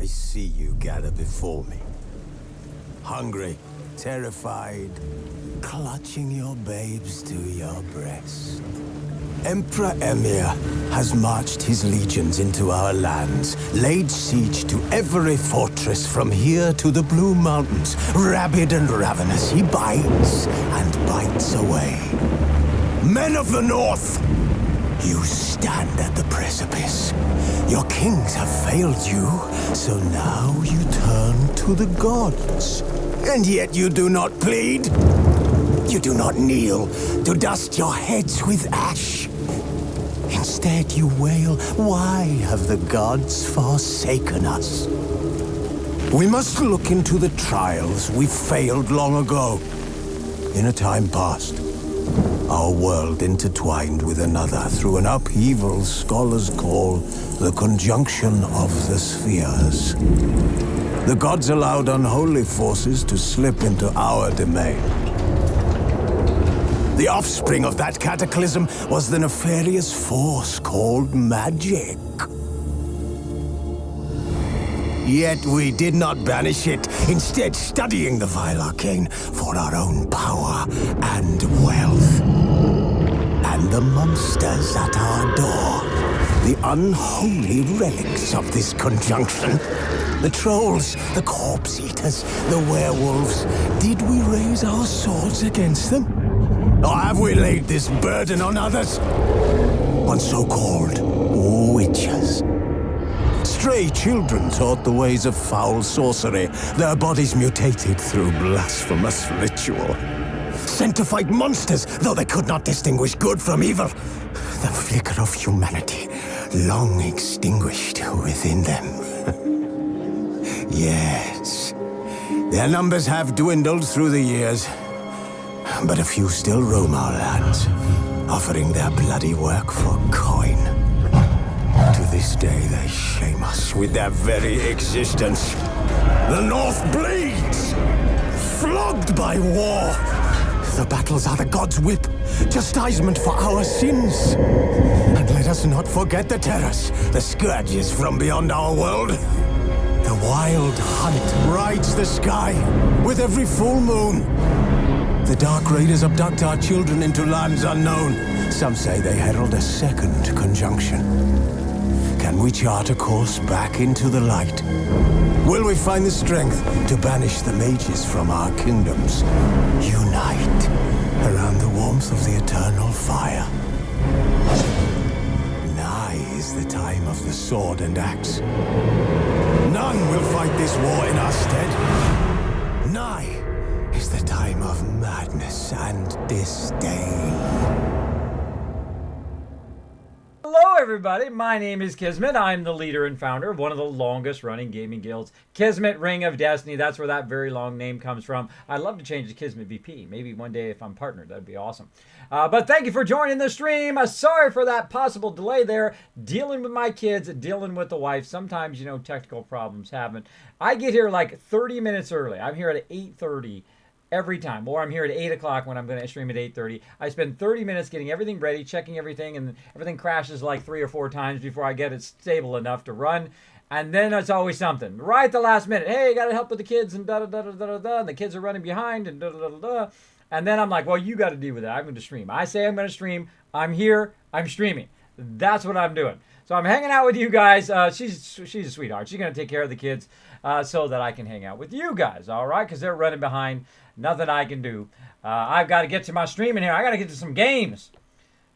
I see you gather before me. Hungry, terrified, clutching your babes to your breast. Emperor Emir has marched his legions into our lands, laid siege to every fortress from here to the Blue Mountains. Rabid and ravenous, he bites and bites away. Men of the North, you stand at the precipice. Your kings have failed you, so now you turn to the gods. And yet you do not plead. You do not kneel to dust your heads with ash. Instead you wail, why have the gods forsaken us? We must look into the trials we failed long ago. In a time past, our world intertwined with another through an upheaval scholars call the conjunction of the spheres. The gods allowed unholy forces to slip into our domain. The offspring of that cataclysm was the nefarious force called magic. Yet we did not banish it, instead studying the vile arcane for our own power and wealth. And the monsters at our door, the unholy relics of this conjunction. The trolls, the corpse eaters, the werewolves. Did we raise our swords against them? Or have we laid this burden on others? On so-called witches. Stray children taught the ways of foul sorcery, their bodies mutated through blasphemous ritual. Sent to fight monsters, though they could not distinguish good from evil. The flicker of humanity, long extinguished within them. Yes, their numbers have dwindled through the years. But a few still roam our lands, offering their bloody work for coin. To this day, they shame us with their very existence. The North bleeds, flogged by war. The battles are the gods' whip, chastisement for our sins. And let us not forget the terrors, the scourges from beyond our world. The wild hunt rides the sky with every full moon. The Dark Raiders abduct our children into lands unknown. Some say they herald a second conjunction. Can we chart a course back into the light? Will we find the strength to banish the mages from our kingdoms? Unite around the warmth of the eternal fire. Nigh is the time of the sword and axe. None will fight this war in our stead. Nigh is the time of madness and disdain. Hello everybody, my name is Kismet. I'm the leader and founder of one of the longest running gaming guilds, Kismet Ring of Destiny. That's where that very long name comes from. I'd love to change to Kismet VP. Maybe one day if I'm partnered, that'd be awesome. But thank you for joining the stream. Sorry for that possible delay there. Dealing with my kids, dealing with the wife. Sometimes, you know, technical problems happen. I get here like 30 minutes early. I'm here at 8:30. Every time, or I'm here at 8 o'clock when I'm going to stream at 8:30. I spend 30 minutes getting everything ready, checking everything, and everything crashes like 3 or 4 times before I get it stable enough to run. And then it's always something. Right at the last minute, hey, got to help with the kids, and da-da-da-da-da-da, and the kids are running behind, and da-da-da-da-da. And then I'm like, well, you got to deal with that. I'm going to stream. I say I'm going to stream. I'm here. I'm streaming. That's what I'm doing. So I'm hanging out with you guys. She's a sweetheart. She's going to take care of the kids so that I can hang out with you guys, all right? Because they're running behind. Nothing I can do. I've got to get to my streaming here. I got to get to some games.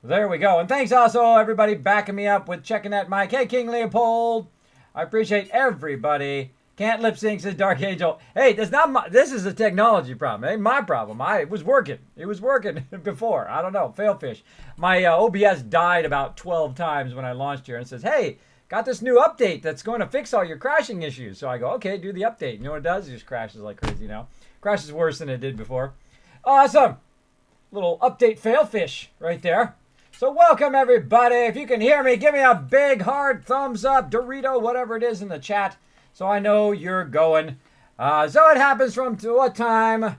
There we go. And thanks also, everybody, backing me up with checking that mic. Hey, King Leopold. I appreciate everybody. Can't lip sync, says Dark Angel. Hey, this is a technology problem. It ain't my problem. It was working. It was working before. I don't know. Failfish. My OBS died about 12 times when I launched here and it says, hey, got this new update that's going to fix all your crashing issues. So I go, okay, do the update. You know what it does? It just crashes like crazy now. Crashes worse than it did before. Awesome. Little update failfish right there. So welcome everybody. If you can hear me, give me a big hard thumbs up, Dorito, whatever it is in the chat, so I know you're going. So it happens from to what time?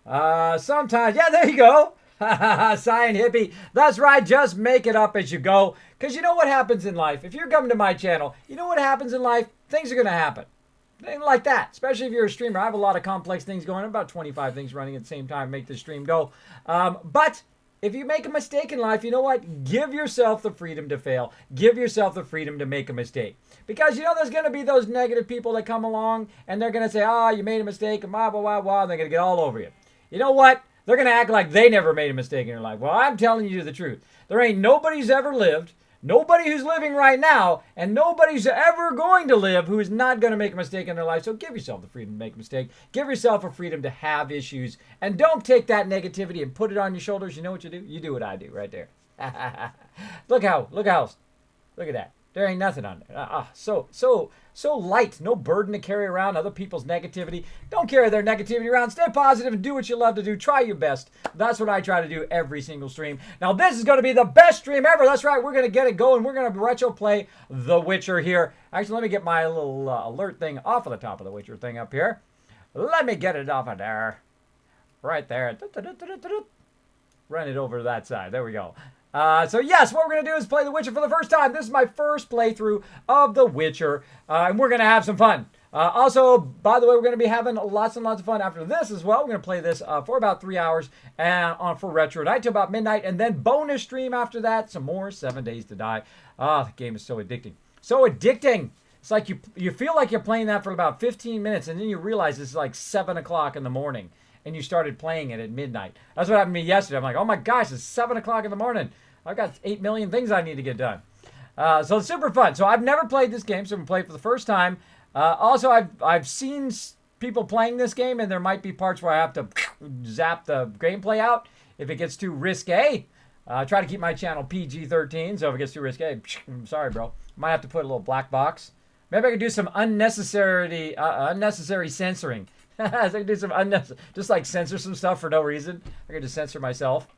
Sometimes. Yeah, there you go. Cyan hippie. That's right. Just make it up as you go. Because you know what happens in life? If you're coming to my channel, you know what happens in life? Things are going to happen. Like that, especially if you're a streamer. I have a lot of complex things going on, about 25 things running at the same time, make the stream go. But if you make a mistake in life, you know what? Give yourself the freedom to fail. Give yourself the freedom to make a mistake. Because you know there's going to be those negative people that come along and they're going to say, oh, you made a mistake, and blah, blah, blah, blah, and they're going to get all over you. You know what? They're going to act like they never made a mistake in their life. Well, I'm telling you the truth. There ain't nobody who's ever lived, nobody who's living right now, and nobody's ever going to live who is not going to make a mistake in their life. So give yourself the freedom to make a mistake. Give yourself a freedom to have issues. And don't take that negativity and put it on your shoulders. You know what you do? You do what I do right there. Look at that. There ain't nothing on there. So light. No burden to carry around other people's negativity. Don't carry their negativity around. Stay positive and do what you love to do. Try your best. That's what I try to do every single stream. Now, this is going to be the best stream ever. That's right. We're going to get it going. We're going to retro play The Witcher here. Actually, let me get my little alert thing off of the top of The Witcher thing up here. Let me get it off of there. Right there. Run it over to that side. There we go. So yes, what we're going to do is play The Witcher for the first time. This is my first playthrough of The Witcher, and we're going to have some fun. Also, by the way, we're going to be having lots and lots of fun after this as well. We're going to play this for about 3 hours for Retro Night till about midnight, and then bonus stream after that, some more 7 Days to Die. The game is so addicting. So addicting. It's like you feel like you're playing that for about 15 minutes, and then you realize it's like 7 o'clock in the morning, and you started playing it at midnight. That's what happened to me yesterday. I'm like, oh my gosh, it's 7 o'clock in the morning. I've got 8 million things I need to get done. So it's super fun. So I've never played this game, so I'm going to play it for the first time. Also, I've seen people playing this game, and there might be parts where I have to zap the gameplay out if it gets too risque. I try to keep my channel PG-13, so if it gets too risque, I'm sorry, bro. Might have to put a little black box. Maybe I could do some unnecessary censoring. So I could do some just like censor some stuff for no reason. I could just censor myself.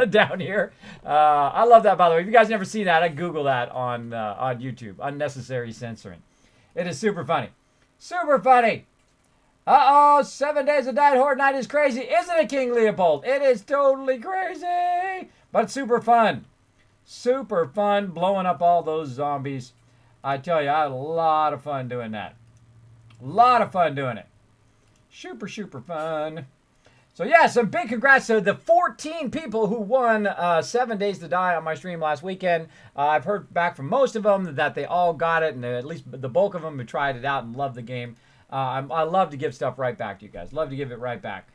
Down here. I love that, by the way. If you guys never seen that, I Google that on YouTube. Unnecessary censoring. It is super funny. Super funny. 7 Days to Die Horde Night is crazy. Isn't it, King Leopold? It is totally crazy. But super fun. Super fun blowing up all those zombies. I tell you, I had a lot of fun doing that. A lot of fun doing it. Super, super fun. So yeah, some big congrats to the 14 people who won 7 Days to Die on my stream last weekend. I've heard back from most of them that they all got it, and at least the bulk of them have tried it out and loved the game. I love to give stuff right back to you guys. Love to give it right back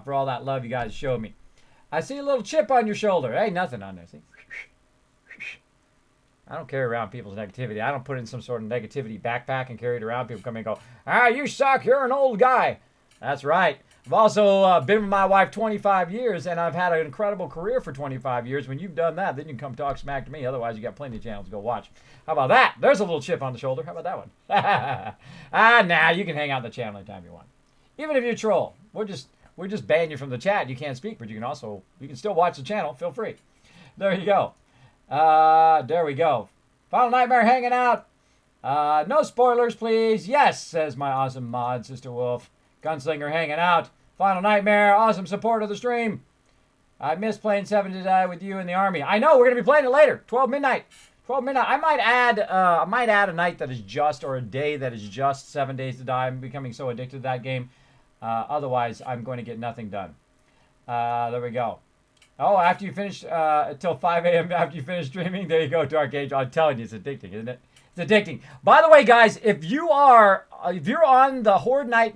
for all that love you guys showed me. I see a little chip on your shoulder. Hey, nothing on there. See? I don't carry around people's negativity. I don't put it in some sort of negativity backpack and carry it around. People come in and go, you suck. You're an old guy. That's right. I've also been with my wife 25 years, and I've had an incredible career for 25 years. When you've done that, then you can come talk smack to me. Otherwise, you got plenty of channels to go watch. How about that? There's a little chip on the shoulder. How about that one? Nah, you can hang out on the channel anytime you want. Even if you troll, we'll just ban you from the chat. You can't speak, but you can still watch the channel. Feel free. There you go. There we go. Final Nightmare hanging out. No spoilers, please. Yes, says my awesome mod, Sister Wolf. Gunslinger hanging out. Final Nightmare, awesome support of the stream. I miss playing 7 to Die with you in the army. I know, we're going to be playing it later. 12 midnight. 12 midnight. I might add a night that is just, or a day that is just 7 Days to Die. I'm becoming so addicted to that game. Otherwise, I'm going to get nothing done. There we go. Oh, after you finish, until 5 a.m. after you finish streaming, there you go, Dark Age. I'm telling you, it's addicting, isn't it? It's addicting. By the way, guys, if you're on the Horde Night,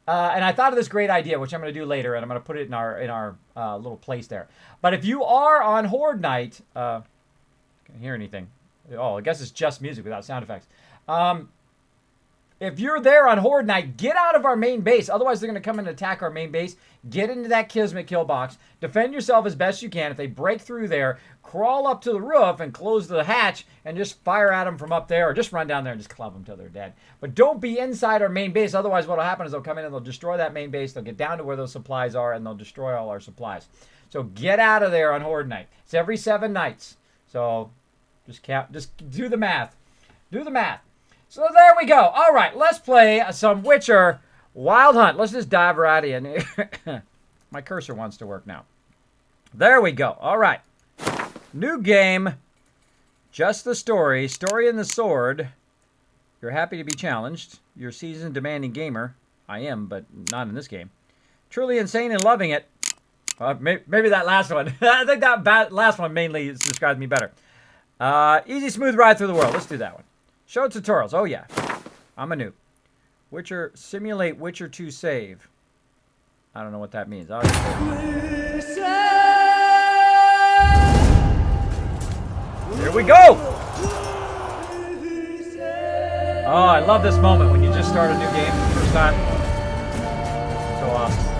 and I thought of this great idea, which I'm going to do later, and I'm going to put it in our little place there. But if you are on Horde Night, can't hear anything. Oh, I guess it's just music without sound effects. If you're there on Horde Night, get out of our main base. Otherwise, they're going to come and attack our main base. Get into that Kismet kill box. Defend yourself as best you can. If they break through there, crawl up to the roof and close the hatch and just fire at them from up there, or just run down there and just club them till they're dead. But don't be inside our main base. Otherwise, what will happen is they'll come in and they'll destroy that main base. They'll get down to where those supplies are, and they'll destroy all our supplies. So get out of there on Horde Night. It's every 7 nights. So just do the math. Do the math. So there we go. All right, let's play some Witcher Wild Hunt. Let's just dive right in. My cursor wants to work now. There we go. All right. New game. Just the story. Story and the sword. You're happy to be challenged. You're a seasoned, demanding gamer. I am, but not in this game. Truly insane and loving it. Maybe that last one. I think that last one mainly describes me better. Easy, smooth ride through the world. Let's do that one. Show tutorials. Oh, yeah. I'm a noob. Witcher, simulate Witcher 2 save. I don't know what that means. Here we go! Oh, I love this moment when you just start a new game for the first time. So awesome.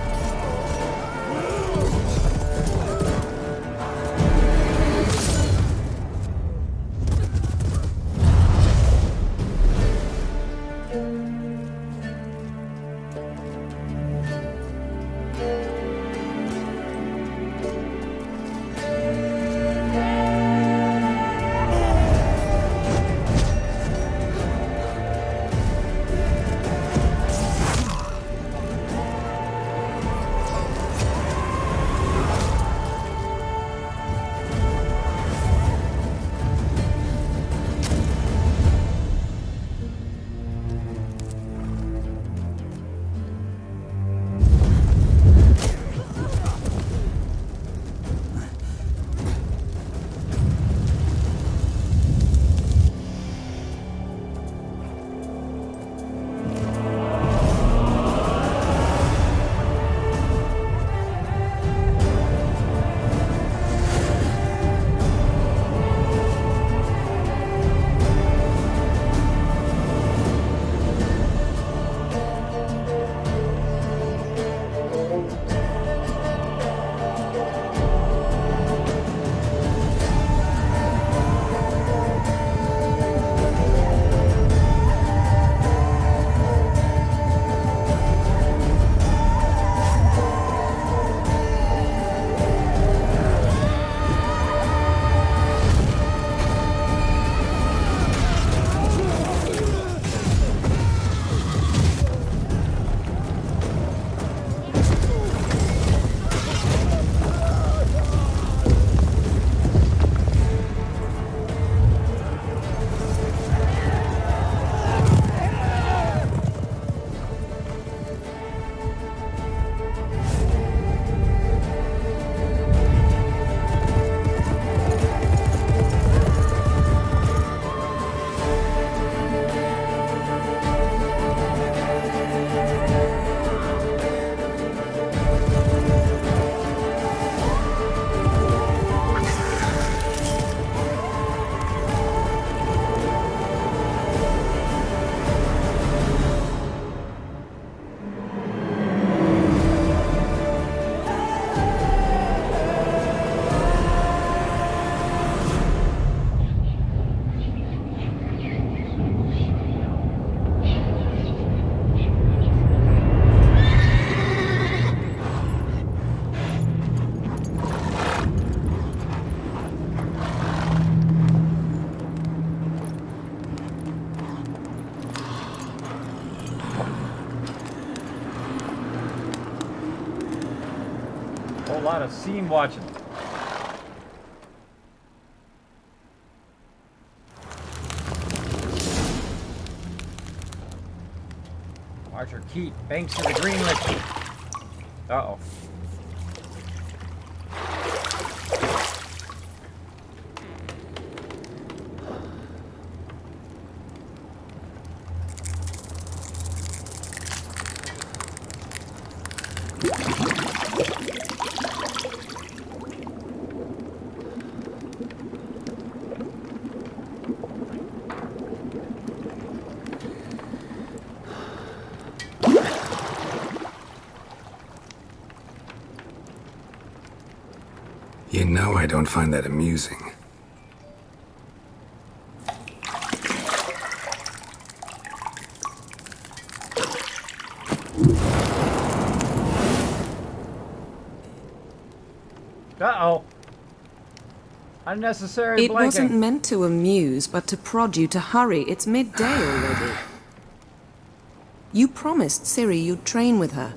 Whole lot of scene watching. Archer Keat banks to the green liquid. Uh-oh. You know I don't find that amusing. Uh-oh. Unnecessary It blanking. wasn't meant to amuse, but to prod you to hurry. It's midday already. You promised Ciri you'd train with her.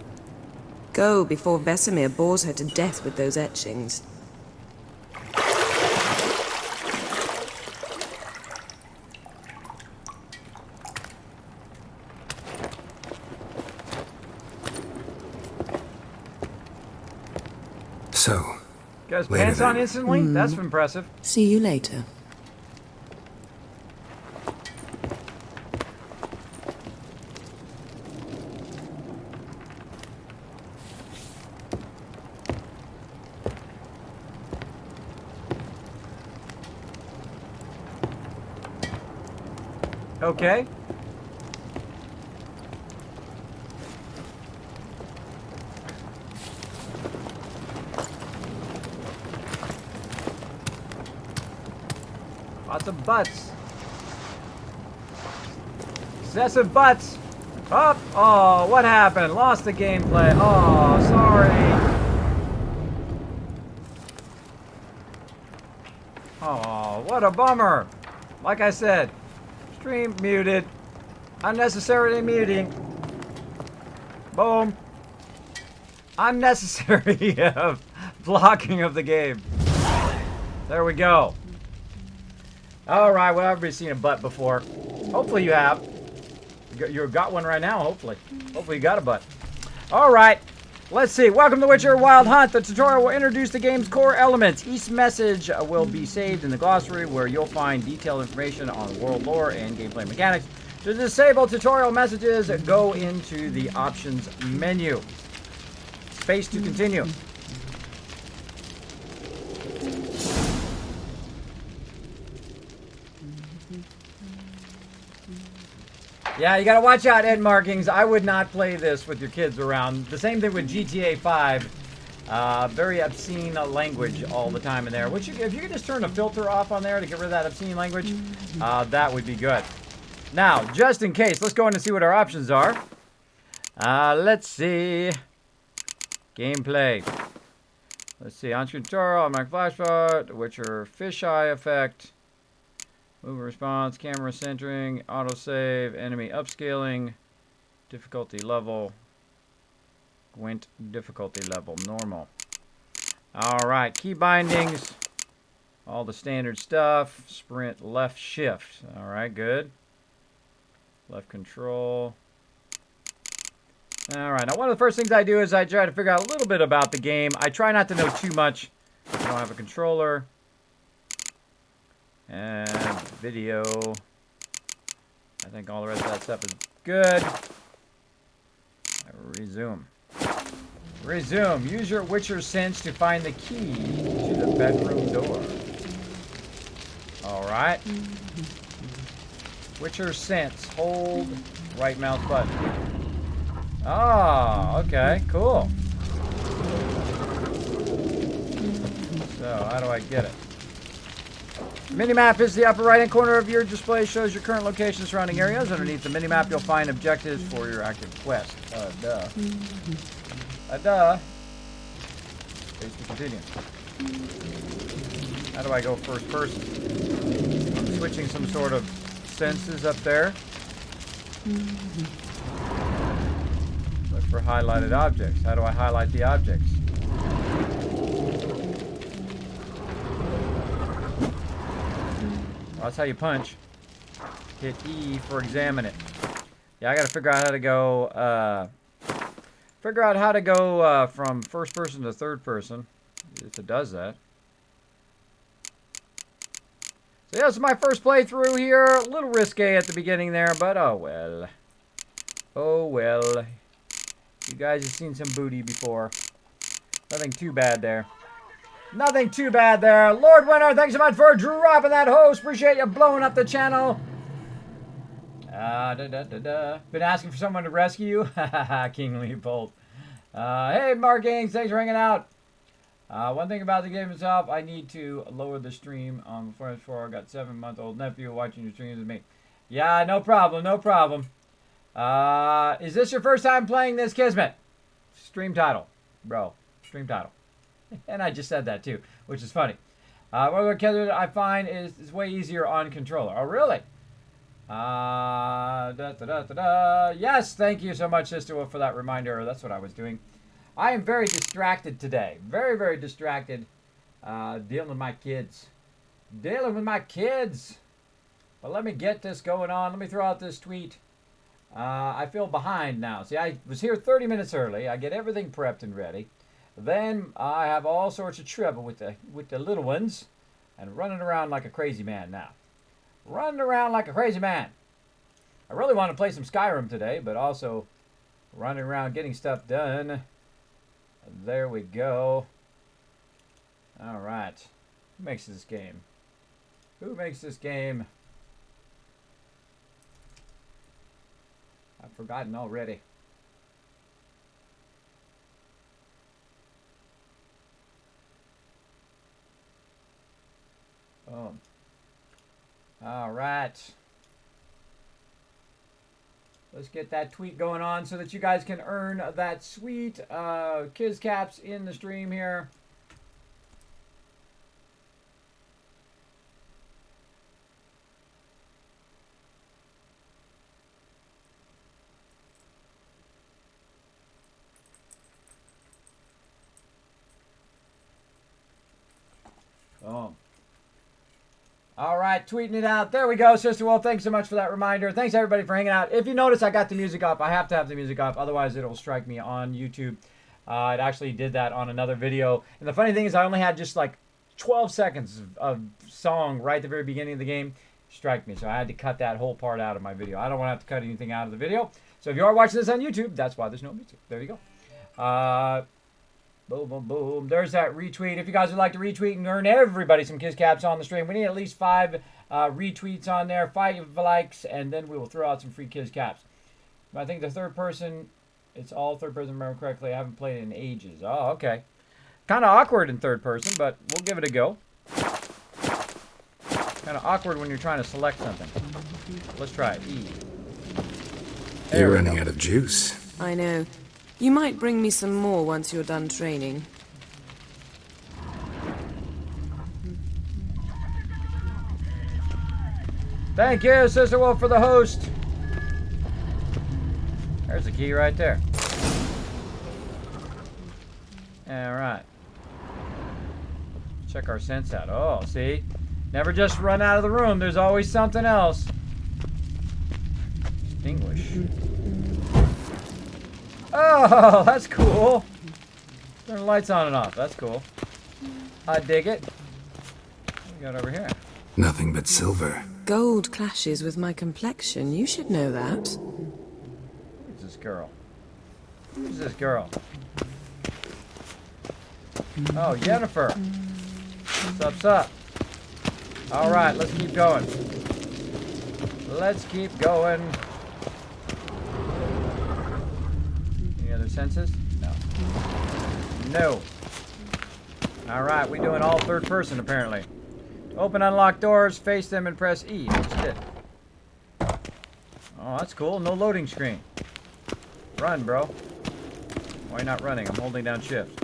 Go before Vesemir bores her to death with those etchings. So, Guys, later pants on then. instantly? That's impressive. See you later. Okay. Lots of butts. Excessive butts. Up. Oh, what happened? Lost the gameplay. Oh, sorry. Oh, what a bummer. Like I said, stream muted. Unnecessarily muting. Boom. Unnecessary blocking of the game. There we go. All right, well, everybody's seen a butt before. Hopefully you have. You got one right now, hopefully. Hopefully you got a butt. All right, let's see. Welcome to Witcher Wild Hunt. The tutorial will introduce the game's core elements. Each message will be saved in the glossary where you'll find detailed information on world lore and gameplay mechanics. To disable tutorial messages, go into the options menu. Space to continue. Yeah, you gotta watch out, Ed Markings. I would not play this with your kids around. The same thing with GTA 5. Very obscene language all the time in there. Which, if you could just turn the filter off on there to get rid of that obscene language, that would be good. Now, just in case, let's go in and see what our options are. Let's see. Gameplay. Let's see. On-screen tutorial, automatic flashlight, Witcher fisheye effect. Move response, camera centering, autosave, enemy upscaling, difficulty level, Gwent difficulty level, normal. Alright, key bindings, all the standard stuff, sprint, left shift. Alright, good. Left control. Alright, now one of the first things I do is I try to figure out a little bit about the game. I try not to know too much. I don't have a controller. And video. I think all the rest of that stuff is good. Resume. Resume. Use your Witcher sense to find the key to the bedroom door. Alright. Witcher sense. Hold right mouse button. Oh, okay. Cool. So, how do I get it? Minimap is the upper right-hand corner of your display. Shows your current location, surrounding areas. Underneath the minimap, you'll find objectives for your active quest. Duh. Duh. Space to continue. How do I go first person? I'm switching some sort of senses up there. Look for highlighted objects. How do I highlight the objects? Well, that's how you punch. Hit E for examine it. Yeah, I gotta figure out how to go, from first person to third person, if it does that. So yeah, this is my first playthrough here. A little risque at the beginning there, but oh well. Oh well. You guys have seen some booty before. Nothing too bad there. Nothing too bad there. Lord Winner, thanks so much for dropping that host. Appreciate you blowing up the channel. Been asking for someone to rescue you? King Leopold. Hey, Mark Gaines, thanks for hanging out. One thing about the game itself, I need to lower the stream before I got 7-month-old nephew watching your streams with me. Yeah, no problem, no problem. Is this your first time playing this, Kismet? Stream title, bro. Stream title. And I just said that too, which is funny. What I find is way easier on controller. Oh, really? Yes, thank you so much, Sister Wolf, for that reminder. That's what I was doing. I am very distracted today. Very, very distracted. Dealing with my kids. Dealing with my kids. But let me get this going on. Let me throw out this tweet. I feel behind now. See, I was here 30 minutes early. I get everything prepped and ready. Then I have all sorts of trouble with the little ones, and running around like a crazy man now. Running around like a crazy man. I really want to play some Skyrim today, but also running around getting stuff done. There we go. All right. Who makes this game? Who makes this game? I've forgotten already. Oh. All right. Let's get that tweet going on so that you guys can earn that sweet Kiz Caps in the stream here. Oh. All right, tweeting it out. There we go, Sister Wolf. Thanks so much for that reminder. Thanks, everybody, for hanging out. If you notice, I got the music up. I have to have the music up. Otherwise, it'll strike me on YouTube. It actually did that on another video. And the funny thing is I only had just like 12 seconds of song right at the very beginning of the game. Strike me. So I had to cut that whole part out of my video. I don't want to have to cut anything out of the video. So if you are watching this on YouTube, that's why there's no music. There you go. Boom, boom, boom. There's that retweet. If you guys would like to retweet and earn everybody some Kiz Caps on the stream, we need at least 5 retweets on there, 5 likes, and then we will throw out some free Kiz Caps. I think the third person, it's all third person, remember correctly. I haven't played it in ages. Oh, okay. Kind of awkward in third person, but we'll give it a go. Kind of awkward when you're trying to select something. Let's try it. E. You're running out of juice. I know. You might bring me some more once you're done training. Thank you, Sister Wolf, for the host. There's the key right there. All right. Check our sense out. Oh, see? Never just run out of the room. There's always something else. Extinguish. Oh, that's cool. Turn the lights on and off. That's cool. I dig it. What we got over here? Nothing but silver. Gold clashes with my complexion. You should know that. Who's this girl? Who's this girl? Oh, Jennifer. What's up? All right, let's keep going. Let's keep going. Any other senses? No. No. All right, we're doing all third person apparently. Open unlock doors, face them, and press E. That's it. Oh, that's cool. No loading screen. Run, bro. Why are you not running? I'm holding down shift.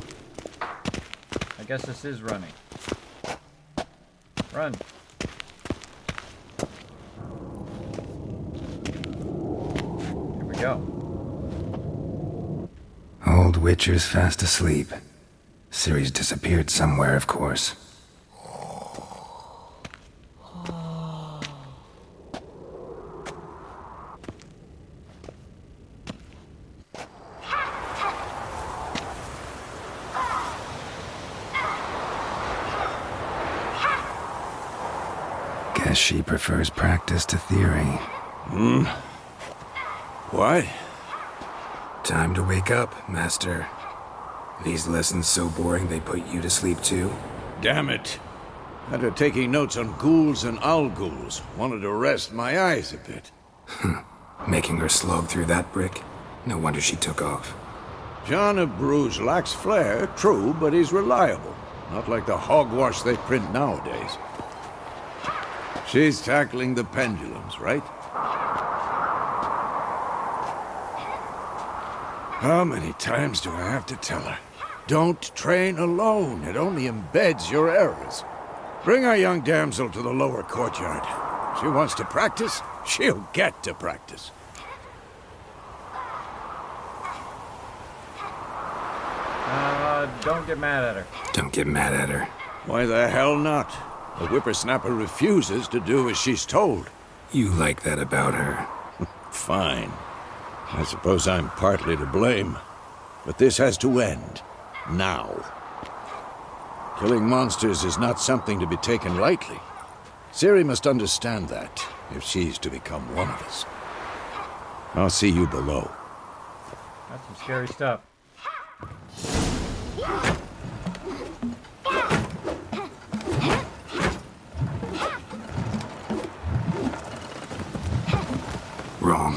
I guess this is running. Run. Here we go. Old Witcher's fast asleep. Ciri's disappeared somewhere, of course. Guess she prefers practice to theory. What? Time to wake up, Master. These lessons so boring they put you to sleep too? Damn it. After taking notes on ghouls and owl-ghouls, wanted to rest my eyes a bit. Making her slog through that brick? No wonder she took off. John of Bruges lacks flair, true, but he's reliable. Not like the hogwash they print nowadays. She's tackling the pendulums, right? How many times do I have to tell her? Don't train alone. It only embeds your errors. Bring our young damsel to the lower courtyard. She wants to practice, she'll get to practice. Don't get mad at her. Don't get mad at her. Why the hell not? The whippersnapper refuses to do as she's told. You like that about her. Fine. I suppose I'm partly to blame. But this has to end. now. Killing monsters is not something to be taken lightly. Ciri must understand that, if she's to become one of us. I'll see you below. That's some scary stuff. Wrong.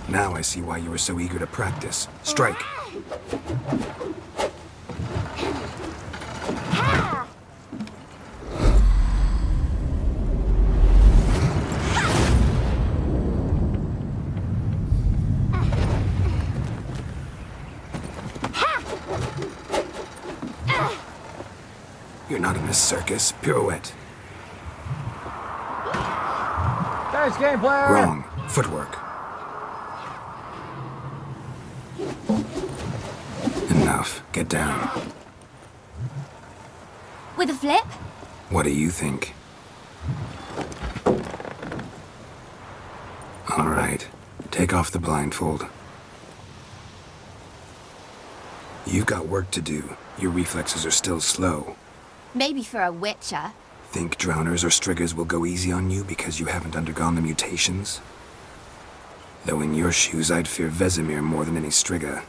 Now I see why you were so eager to practice. Strike. You're not in a circus. Pirouette. Thanks, game player. Wrong. Footwork. Enough. Get down. With a flip? What do you think? All right. Take off the blindfold. You've got work to do. Your reflexes are still slow. Maybe for a Witcher. Think drowners or striggers will go easy on you because you haven't undergone the mutations? Though in your shoes, I'd fear Vesemir more than any strigger.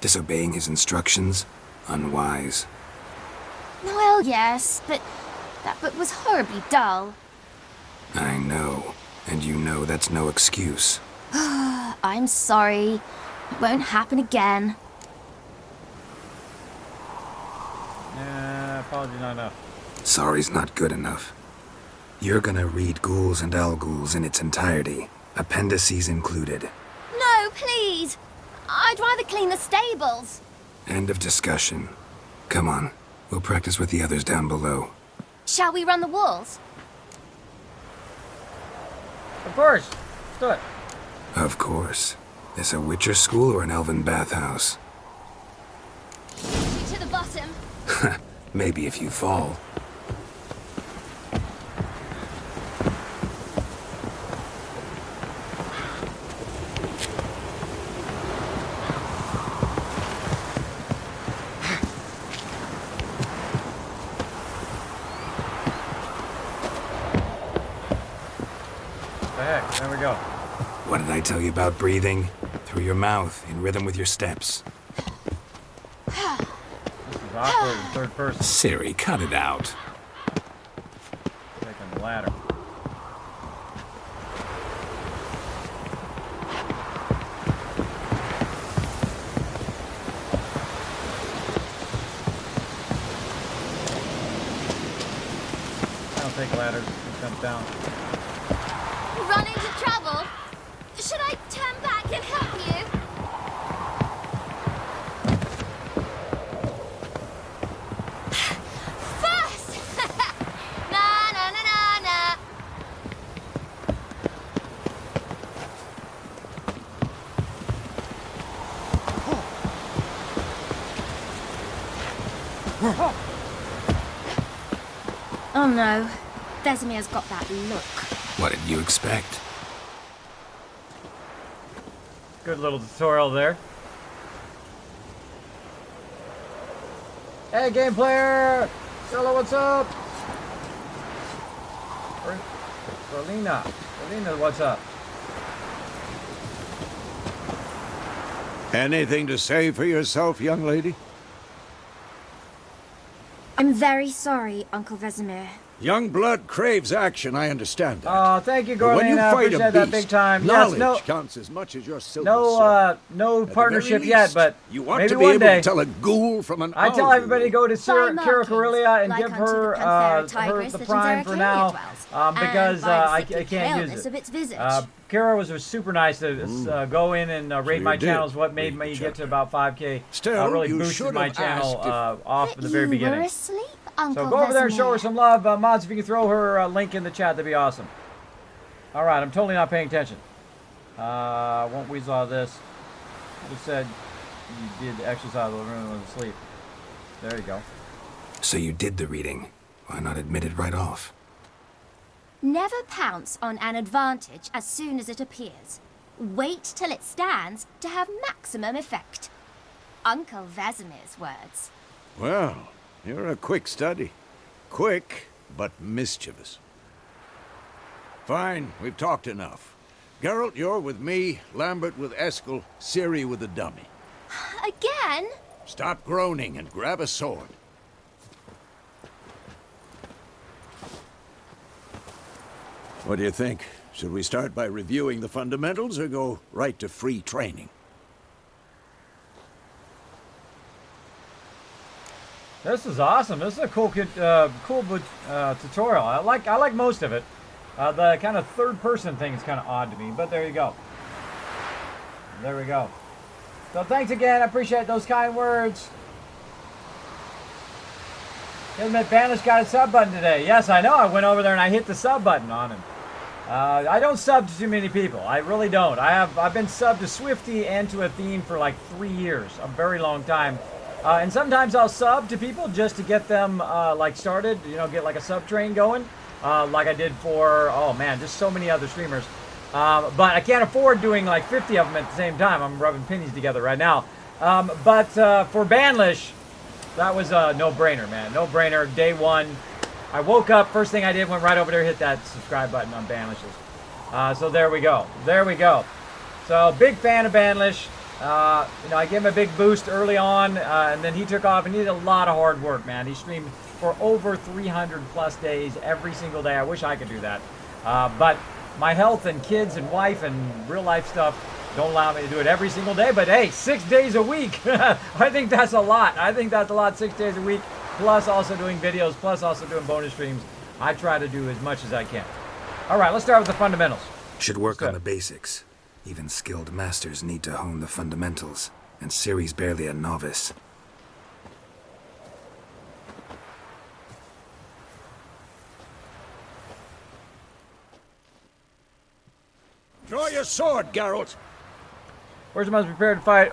Disobeying his instructions? Unwise. Well, yes, but that book was horribly dull. I know. And you know that's no excuse. I'm sorry. It won't happen again. Apology not enough. Sorry's not good enough. You're gonna read Ghouls and Al-Ghouls in its entirety, appendices included. No, please! I'd rather clean the stables. End of discussion. Come on, we'll practice with the others down below. Shall we run the walls? Of course. Let's do it. Of course. This a Witcher school or an elven bathhouse? To the bottom. Maybe if you fall. The heck? There we go. What did I tell you about breathing? Through your mouth, in rhythm with your steps. This is awkward in third person. Ciri, cut it out. Taking the ladder. I don't take ladders. It comes down. Run into trouble? Should I turn back and help you? First! Na na na na na. Oh no, Vesemir's got that look. What did you expect? Good little tutorial there. Hey, game player! Hello, what's up? Selena, what's up? Anything to say for yourself, young lady? I'm very sorry, Uncle Vesemir. Young blood craves action, I understand that. Oh, thank you, But when you Gorlina. I fight appreciate a that beast, big time. knowledge Yes, counts as much as your silver no sword. At partnership the very yet, least, but you want maybe to be one able day. to tell a ghoul from an I tell owl everybody to go to Kira markings, Corellia and like give unto the her Panthera tigris the that in prime for Zeracaria now dwells, because and by the I sickly can't use paleness it. of its visage. Kira was super nice to go in and raid you my did channels. What made read me the get to chapter. about 5K. Still, Really you boosted should my have channel asked off But at the very you beginning. were asleep, Uncle So go over there and show her Vesemir. some love. Mods, if you can throw her link in the chat, that'd be awesome. All right, I'm totally not paying attention. Won't weasel out of this. You said you did exercise while everyone was asleep. There you go. So you did the reading. Why not admit it right off? Never pounce on an advantage as soon as it appears. Wait till it stands to have maximum effect. Uncle Vesemir's words. Well, you're a quick study. Quick, but mischievous. Fine, we've talked enough. Geralt, you're with me, Lambert with Eskel, Ciri with the dummy. Again? Stop groaning and grab a sword. What do you think? Should we start by reviewing the fundamentals or go right to free training? This is awesome. This is a cool tutorial. I like most of it. The kind of third-person thing is kind of odd to me, but there you go. There we go. So thanks again. I appreciate those kind words. Kismet Banished got a sub button today. Yes, I know. I went over there and I hit the sub button on him. I don't sub to too many people. I really don't. I've been subbed to Swifty and to a theme for like 3 years, a very long time. And sometimes I'll sub to people just to get them like started, you know, get like a sub train going, like I did for, oh man, just so many other streamers. But I can't afford doing like 50 of them at the same time. I'm rubbing pennies together right now. But for Banlish, that was a no-brainer, man. No-brainer. Day one. I woke up, first thing I did, went right over there, hit that subscribe button on Banlish's. So there we go. There we go. So big fan of Banlish. You know, I gave him a big boost early on, and then he took off, and he did a lot of hard work, man. He streamed for over 300 plus days every single day. I wish I could do that. But my health and kids and wife and real life stuff don't allow me to do it every single day. But hey, 6 days a week. I think that's a lot. I think that's a lot, 6 days a week, plus also doing videos, plus also doing bonus streams. I try to do as much as I can. All right, let's start with the fundamentals. Should work on the basics. Even skilled masters need to hone the fundamentals, and Ciri's barely a novice. Draw your sword, Geralt! Wizard must be prepared to fight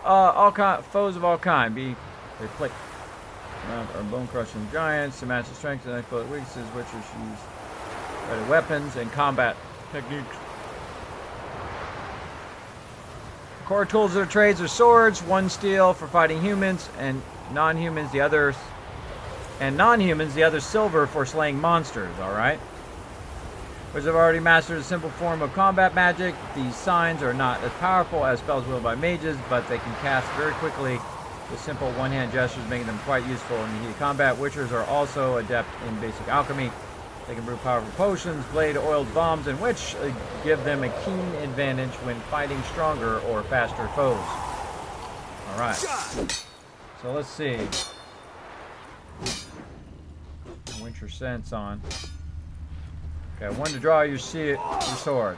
foes of all kind. Be plate or bone-crushing giants to match the strength and exploit weaknesses. Witchers use better weapons and combat techniques. Core tools of their trades are swords, one steel for fighting humans and non-humans, the other silver for slaying monsters, alright? Wizards have already mastered a simple form of combat magic. These signs are not as powerful as spells wielded by mages, but they can cast very quickly with simple one-hand gestures, making them quite useful in the heat of combat. Witchers are also adept in basic alchemy. They can brew powerful potions, blade oiled bombs, and which give them a keen advantage when fighting stronger or faster foes. Alright. So let's see. Winter Sense on. Okay, one to draw your sword.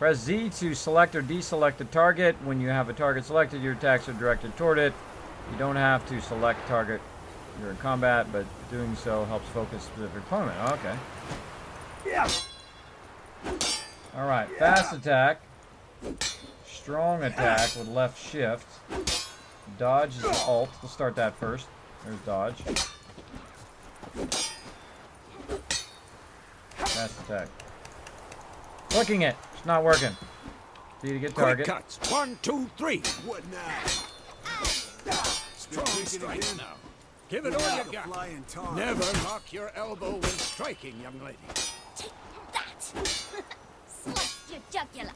Press Z to select or deselect a target. When you have a target selected, your attacks are directed toward it. You don't have to select target. You're in combat, but doing so helps focus specific opponent. Okay. Yeah. All right. Fast attack. Strong attack with left shift. Dodge is alt. We'll start that first. There's dodge. Fast attack. Clicking it. It's not working. See to get target. Quick cuts. 1, 2, 3. What now? Strong strike now. Give it all you got. Never lock your elbow when striking, young lady. Take that! Slice your jugular.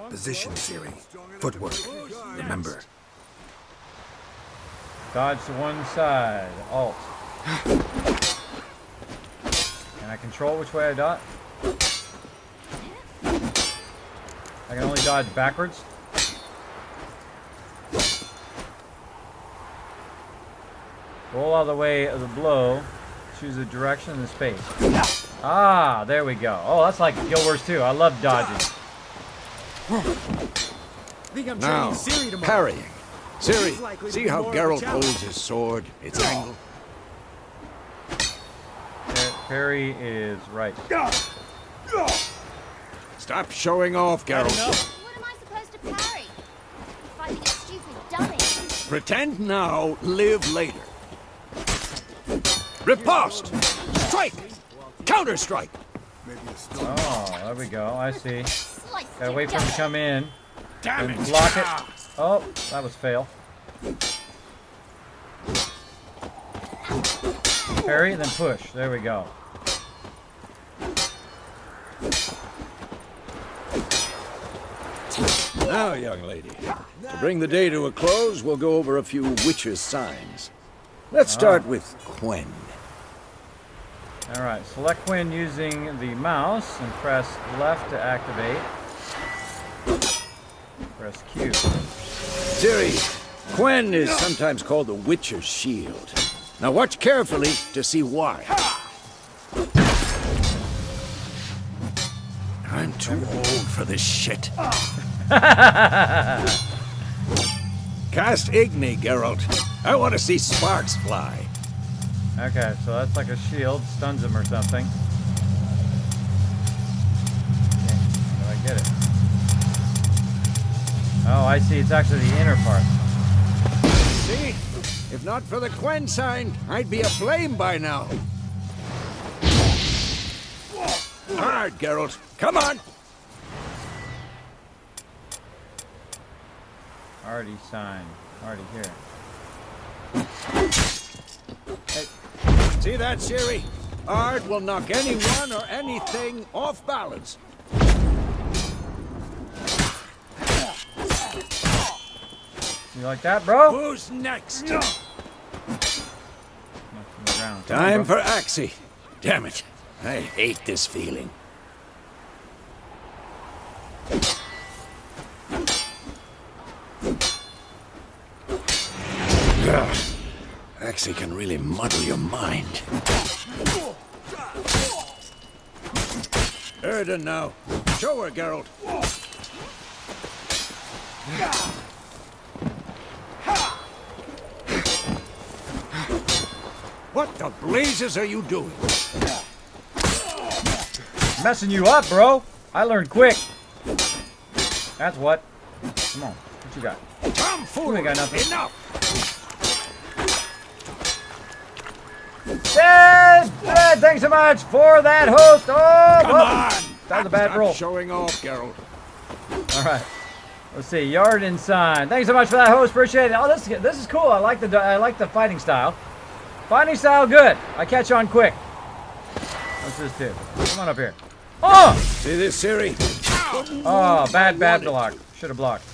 Position, Ciri. Footwork. Remember. Dodge to one side. Alt. Can I control which way I dodge? I can only dodge backwards. Roll out of the way of the blow. Choose a direction and the space. Ah, there we go. Oh, that's like Guild Wars 2. I love dodging. Now, parrying. Ciri, see how Geralt holds his sword, its angle? Parry is right. Stop showing off, Geralt. What am I supposed to parry? Fighting a stupid dummy. Pretend now, live later. Riposte! Strike! Counter-strike! Oh, there we go. I see. Slice Gotta your wait for him to jugular. come in. Damn And it! block it. Oh, that was fail. Parry, then push. There we go. Now, young lady, to bring the day to a close, we'll go over a few Witcher's signs. Let's start with Quen. Alright, select Quinn using the mouse and press left to activate. Press Q. Ciri, Quen is sometimes called the Witcher's shield. Now watch carefully to see why. I'm too old for this shit. Cast Igni, Geralt. I want to see sparks fly. Okay, so that's like a shield, stuns him or something. Okay, do I get it? Oh, I see, it's actually the inner part. See? If not for the Quen sign, I'd be aflame by now. Hard, Geralt. Come on! Already signed. Already here. See that, Ciri? Ard will knock anyone or anything off balance. You like that, bro? Who's next? Knocked from the ground. Come on, Time bro. for Axie. Damn it. I hate this feeling. Ugh. Axie can really muddle your mind. Erden now. Show her, Geralt. What the blazes are you doing? Messing you up, bro. I learned quick. That's what. Come on. What you got? Tomfool! We got nothing. Enough! Dad! Dad, thanks so much for that host. Oh, Come whoop. on! That was a bad Stop roll. showing off, Geralt. All right. Let's see. Yard and sign. Thanks so much for that host. Appreciate it. Oh, this is cool. I like the fighting style. Fighting style, good. I catch on quick. What's this do? Come on up here. Oh! See this, Ciri? Oh, bad block. Should have blocked.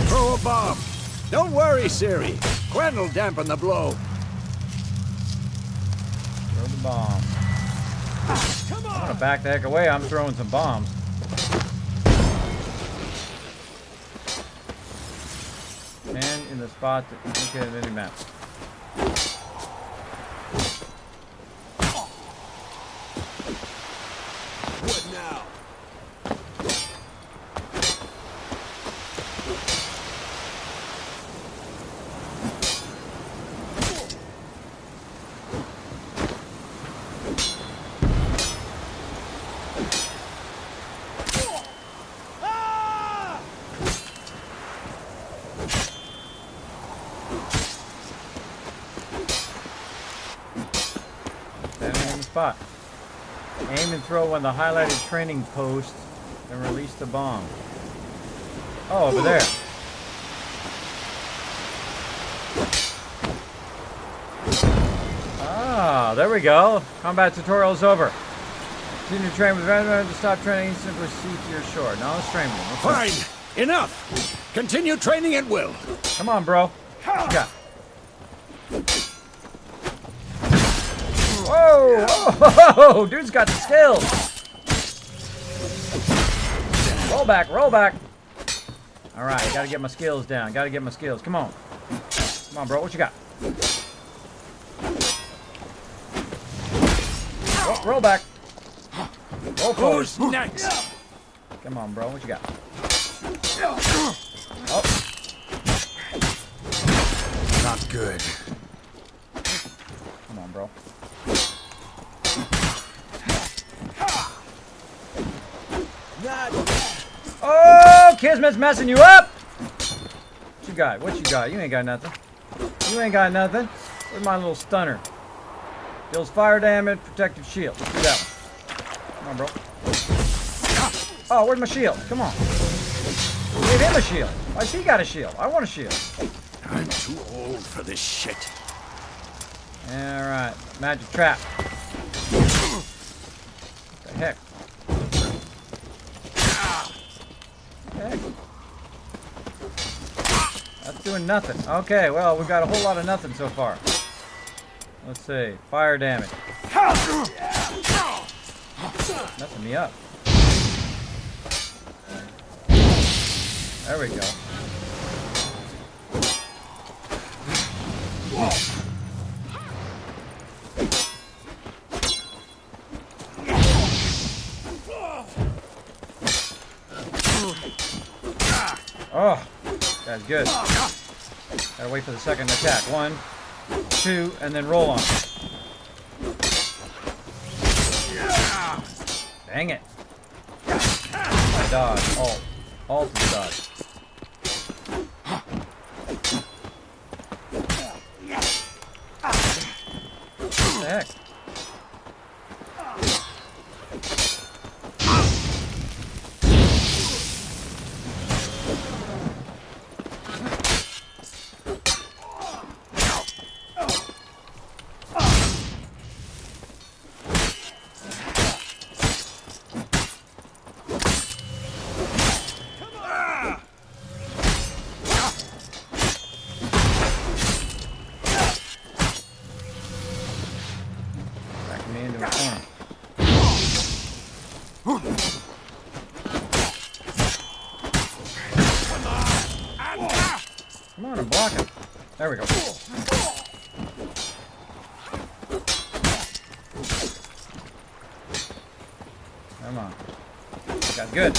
Throw a bomb. Don't worry, Ciri. Quen will dampen the blow. Throw the bomb. Come I'm on! gonna back the heck away. I'm throwing some bombs. And in the spot that indicated in any map. What now? Standing in the spot. Aim and throw on the highlighted training post and release the bomb. Oh, over there. Ah, there we go. Combat tutorial is over. Continue to train with veterans. To stop training, simply see to your shore. Now let's train with them. Fine. Enough. Continue training at will. Come on, bro. What you got? Whoa! Whoa! Dude's got the skills. Roll back, roll back. All right, gotta get my skills down. Gotta get my skills. Come on. Come on, bro. What you got? Roll back. Roll forward. Who's next? Come on, bro. What you got? Oh. Not good. Come on, bro. Oh, Kismet's messing you up. What you got? What you got? You ain't got nothing. You ain't got nothing. Where's my little stunner? Deals fire damage, protective shield. Let's do that one. Come on, bro. Oh, where's my shield? Come on. Give him a shield. Why's he got a shield? I want a shield. I'm too old for this shit. Alright. Magic trap. What the heck? Heck. That's doing nothing. Okay, well, we've got a whole lot of nothing so far. Let's see. Fire damage. Messing me up. There we go. Oh, that's good. Gotta wait for the second attack. 1, 2, and then roll on. Dang it. My dodge. Alt. Alt is dodge. What the heck? Back me into a corner. Come on, I'm blocking. There we go. Come on. Got good.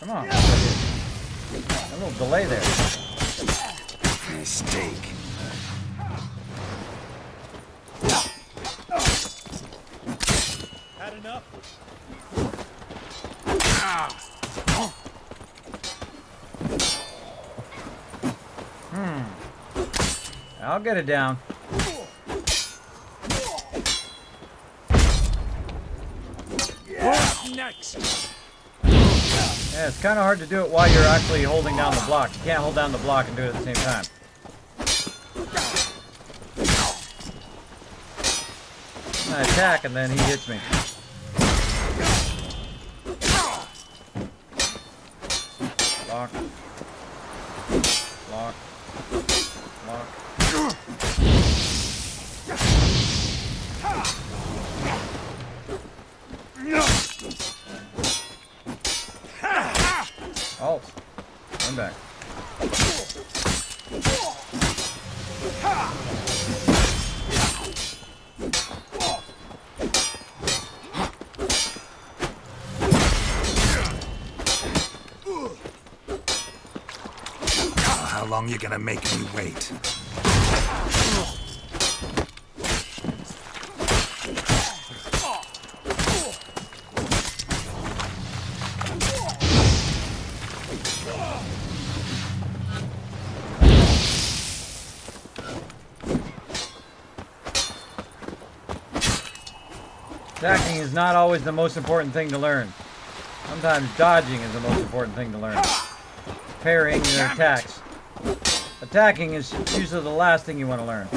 Come on. A little delay there. Mistake. Had enough? I'll get it down. What's next? Yeah, it's kind of hard to do it while you're actually holding down the block. You can't hold down the block and do it at the same time. I attack and then he hits me. Block. Block. Block. Oh, I'm back. How long you gonna make me wait? Attacking is not always the most important thing to learn. Sometimes dodging is the most important thing to learn. Parrying your attacks. Attacking is usually the last thing you want to learn.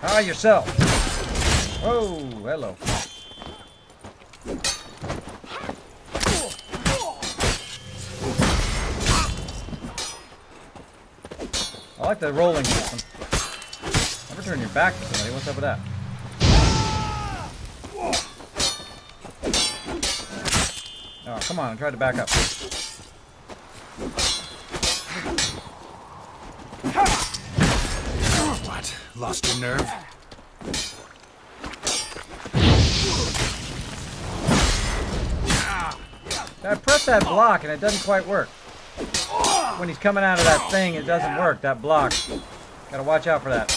Hi yourself. Whoa, hello. I like the rolling system. Never turn your back to somebody. What's up with that? Oh, come on. I tried to back up. What? Lost your nerve? I press that block and it doesn't quite work. When he's coming out of that thing, it doesn't work, that block. Gotta watch out for that.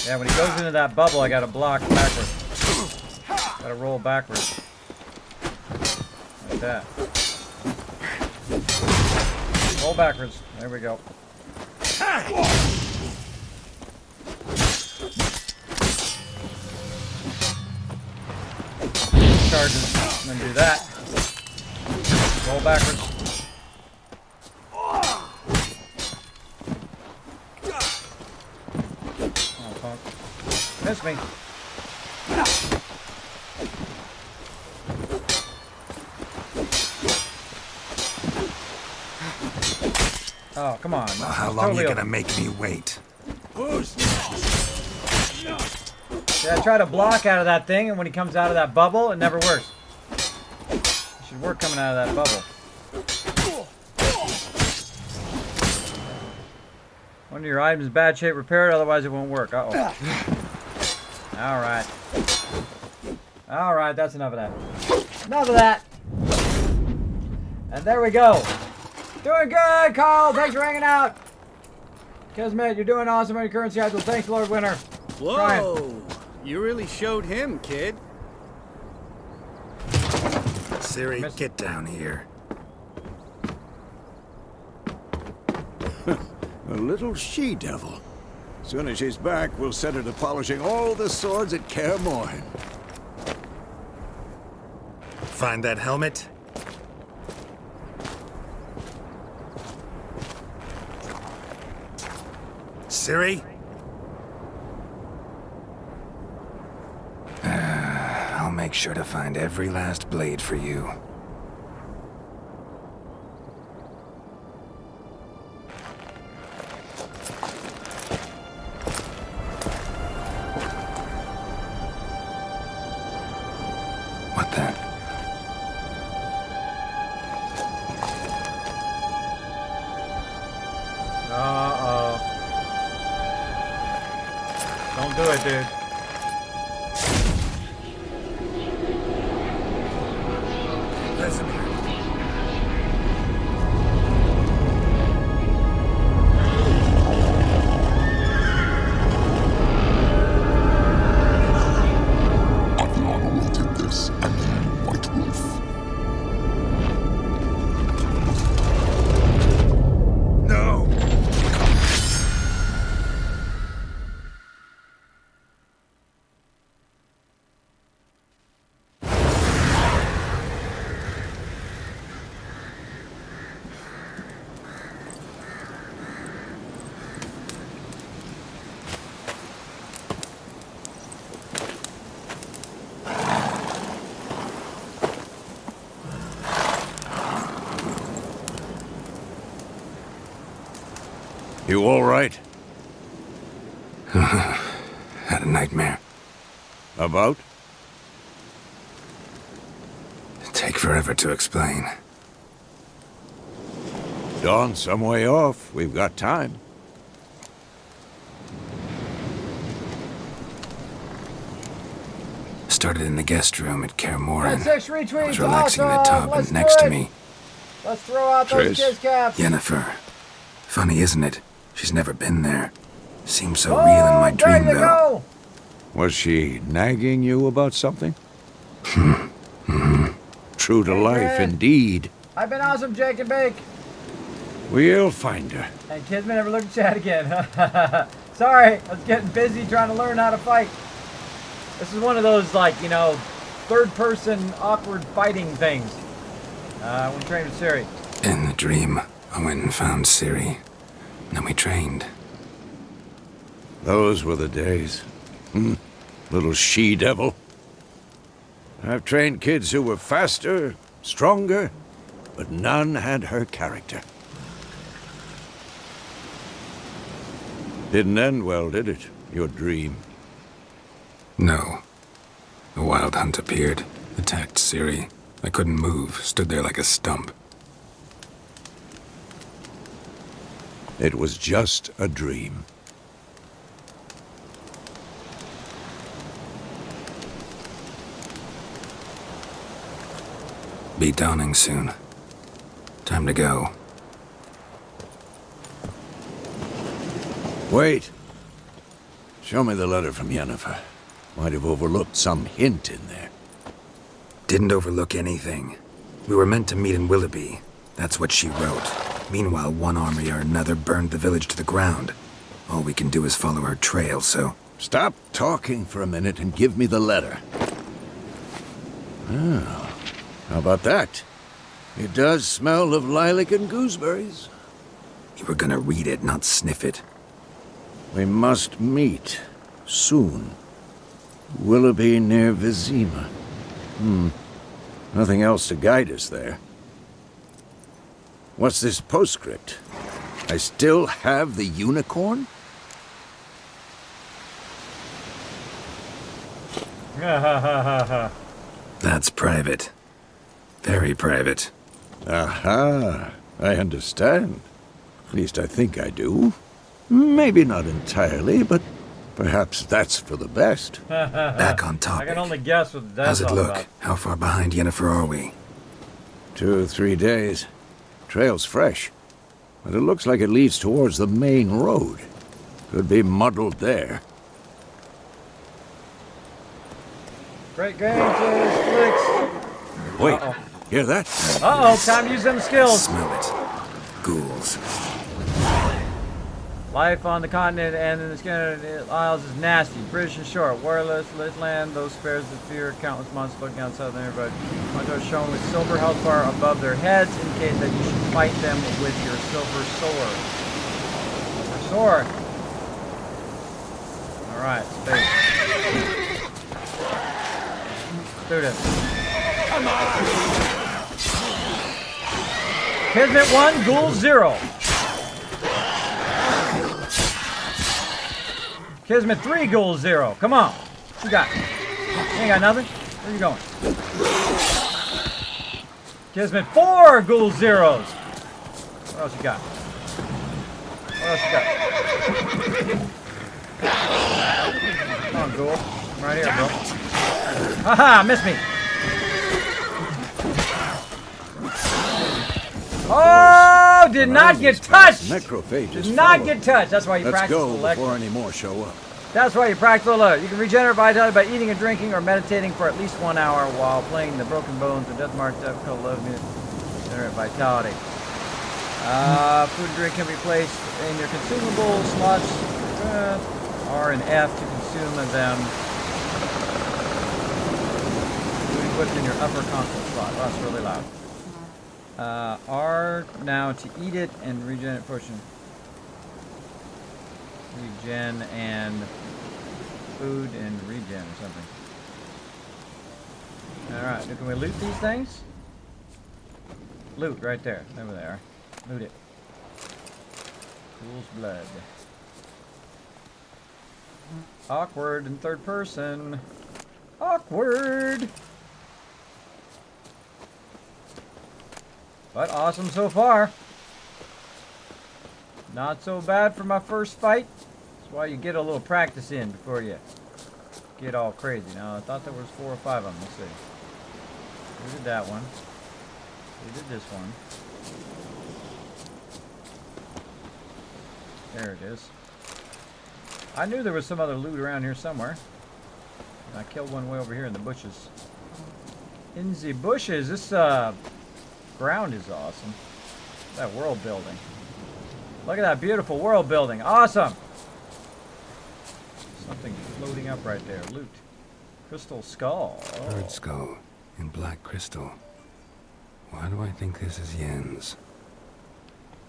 Yeah, when he goes into that bubble, I gotta block backwards. Gotta roll backwards. Like that. Roll backwards. There we go. Charges. And then do that. Roll backwards. Oh, fuck. Miss me. Oh, come on. Well, how long Totally you gonna open. make me wait? Yeah, I try to block out of that thing, and when he comes out of that bubble, it never works. It should work coming out of that bubble. One of your items in bad shape, repair it, otherwise it won't work. Uh-oh. Alright. Alright, that's enough of that. Enough of that! And there we go. Doing good, Carl! Thanks for hanging out! Kismet, you're doing awesome on your current schedule. Thanks, Lord Winter. Whoa! You really showed him, kid. Siri, get down here. A little she-devil. Soon as she's back, we'll set her to polishing all the swords at Kaer Morhen. Find that helmet? Siri? I'll make sure to find every last blade for you. What the? Uh-oh. Don't do it, dude. You all right? Had a nightmare. About? Take forever to explain. Dawn's some way off. We've got time. Started in the guest room at Kaer Got Morhen. 6 I was retweets. relaxing in the Awesome. tub, Let's and next do to it. me, Let's throw out those Trish? kiss caps. Yennefer. Funny, isn't it? She's never been there. Seems so real in my dream, there you though. go. Was she nagging you about something? True to Hey, life, Brad. indeed. I've been awesome, Jake and Bake. We'll find her. And Kismet never looked at chat again. Sorry, I was getting busy trying to learn how to fight. This is one of those, like, you know, third-person awkward fighting things. When training with Siri. In the dream, I went and found Ciri. Then we trained. Those were the days. Little she-devil. I've trained kids who were faster, stronger, but none had her character. Didn't end well, did it? Your dream. No. A wild hunt appeared, attacked Ciri. I couldn't move, stood there like a stump. It was just a dream. Be dawning soon. Time to go. Wait. Show me the letter from Yennefer. Might have overlooked some hint in there. Didn't overlook anything. We were meant to meet in Willoughby. That's what she wrote. Meanwhile, one army or another burned the village to the ground. All we can do is follow her trail, so... Stop talking for a minute and give me the letter. Oh, how about that? It does smell of lilac and gooseberries. You were gonna read it, not sniff it. We must meet. Soon. Willoughby near Vizima. Nothing else to guide us there. What's this postscript? I still have the unicorn? That's private. Very private. Aha, I understand. At least I think I do. Maybe not entirely, but perhaps that's for the best. Back on I topic. can only guess what that's How's it all look? about. How far behind Yennefer are we? 2 or 3 days. Trail's fresh, but it looks like it leads towards the main road. Could be muddled there. Great game, flicks. Wait, hear that? Uh-oh, time to use them skills. Smell it. Ghouls. Life on the continent and in the Scandinavian Isles is nasty. British and short. Warless land, those spares that fear countless monsters looking outside the neighborhood. Monsters are shown with silver health bar above their heads, indicating that you should fight them with your silver sword. Silver sword. Alright, space. Student. Kismet 1, Ghoul 0. Kismet 3, Ghoul 0. Come on. What you got? You ain't got nothing? Where you going? Kismet 4, Ghoul 0s. What else you got? What else you got? Come on, Ghoul. I'm right here, bro. Haha, missed me. Oh, did not get touched. Necrophages. Did not get touched. That's why you Let's practice go the lecture. before any more show up. That's why you practice the lecture. You can regenerate vitality by eating and drinking or meditating for at least 1 hour while playing the Broken Bones or Death March difficult love music. Generate vitality. Food and drink can be placed in your consumable slots. R and F to consume them. Food equipped in your upper console slot. Oh, that's really loud. R now to eat it and regen potion. Regen and food and regen or something. Alright, can we loot these things? Loot right there. There they are. Loot it. Ghoul's blood. Awkward in third person. Awkward! But awesome so far. Not so bad for my first fight. That's why you get a little practice in before you get all crazy. Now, I thought there was 4 or 5 of them. Let's see. We did that one. We did this one. There it is. I knew there was some other loot around here somewhere. I killed one way over here in the bushes. In the bushes, this ground is awesome. That world building. Look at that beautiful world building. Awesome! Something floating up right there. Loot. Crystal skull. Oh. Bird skull in black crystal. Why do I think this is Yen's?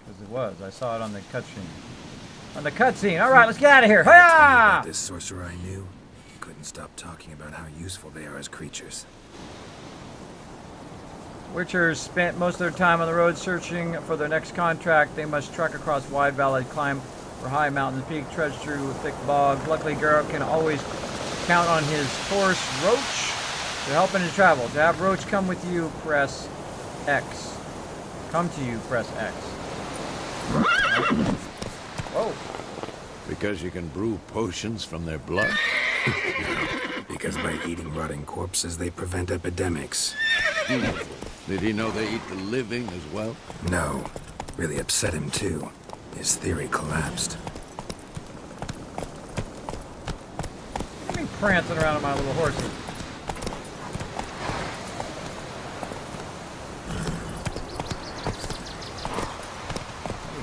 Because it was. I saw it on the cutscene. On the cutscene. Alright, let's get out of here. About Hiya! this sorcerer I knew couldn't stop talking about how useful they are as creatures. Witchers spent most of their time on the road searching for their next contract. They must trek across wide valley, climb for high mountain peaks, trudge through thick bogs. Luckily, Geralt can always count on his horse, Roach, to help in his travel. To have Roach come with you, press X. Come to you, press X. Whoa. Because you can brew potions from their blood? Because by eating rotting corpses, they prevent epidemics. Did he know they eat the living as well? No. Really upset him, too. His theory collapsed. prancing around on my little horsey.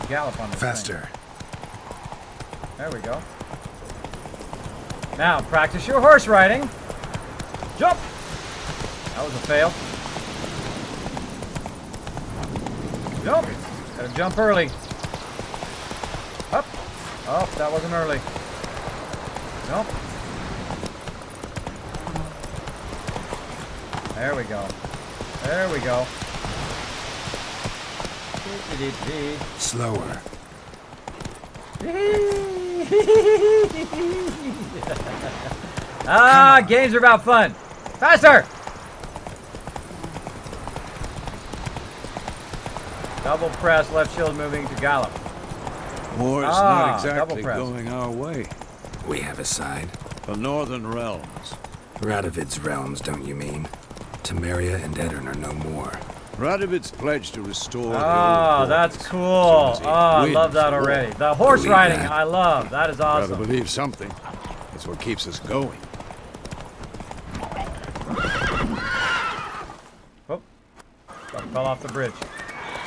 Gallop on this Faster. thing. There we go. Now, practice your horse riding. Jump! That was a fail. Jump! Gotta jump early. Up! Oh, that wasn't early. Jump. There we go. There we go. Slower. Ah, games are about fun. Faster! Double press, left shield moving to gallop. War's Ah, not double exactly press. going our way. We have a side. The Northern Realms. Radovid's realms, don't you mean? Temeria and Edirn are no more. Radovid's pledged to restore the Oh, old that's borders cool. as soon as he Oh, I wins love that the war. already. The horse Believe riding, that. I love. That is Gotta awesome. believe something. It's what keeps us going. Oh, I fell off the bridge.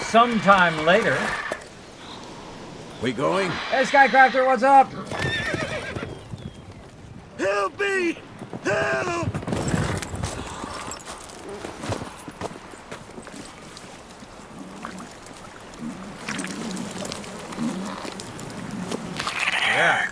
Sometime later. We going? Hey, Skycrafter, what's up? Help me! Help! Yeah.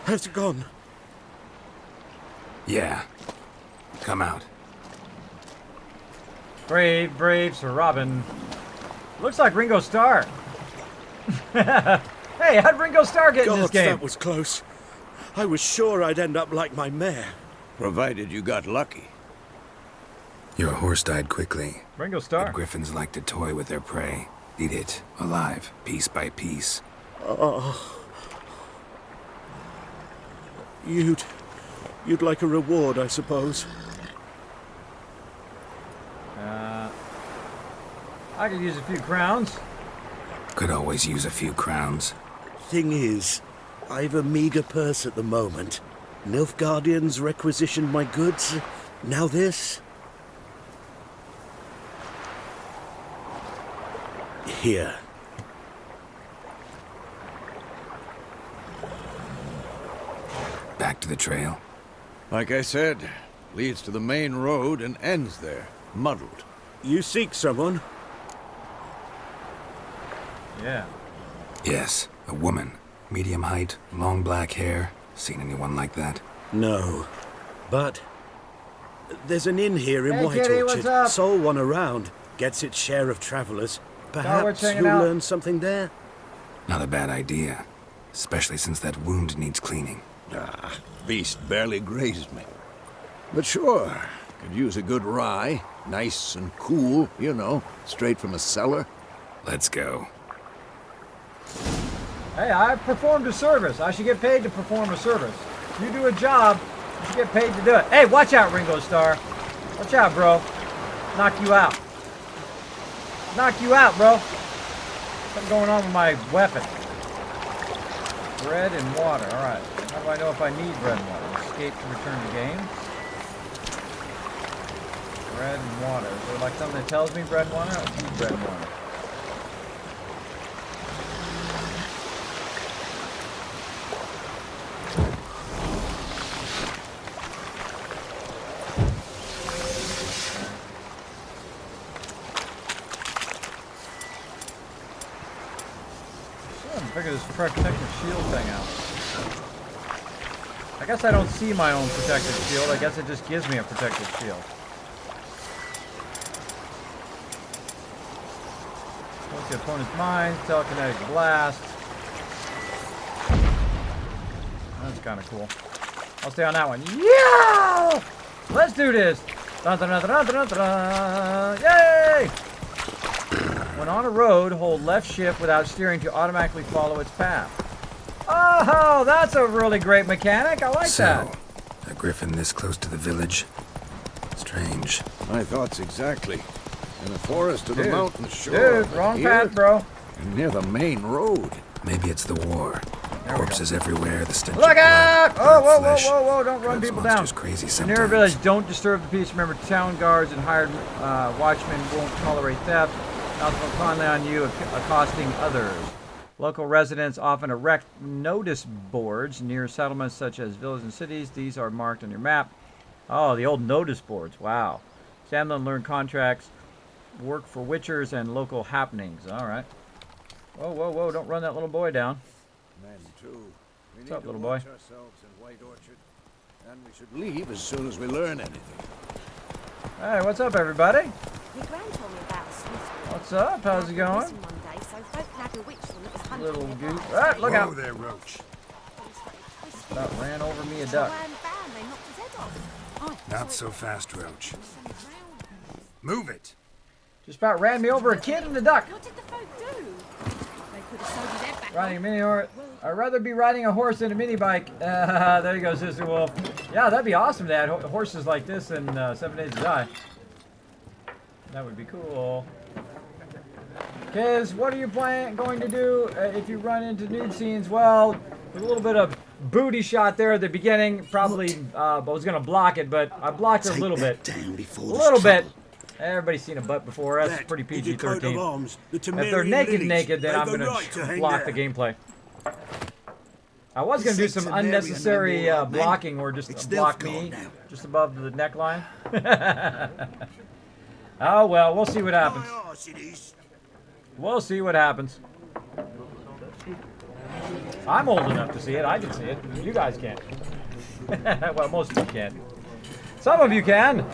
Has it gone? Yeah. Come out. Brave, brave Sir Robin. Looks like Ringo Starr. Hey, how'd Ringo Starr get in this God, game? that was close. I was sure I'd end up like my mare. Provided you got lucky. Your horse died quickly. Ringo But Starr. griffins like to toy with their prey. Eat it, alive, piece by piece. You'd like a reward, I suppose. I could use a few crowns. Could always use a few crowns. Thing is, I've a meager purse at the moment. Nilfgaardians requisitioned my goods. Now this. Here. Back to the trail. Like I said, leads to the main road and ends there, muddled. You seek someone? Yeah. Yes, a woman. Medium height, long black hair. Seen anyone like that? No. But there's an inn here in Hey, White kitty, what's Orchard. up? Sole one around. Gets its share of travelers. Perhaps hanging you'll out. learn something there? Not a bad idea. Especially since that wound needs cleaning. Ah, beast barely grazed me. But sure, could use a good rye. Nice and cool, you know, straight from a cellar. Let's go. Hey, I performed a service. I should get paid to perform a service. You do a job, you should get paid to do it. Hey, watch out, Ringo Starr. Watch out, bro. Knock you out. Knock you out, bro. What's going on with my weapon? Bread and water. All right. How do I know if I need bread and water? Escape to return to game. Bread and water. Is there like something that tells me bread and water? I'll use bread and water. Figure this protective shield thing out. I guess I don't see my own protective shield. I guess it just gives me a protective shield. the opponent's mind. Telekinetic blast. That's kind of cool. I'll stay on that one. Yeah! Let's do this. Dun, dun, dun, dun, dun, dun, dun. Yay! When on a road, hold left shift without steering to automatically follow its path. Oh, that's a really great mechanic. I like that. A griffin this close to the village? Strange. My thoughts exactly. In the forest or the mountain shore. Dude, wrong path, bro. And near the main road. Maybe it's the war. Corpses everywhere, the stench Look of blood, out! burnt Oh, whoa, whoa, flesh. whoa, whoa, don't run Drives people down. monsters crazy In your sometimes. village, don't disturb the peace. Remember, town guards and hired watchmen won't tolerate theft. Not upon on you accosting others. Local residents often erect notice boards near settlements such as villages and cities. These are marked on your map. Oh, the old notice boards. Wow. Examine and learn contracts, work for witchers, and local happenings. All right. Whoa, whoa, whoa, don't run that little boy down. Men, too. We What's up, need to little boy? watch ourselves in White Orchard. And we should leave as soon as we learn anything. Hey, what's up, everybody? Your gran told me about a Swiss boy. What's up? How's it going? Listen one day, so folk had a witch one that was hunting Little their goose. dogs. Ah, look out. Whoa there, Roach. About ran over me a So duck. bam, they knocked his head off. Not so fast, Roach. Move it! Just about ran me over a kid and a duck. What did the folk do? They could have sewed his head back Riding a on. mini horse. I'd rather be riding a horse than a mini bike. There you go, Sister Wolf. Yeah, that'd be awesome to add horses like this in 7 Days to Die. That would be cool. Kiz, what are you going to do if you run into nude scenes? Well, there's a little bit of booty shot there at the beginning. Probably I was going to block it, but I blocked it a little bit. Down before A this little bit. trouble. Everybody's seen a butt before. That's That pretty is the coat of PG-13. arms, the If they're Temerian naked, lilies. then I'm They've going a right to hang block there. the gameplay. I was going to do This some ain't Temerian unnecessary no more, man. blocking or just It's block Nilfgaard me now. just above the neckline. Oh, well, we'll see what happens. My arse it is. We'll see what happens. I'm old enough to see it. I can see it. You guys can't. Well, most of you can. Some of you can.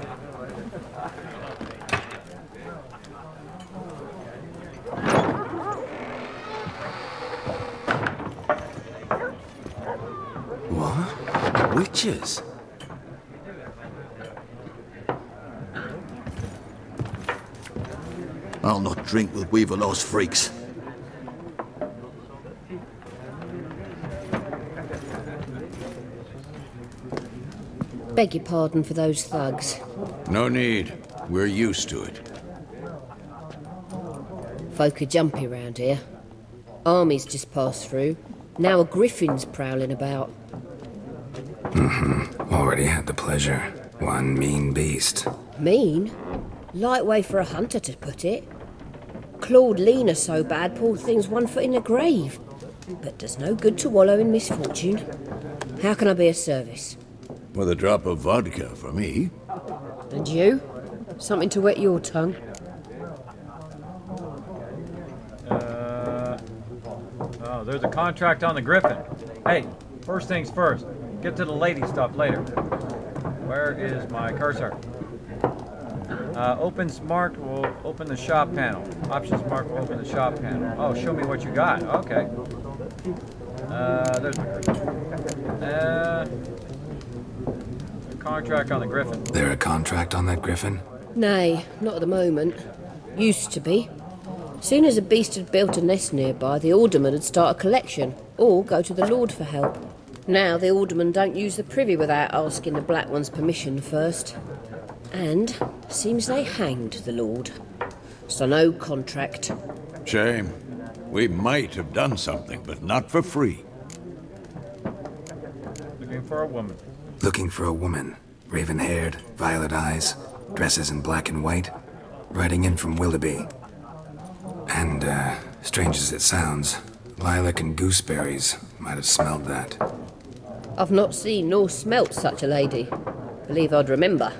What? Witches? I'll not drink with Weaverlaw's freaks. Beg your pardon for those thugs. No need. We're used to it. Folk are jumpy round here. Armies just passed through. Now a griffin's prowling about. Already had the pleasure. One mean beast. Mean? Light way for a hunter to put it. Clawed Lena so bad, poor thing's 1 foot in the grave. But does no good to wallow in misfortune. How can I be of service? With a drop of vodka for me. And you? Something to wet your tongue? Oh, there's a contract on the Griffin. Hey, first things first. Get to the lady stuff later. Where is my cursor? Opens marked will open the shop panel. Options marked will open the shop panel. Oh, show me what you got. Okay. There's my cursor. Contract on the Griffin. There a contract on that griffin? Nay, not at the moment. Used to be. Soon as a beast had built a nest nearby, the alderman would start a collection, or go to the Lord for help. Now the alderman don't use the privy without asking the Black One's permission first. And seems they hanged the Lord. So no contract. Shame. We might have done something, but not for free. Looking for a woman. Looking for a woman. Raven-haired, violet eyes, dresses in black and white. Riding in from Willoughby. And, strange as it sounds, lilac and gooseberries might have smelled that. I've not seen nor smelt such a lady. Believe I'd remember.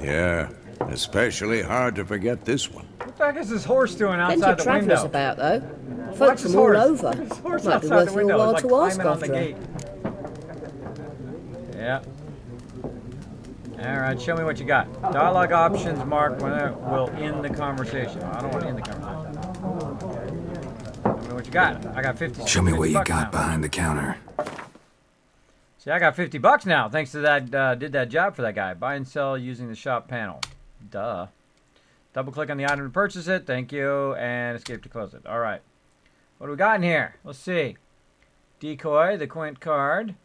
Yeah, especially hard to forget this one. What the heck is this horse doing Plenty outside of the travellers window? about, though. Watch Folk this from all horse. over. This horse Might be outside worth the your window. while It's to like ask climbing on the after her. gate. Yeah. Alright, show me what you got. Dialogue options mark when it will end the conversation. I don't want to end the conversation. What you got? I got 50. Show me what you 50 bucks got now. behind the counter. See, I got 50 bucks now, thanks to that, did that job for that guy. Buy and sell using the shop panel. Duh. Double click on the item to purchase it. Thank you. And escape to close it. All right. What do we got in here? Let's see. Decoy, the quaint card.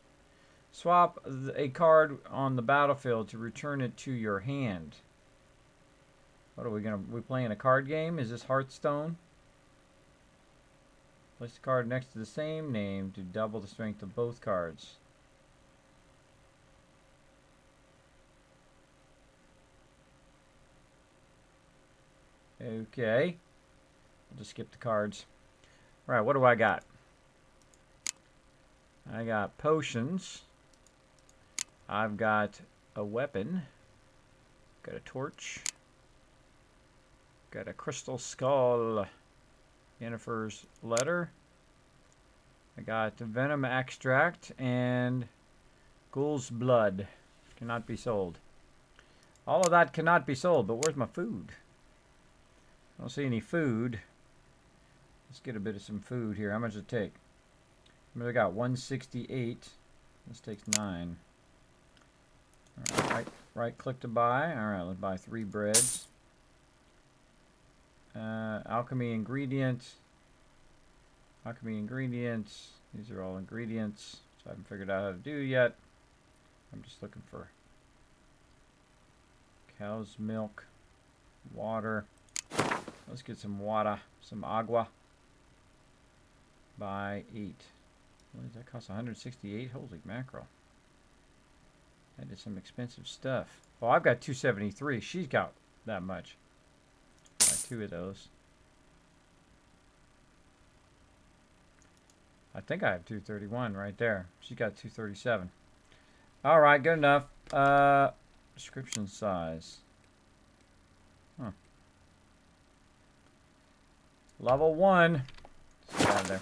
Swap a card on the battlefield to return it to your hand. What are we playing a card game? Is this Hearthstone? Place the card next to the same name to double the strength of both cards. Okay. I'll just skip the cards. All right, what do I got? I got potions. I've got a weapon. Got a torch. Got a crystal skull. Yennefer's letter. I got the venom extract and ghoul's blood. Cannot be sold. All of that cannot be sold, but where's my food? I don't see any food. Let's get a bit of some food here. How much does it take? I got 168. This takes 9. All right click to buy. All right, let's buy 3 breads. Alchemy ingredients. Alchemy ingredients. These are all ingredients, so I haven't figured out how to do yet. I'm just looking for cow's milk, water. Let's get some water, some agua. Buy 8. What does that cost? 168? Holy mackerel. That is some expensive stuff. Oh, I've got 273. She's got that much. Buy 2 of those. I think I have 231 right there. She's got 237. All right, good enough. Description size. Huh. Level 1. Let's get out of there.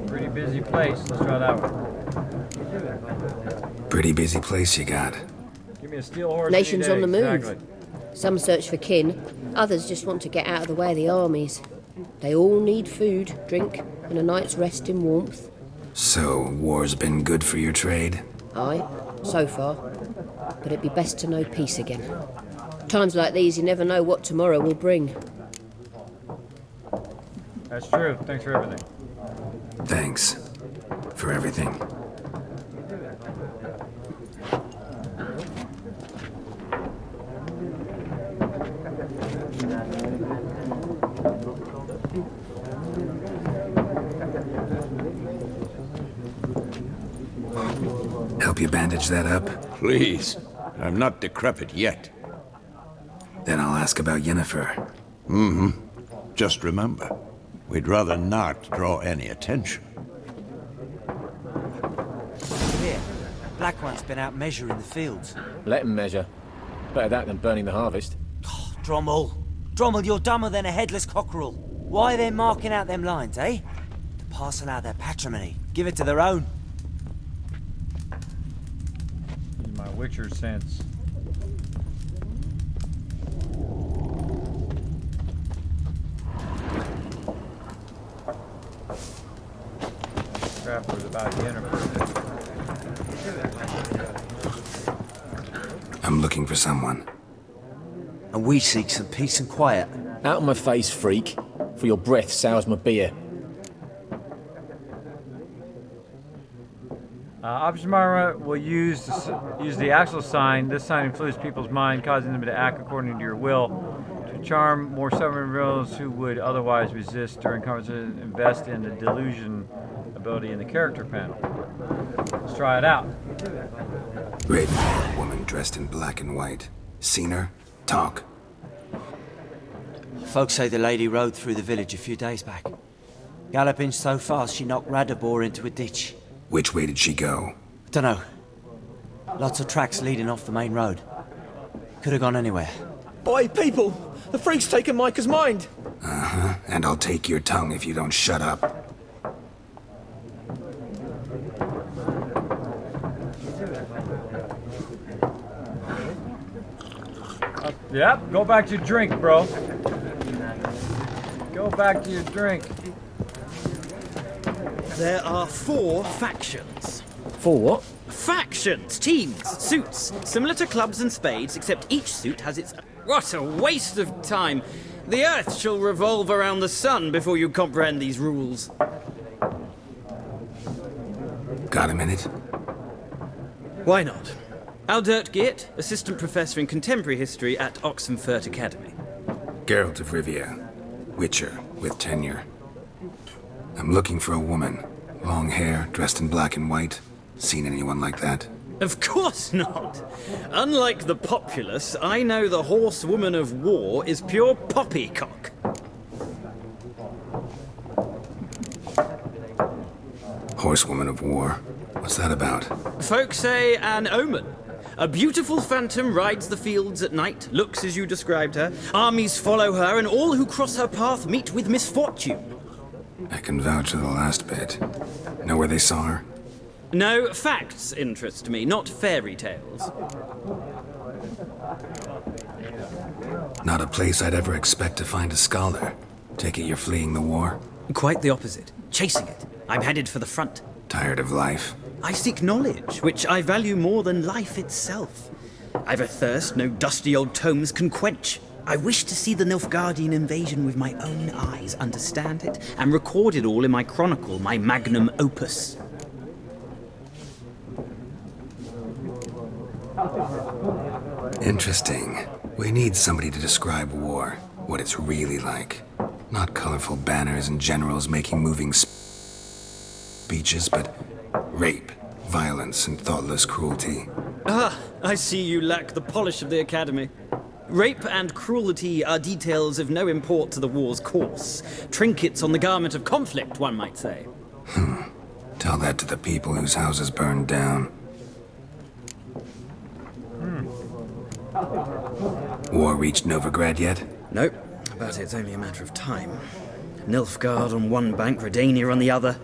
Pretty busy place. Let's try that one. Pretty busy place you got. Give me a steel horse. Nations on the move. Exactly. Some search for kin, others just want to get out of the way of the armies. They all need food, drink, and a night's rest in warmth. So, war's been good for your trade? Aye, so far. But it'd be best to know peace again. Times like these, you never know what tomorrow will bring. That's true. Thanks for everything. Thanks for everything. Help you bandage that up? Please. I'm not decrepit yet. Then I'll ask about Yennefer. Just remember, we'd rather not draw any attention. Here, Black One's been out measuring the fields. Let him measure. Better that than burning the harvest. Drommel. Drommel, you're dumber than a headless cockerel. Why are they marking out them lines, eh? To parcel out their patrimony. Give it to their own. Use my Witcher sense. Crap was about Yennefer. I'm looking for someone. And we seek some peace and quiet. Out of my face, freak. For your breath sours my beer. Optimara will use the actual sign. This sign influences people's mind, causing them to act according to your will. To charm more stubborn rebels who would otherwise resist during conversation, invest in the delusion ability in the character panel. Let's try it out. Raven, woman dressed in black and white. Seen her? Talk. Folks say the lady rode through the village a few days back. Galloping so fast she knocked Radabor into a ditch. Which way did she go? Dunno. Lots of tracks leading off the main road. Could have gone anywhere. Oi, people! The freak's taken Micah's mind! Uh-huh. And I'll take your tongue if you don't shut up. Yep, go back to drink, bro. Go Go back to your drink. There are 4 factions. 4 what? Factions, teams, suits, similar to clubs and spades, except each suit has its... What a waste of time! The Earth shall revolve around the sun before you comprehend these rules. Got a minute? Why not? Aldert Geert, Assistant Professor in Contemporary History at Oxenfurt Academy. Geralt of Rivia, Witcher, with tenure. I'm looking for a woman. Long hair, dressed in black and white. Seen anyone like that? Of course not! Unlike the populace, I know the horsewoman of war is pure poppycock. Horsewoman of war? What's that about? Folk say an omen. A beautiful phantom rides the fields at night, looks as you described her. Armies follow her, and all who cross her path meet with misfortune. I can vouch for the last bit. Know where they saw her? No, facts interest me, not fairy tales. Not a place I'd ever expect to find a scholar. Take it you're fleeing the war? Quite the opposite. Chasing it. I'm headed for the front. Tired of life? I seek knowledge, which I value more than life itself. I've a thirst no dusty old tomes can quench. I wish to see the Nilfgaardian invasion with my own eyes, understand it, and record it all in my chronicle, my magnum opus. Interesting. We need somebody to describe war, what it's really like. Not colorful banners and generals making moving speeches, but rape, violence, and thoughtless cruelty. Ah, I see you lack the polish of the Academy. Rape and cruelty are details of no import to the war's course. Trinkets on the garment of conflict, one might say. Tell that to the people whose houses burned down. War reached Novigrad yet? Nope, but it's only a matter of time. Nilfgaard on one bank, Redania on the other.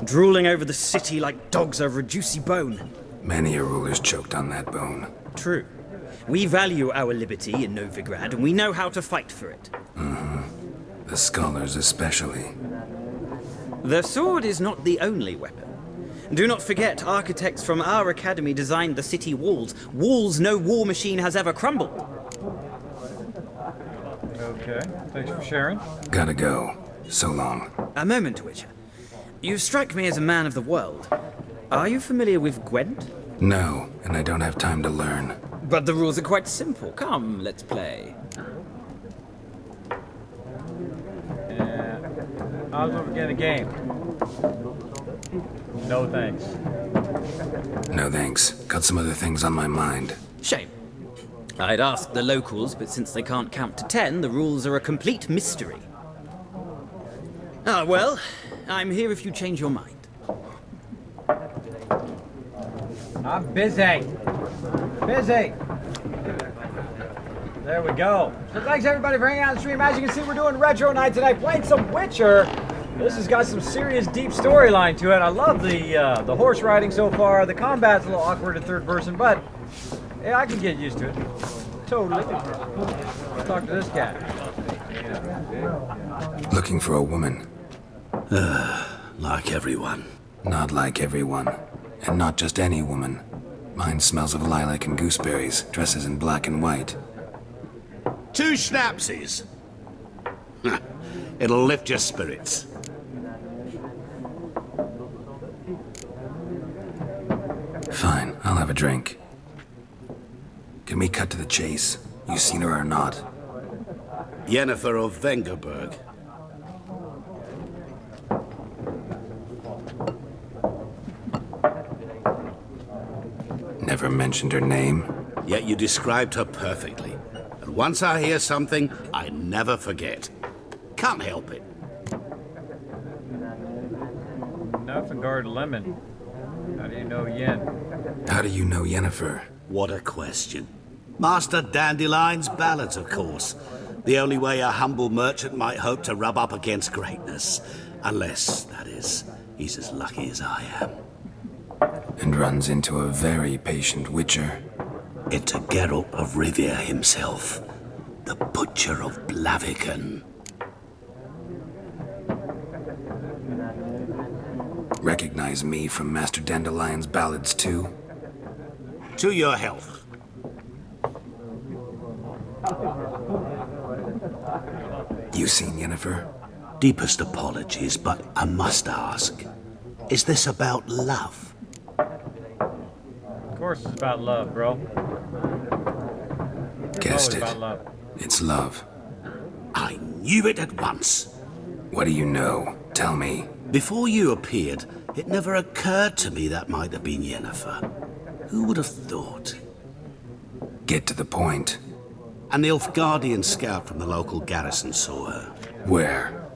Drooling over the city like dogs over a juicy bone. Many a ruler's choked on that bone. True. We value our liberty in Novigrad, and we know how to fight for it. The scholars especially. The sword is not the only weapon. Do not forget, architects from our academy designed the city walls. Walls no war machine has ever crumbled. Okay, thanks for sharing. Gotta go. So long. A moment, Witcher. You strike me as a man of the world. Are you familiar with Gwent? No, and I don't have time to learn. But the rules are quite simple. Come, let's play. How's we begin the game? No thanks. No thanks. Got some other things on my mind. Shame. I'd ask the locals, but since they can't count to 10, the rules are a complete mystery. Ah, well, I'm here if you change your mind. I'm busy. Busy. There we go. So thanks everybody for hanging out on the stream. As you can see, we're doing Retro Night tonight, playing some Witcher. This has got some serious deep storyline to it. I love the horse riding so far. The combat's a little awkward in third person, but yeah, I can get used to it. Totally. Let's talk to this guy. Looking for a woman. Like everyone. Not like everyone. And not just any woman. Mine smells of lilac and gooseberries, dresses in black and white. 2 schnapsies. It'll lift your spirits. Fine, I'll have a drink. Can we cut to the chase? You seen her or not? Yennefer of Vengerberg. Never mentioned her name? Yet you described her perfectly. And once I hear something, I never forget. Can't help it. Nilfgaard Lemon. How do you know Yen? How do you know Yennefer? What a question. Master Dandelion's ballads, of course. The only way a humble merchant might hope to rub up against greatness. Unless, that is, he's as lucky as I am. And runs into a very patient Witcher. It's a Geralt of Rivia himself. The Butcher of Blaviken. Recognize me from Master Dandelion's ballads too? To your health. You seen Yennefer? Deepest apologies, but I must ask. Is this about love? Of course it's about love, bro. Guessed Always it. about love. It's love. I knew it at once. What do you know? Tell me. Before you appeared, it never occurred to me that might have been Yennefer. Who would have thought? Get to the point. An Nilfgaardian scout from the local garrison saw her. Where?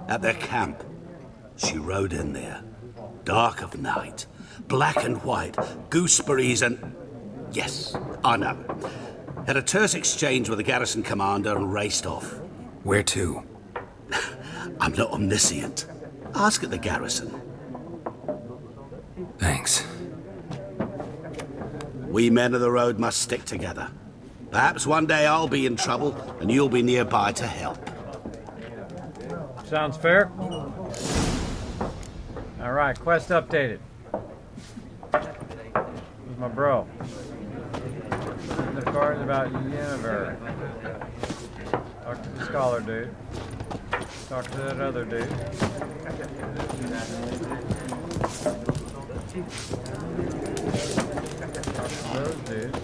At their camp. She rode in there. Dark of night. Black and white. Gooseberries and... Yes, I know. Had a terse exchange with the garrison commander and raced off. Where to? I'm not omniscient. Ask at the garrison. Thanks. We men of the road must stick together. Perhaps one day I'll be in trouble and you'll be nearby to help. Sounds fair. All right, quest updated. Who's my bro? The card's about Yennefer. Talk to the scholar dude. Talk to that other dude. Talk to those dudes.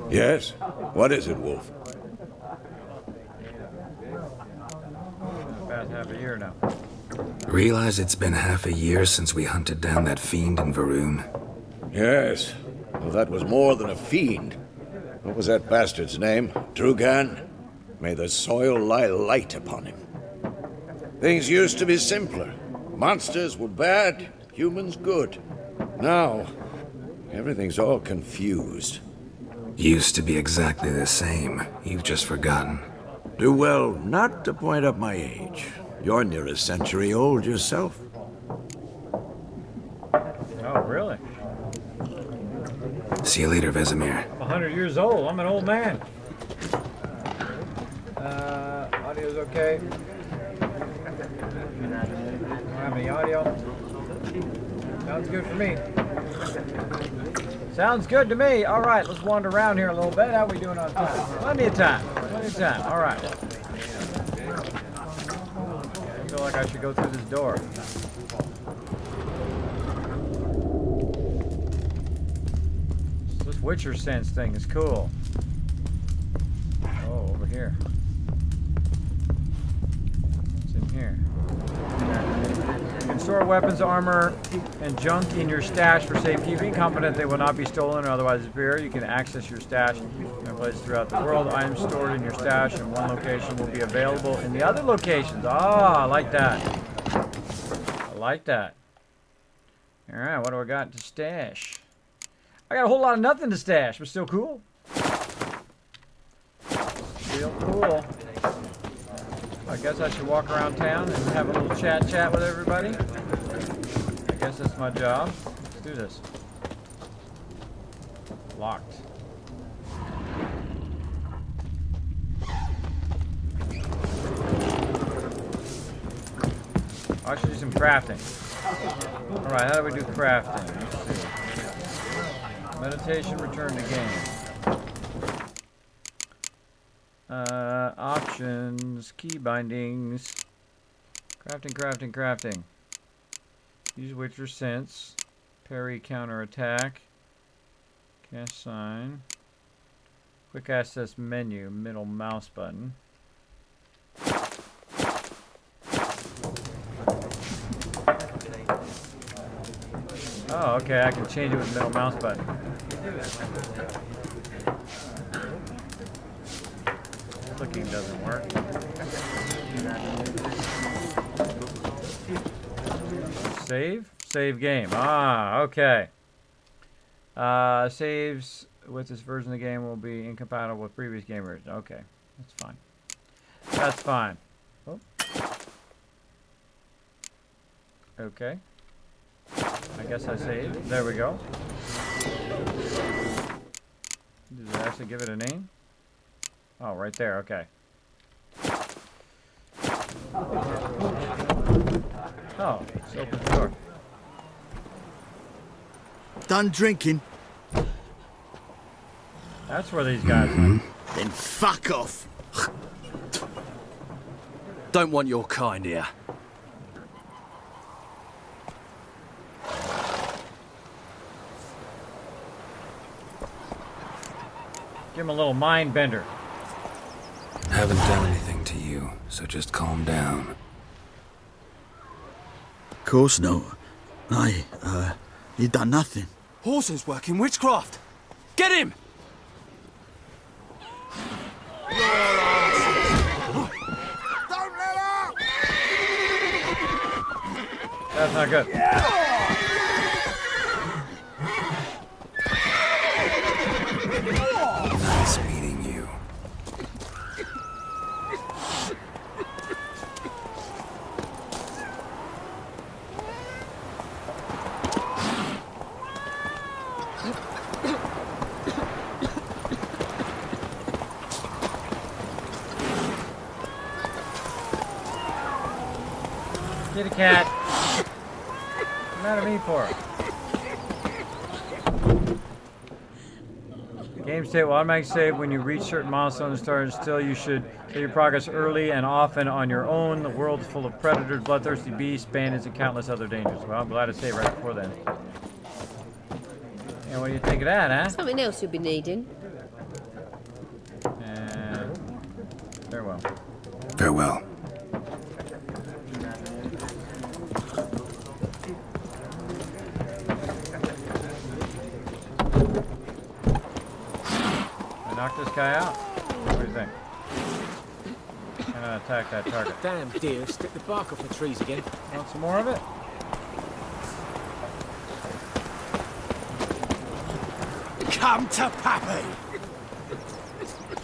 Yes? What is it, Wolf? About half a year now. Realize it's been half a year since we hunted down that fiend in Varun. Yes. Well, that was more than a fiend. What was that bastard's name? Drugan? May the soil lie light upon him. Things used to be simpler. Monsters were bad, humans good. Now, everything's all confused. Used to be exactly the same. You've just forgotten. Do well not to point up my age. You're near a century old yourself. Oh, really? See you later, Vesemir. I'm 100 years old. I'm an old man. Audio's okay. Don't have any audio. Sounds good for me. Sounds good to me. All right, let's wander around here a little bit. How we doing on time? Plenty of time. Plenty of time. All right. I feel like I should go through this door. This Witcher sense thing is cool. Oh, over here. What's in here? You can store weapons, armor, and junk in your stash for safekeeping. Confident they will not be stolen or otherwise disappear. You can access your stash in places throughout the world. Items stored in your stash in one location will be available in the other locations. Ah, I like that. I like that. All right, what do I got to stash? I got a whole lot of nothing to stash, but still cool. Still cool. I guess I should walk around town and have a little chat with everybody. I guess that's my job. Let's do this. Locked. I should do some crafting. Alright, how do we do crafting? Let's see. Meditation, return to game. Options, key bindings, crafting. Use Witcher sense, parry, counter attack, cast sign, quick access menu, middle mouse button. Oh, okay, I can change it with middle mouse button. Clicking doesn't work. Save? Save game. Ah, okay. Saves with this version of the game will be incompatible with previous game versions. Okay, that's fine. That's fine. Oh. Okay. I guess I saved. There we go. Does it actually give it a name? Oh, right there. Okay. Oh, it's open the door. Done drinking? That's where these guys are. Then fuck off. Don't want your kind here. Give him a little mind bender. Haven't done anything to you, so just calm down. Of course not. You done nothing. Horses work in witchcraft. Get him! Don't let up! That's not good. Nice meeting you. Kitty cat. What's the matter with me for? Game state will automatically save when you reach certain milestones and start. Still, you should save your progress early and often on your own. The world is full of predators, bloodthirsty beasts, bandits, and countless other dangers. Well, I'm glad to save right before then. And what do you think of that, huh? Something else you'll be needing. And farewell. Farewell. Knock this guy out. What do you think? Can I attack that target? Damn deer, stick the bark off the trees again. Want some more of it? Come to Pappy!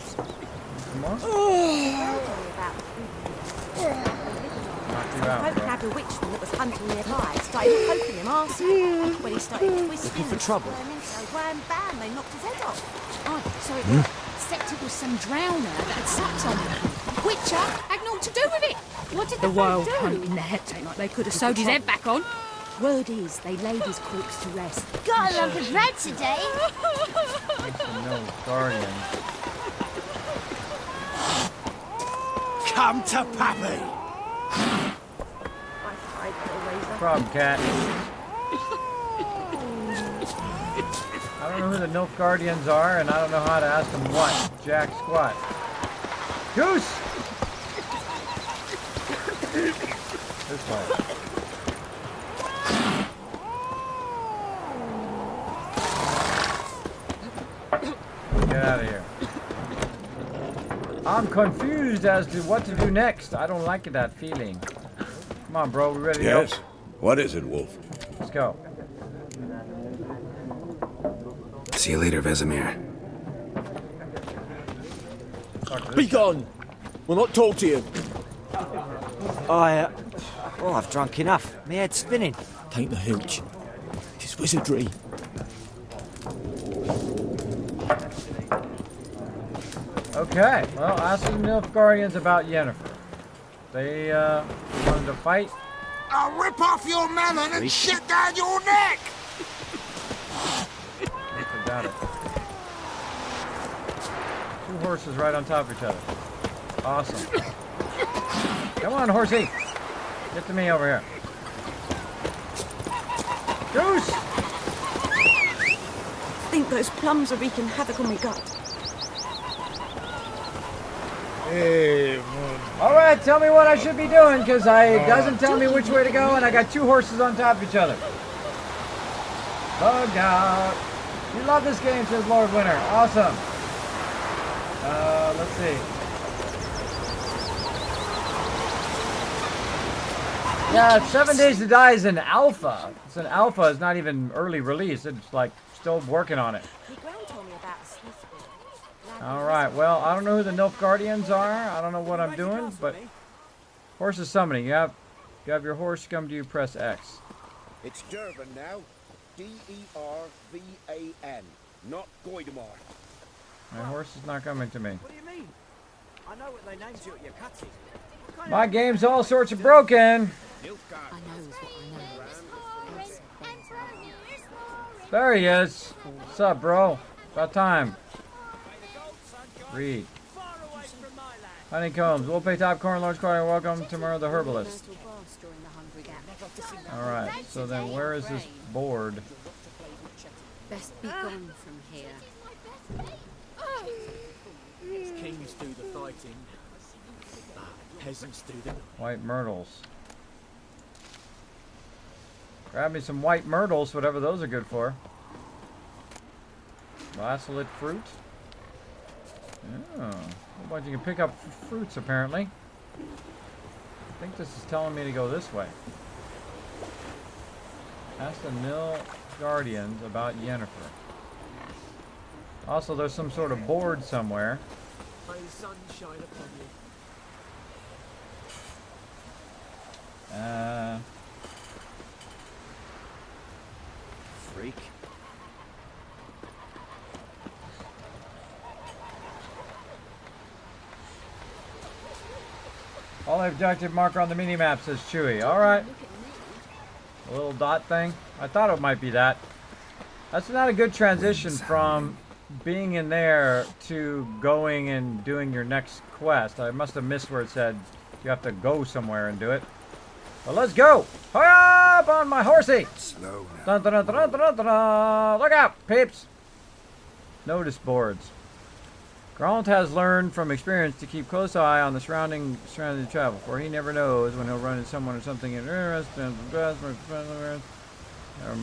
Some more? Knock you out, Hope bro. had a witchman that was hunting nearby. Started poking him arsehole. When he started twisting for trouble? so wham bam, they knocked his head off. Oh, so it was. Except it was some drowner that had sucked on him. Witcher had naught to do with it. What did the wild do? Hunt in the head ain't like they could have sewed his head back on. Word is, they laid his corpse to rest. Got a lump of bread today. No guardian. Come to Pappy! Problem, cat. I don't know who the Nilf Guardians are, and I don't know how to ask them what. Jack squat. Goose! This way. Get out of here. I'm confused as to what to do next. I don't like that feeling. Come on, bro. We ready to Yes? go? What is it, Wolf? Let's go. See you later, Vesemir. Be gone! We'll not talk to you. I've drunk enough. My head's spinning. Tain't the hooch. It's wizardry. Okay, well, ask the Nilf Guardians about Yennefer. They, wanted to fight. I'll rip off your melon and shit down your neck! I got it. Two horses right on top of each other. Awesome. Come on, horsey. Get to me over here. Goose! I think those plums are wreaking havoc on my gut. All right, tell me what I should be doing, because it doesn't tell me which way to go, and I got two horses on top of each other. Bugged out. You love this game, says Lord Winter. Awesome. Let's see. Yeah, 7 Days to Die is an alpha. It's an alpha. It's not even early release. It's like still working on it. All right. Well, I don't know who the Nilf Guardians are. I don't know what I'm doing, but horse is summoning. You have your horse come to you. Press X. It's Durban now. D-E-R-V-A-N. Not Goidemar. My horse is not coming to me. What do you mean? I know what they named you at your cutting. My game's all sorts of broken. I know as There he is. What's up, bro? About time. Read. Honeycombs. We'll pay top corn, large choir. Welcome to Murder the Herbalist. Alright, so then where is this board? Best be gone from here. Kings do the fighting. Peasants do the... White myrtles. Grab me some white myrtles, whatever those are good for. Vacillate fruit. Oh, but you can pick up fruits apparently. I think this is telling me to go this way. Ask the Nilfgaardians about Yennefer. Also, there's some sort of board somewhere. May the sun shine upon you. Freak. All objective marker on the mini-map says Chewy. Alright. A little dot thing. I thought it might be that. That's not a good transition from being in there to going and doing your next quest. I must have missed where it said you have to go somewhere and do it. Well, let's go! Hurry up on my horsey! Slow now. Dun, dun, dun, dun, dun, dun, dun. Look out, peeps! Notice boards. Geralt has learned from experience to keep close eye on the surrounding travel, for he never knows when he'll run into someone or something interesting. Are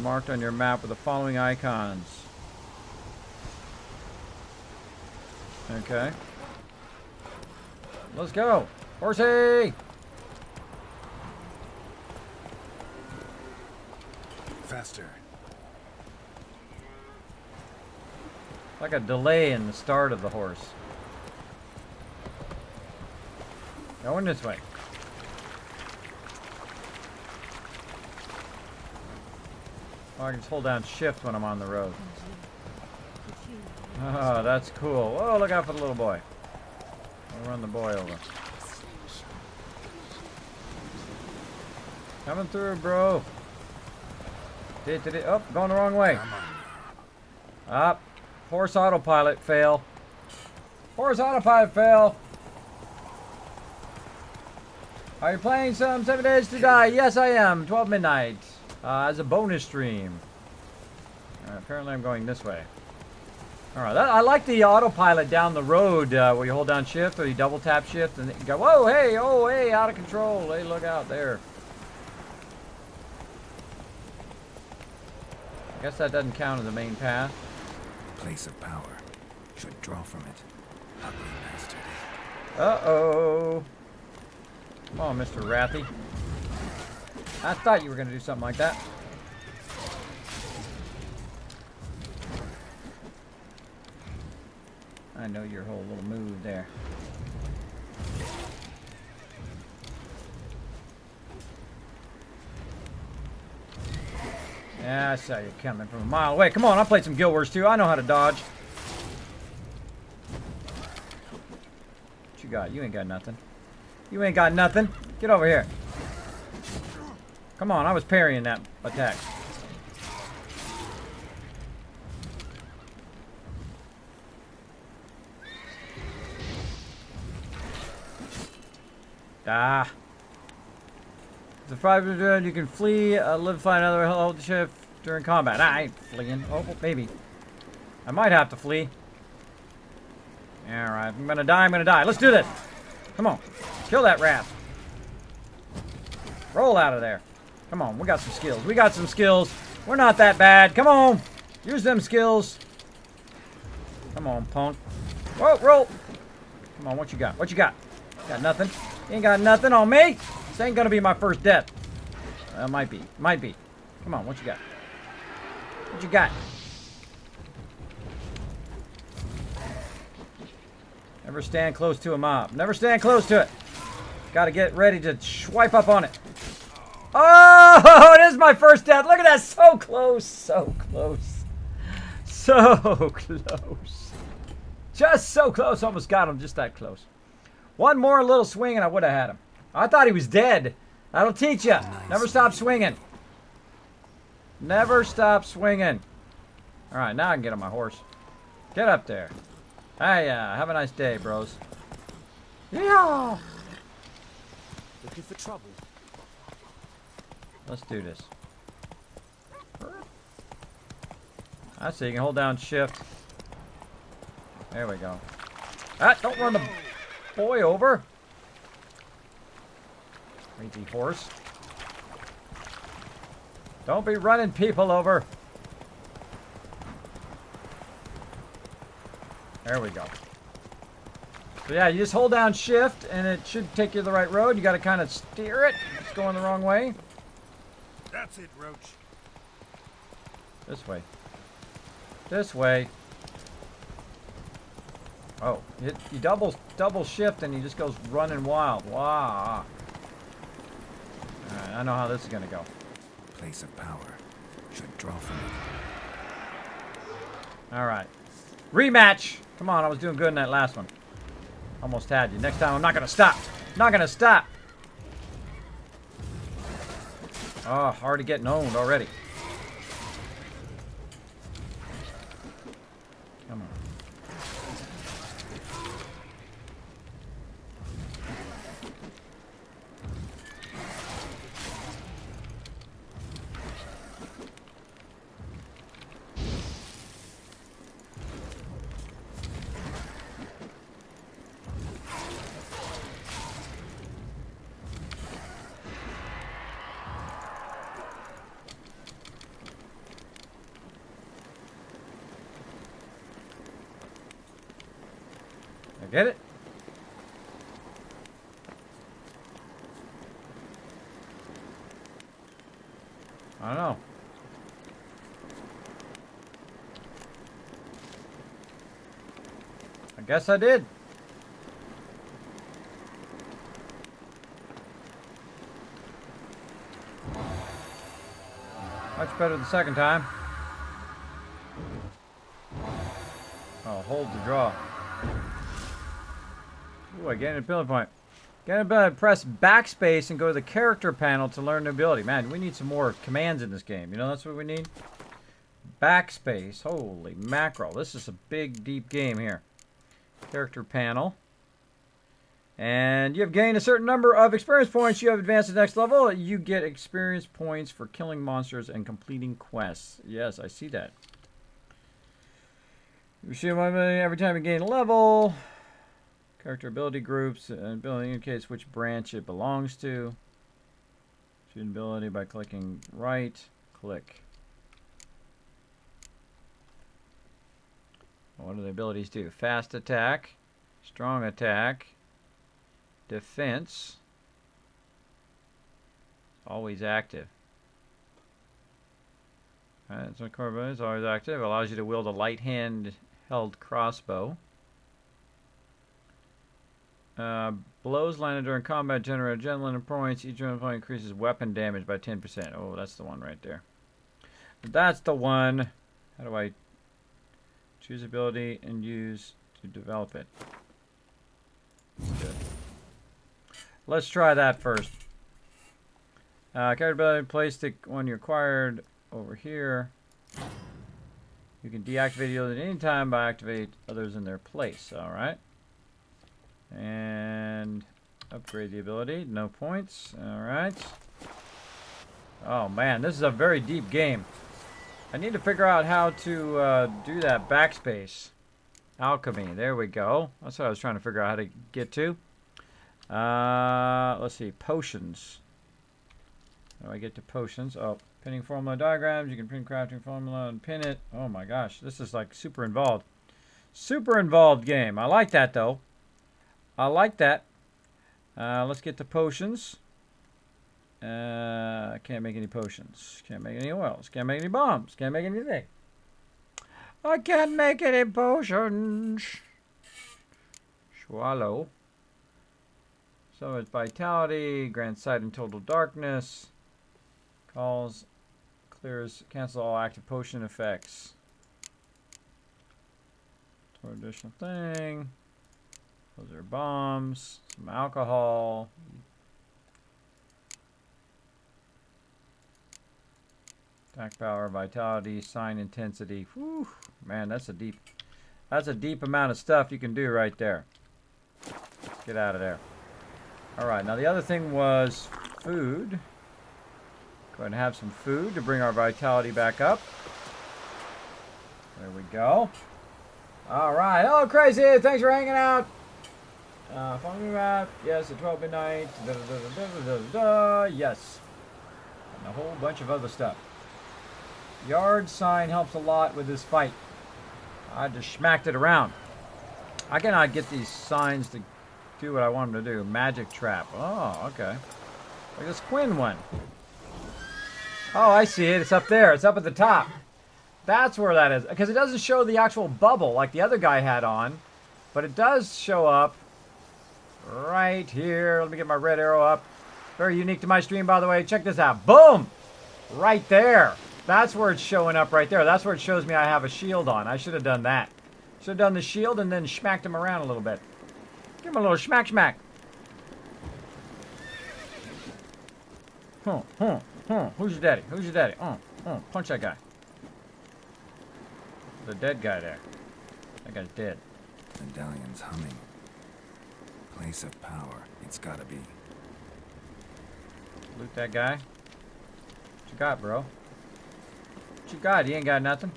marked on your map with the following icons. Okay. Let's go! Horsey! Faster. Like a delay in the start of the horse. Going this way. Oh, I can just hold down shift when I'm on the road. Oh, that's cool. Oh, look out for the little boy. I'll run the boy over. Coming through, bro. Oh, going the wrong way. Up. Horse autopilot fail. Horse autopilot fail. Are you playing some 7 Days to Die? Yes, I am. 12 midnight. As a bonus stream. Apparently I'm going this way. Alright, I like the autopilot down the road where you hold down shift or you double tap shift and you go, whoa, hey, oh, hey, out of control. Hey, look out there. I guess that doesn't count as the main path. Place of power. Should draw from it. Ugly bastard. Uh-oh. Come on, Mr. Rathy. I thought you were going to do something like that. I know your whole little move there. Yeah, I saw you coming from a mile away. Come on, I played some Guild Wars too. I know how to dodge. What you got? You ain't got nothing. You ain't got nothing. Get over here. Come on, I was parrying that attack. Ah. The 500, you can flee, live, find another hold shift during combat. I ain't fleeing. Oh, maybe. I might have to flee. Alright, I'm gonna die, I'm gonna die. Let's do this! Come on. Kill that rat. Roll out of there. Come on, we got some skills. We got some skills. We're not that bad. Come on. Use them skills. Come on, punk. Whoa, roll. Come on, what you got? What you got? Got nothing? You ain't got nothing on me? This ain't gonna be my first death. Might be. Might be. Come on, what you got? What you got? Never stand close to a mob. Never stand close to it. Gotta get ready to swipe up on it. Oh, it is my first death. Look at that. So close. So close. So close. Just so close. Almost got him. Just that close. One more little swing and I would have had him. I thought he was dead. That'll teach you. Never stop swinging. Never stop swinging. Alright, now I can get on my horse. Get up there. Hey, have a nice day, bros. Yeah. Looking for trouble? Let's do this. I see. You can hold down shift. There we go. Ah, don't run the boy over. Crazy horse. Don't be running people over. There we go. So yeah, you just hold down shift and it should take you the right road. You got to kind of steer it. It's going the wrong way. That's it, Roach. This way. This way. Oh, you double shift and he just goes running wild. Wow. Alright, I know how this is gonna go. Place of power. Should draw from it. Alright. Rematch! Come on, I was doing good in that last one. Almost had you. Next time I'm not gonna stop. Not gonna stop! Oh, already getting owned already. Come on. Get it? I don't know. I guess I did. Much better the second time. Oh, hold the draw. Ooh, I gained an ability point. Gain an ability, press backspace and go to the character panel to learn the ability. Man, we need some more commands in this game. You know, that's what we need. Backspace. Holy mackerel. This is a big, deep game here. Character panel. And you have gained a certain number of experience points. You have advanced to the next level. You get experience points for killing monsters and completing quests. Yes, I see that. You receive 1 million every time you gain a level. Character ability groups. And ability indicates which branch it belongs to. Choose ability by clicking right. Click. What do the abilities do? Fast attack. Strong attack. Defense. Always active. Alright, so core ability is always active. Allows you to wield a light hand held crossbow. Blows landed during combat generate adrenaline points. Each point increases weapon damage by 10%. Oh, that's the one right there. That's the one. How do I choose ability and use to develop it? Good. Let's try that first. Character ability, place the one you acquired over here. You can deactivate the ability at any time by activate others in their place. Alright. And upgrade the ability. No points. Alright. Oh man, this is a very deep game. I need to figure out how to do that backspace. Alchemy. There we go. That's what I was trying to figure out how to get to. Let's see. Potions. How do I get to potions? Oh, pinning formula diagrams. You can print crafting formula and pin it. Oh my gosh. This is like super involved. Super involved game. I like that though. I like that. Let's get to potions. Can't make any potions. Can't make any oils. Can't make any bombs. Can't make anything. I can't make any potions. Swallow. So it's vitality, grants sight in total darkness, calls, clears, cancel all active potion effects. For additional thing. Those are bombs, some alcohol. Attack power, vitality, sign intensity. Whew, man, that's a deep amount of stuff you can do right there. Get out of there. All right, now the other thing was food. Go ahead and have some food to bring our vitality back up. There we go. All right. Hello, Crazy. Thanks for hanging out. Following map. Yes, at 12 midnight. Yes. And a whole bunch of other stuff. Yard sign helps a lot with this fight. I just smacked it around. I cannot get these signs to do what I want them to do. Magic trap. Oh, okay. Like this Quinn one. Oh, I see it. It's up there. It's up at the top. That's where that is. Because it doesn't show the actual bubble like the other guy had on. But it does show up right here. Let me get my red arrow up. Very unique to my stream, by the way. Check this out. Boom! Right there. That's where it's showing up right there. That's where it shows me I have a shield on. I should have done that. Should have done the shield and then smacked him around a little bit. Give him a little smack. Who's your daddy? Who's your daddy? Punch that guy. The dead guy there. That guy's dead. Medallion's humming. Place of power. It's gotta be. Loot that guy. What you got, bro? What you got? He ain't got nothing.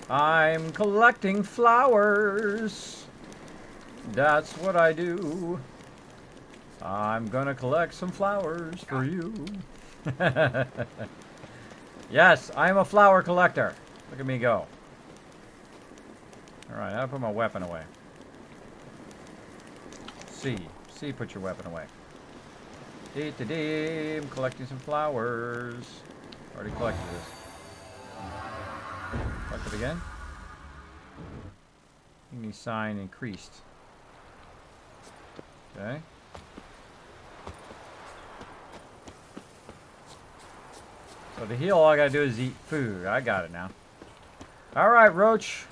I'm collecting flowers. That's what I do. I'm gonna collect some flowers for you. Yes, I'm a flower collector. Look at me go. Alright, I'll put my weapon away. C, put your weapon away. I'm collecting some flowers. Already collected this. Collect it again. Any sign increased. Okay. So to heal, all I gotta do is eat food. I got it now. Alright, Roach.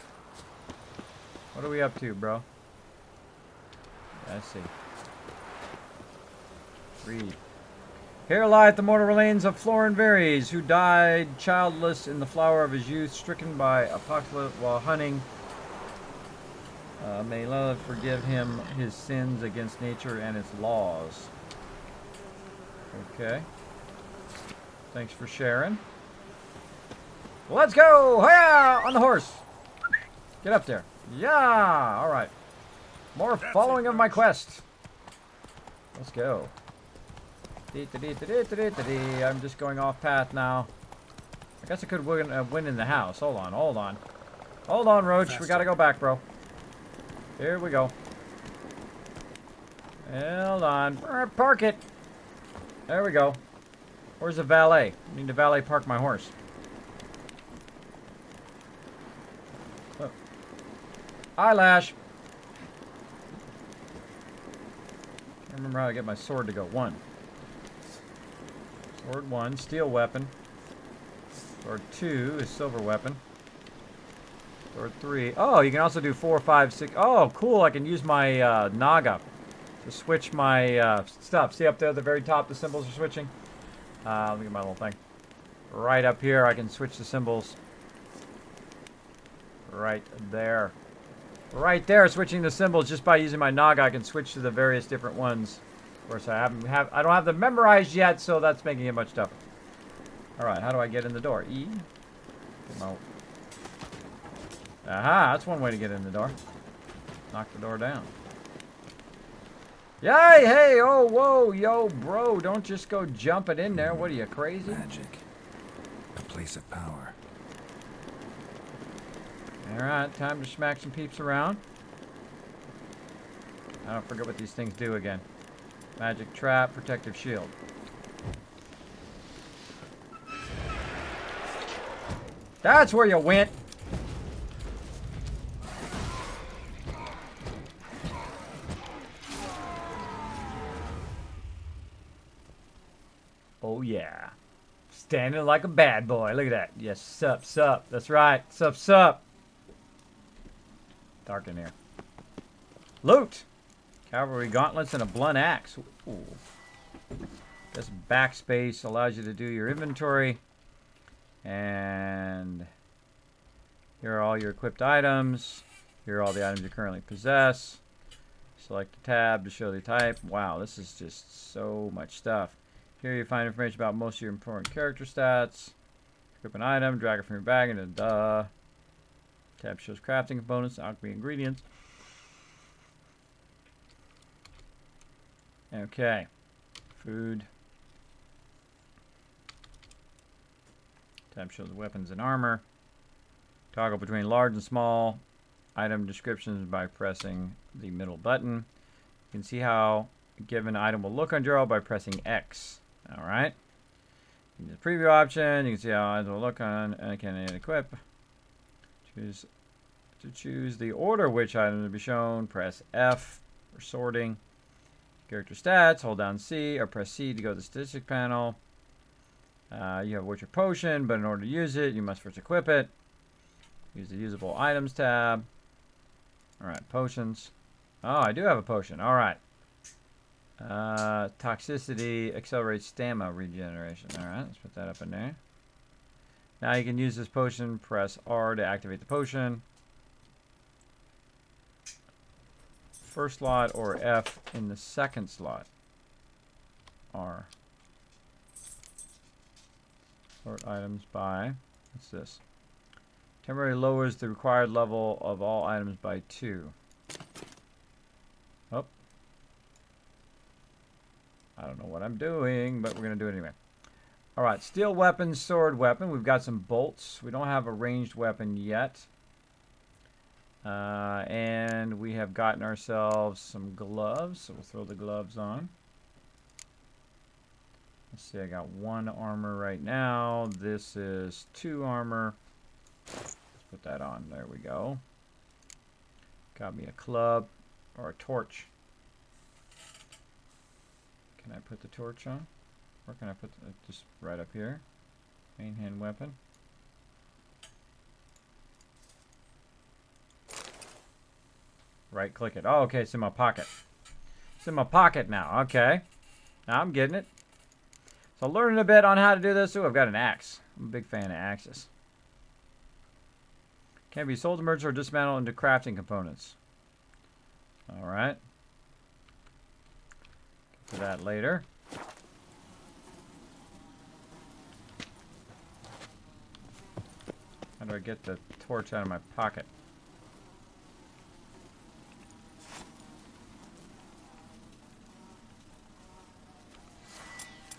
What are we up to, bro? Let's see. Read. Here lieth the mortal remains of Florin Varys, who died childless in the flower of his youth, stricken by apocalypse while hunting. May love forgive him his sins against nature and its laws. Okay. Thanks for sharing. Let's go! Hiya! On the horse! Get up there. Yeah! Alright. More following of my quest. Let's go. I'm just going off path now. I guess I could win in the house. Hold on. Hold on, Roach. We gotta go back, bro. Here we go. Hold on. Park it. There we go. Where's the valet? I need to valet park my horse. Oh. Eyelash. I remember how to get my sword to go. 1. Sword 1, steel weapon. Sword 2 is silver weapon. Sword 3. Oh, you can also do 4, 5, 6. Oh, cool. I can use my Naga to switch my stuff. See up there at the very top, the symbols are switching. Let me get my little thing. Right up here, I can switch the symbols. Right there. Right there, switching the symbols just by using my Naga. I can switch to the various different ones. Of course, I don't have them memorized yet, so that's making it much tougher. All right, how do I get in the door? E. Aha, that's one way to get in the door. Knock the door down. Yay, hey, oh, whoa, yo, bro, don't just go jumping in there. What are you, crazy? Magic. A place of power. All right, time to smack some peeps around. I don't forget what these things do again. Magic trap, protective shield. That's where you went. Oh yeah. Standing like a bad boy. Look at that. Yes, sup. That's right. Sup. Dark in here. Loot! Cavalry gauntlets and a blunt axe. Ooh. This backspace allows you to do your inventory. And here are all your equipped items. Here are all the items you currently possess. Select the tab to show the type. Wow, this is just so much stuff. Here you find information about most of your important character stats. Equip an item, drag it from your bag into the tab shows crafting components, alchemy ingredients. Okay. Food. Tab shows weapons and armor. Toggle between large and small item descriptions by pressing the middle button. You can see how a given item will look on draw by pressing X. Alright. The preview option, you can see how items will look on and can equip. Choose the order which item to be shown, press F for sorting. Character stats, hold down C or press C to go to the statistic panel. You have Witcher potion, but in order to use it, you must first equip it. Use the usable items tab. Alright, potions. Oh, I do have a potion. Alright. Toxicity accelerates stamina regeneration. Alright, let's put that up in there. Now you can use this potion. Press R to activate the potion. First slot or F in the second slot. R. Sort items by. What's this? Temporarily lowers the required level of all items by 2. Oh. I don't know what I'm doing, but we're going to do it anyway. Alright, steel weapon, sword weapon. We've got some bolts. We don't have a ranged weapon yet. And we have gotten ourselves some gloves, so we'll throw the gloves on. Let's see, I got 1 armor right now. This is 2 armor. Let's put that on. There we go. Got me a club or a torch. Can I put the torch on? Or can I put just right up here? Main hand weapon. Right click it. Oh, okay, it's in my pocket. It's in my pocket now. Okay. Now I'm getting it. So learning a bit on how to do this. Ooh, I've got an axe. I'm a big fan of axes. Can be sold to merchants or dismantled into crafting components. Alright. Get to that later. How do I get the torch out of my pocket?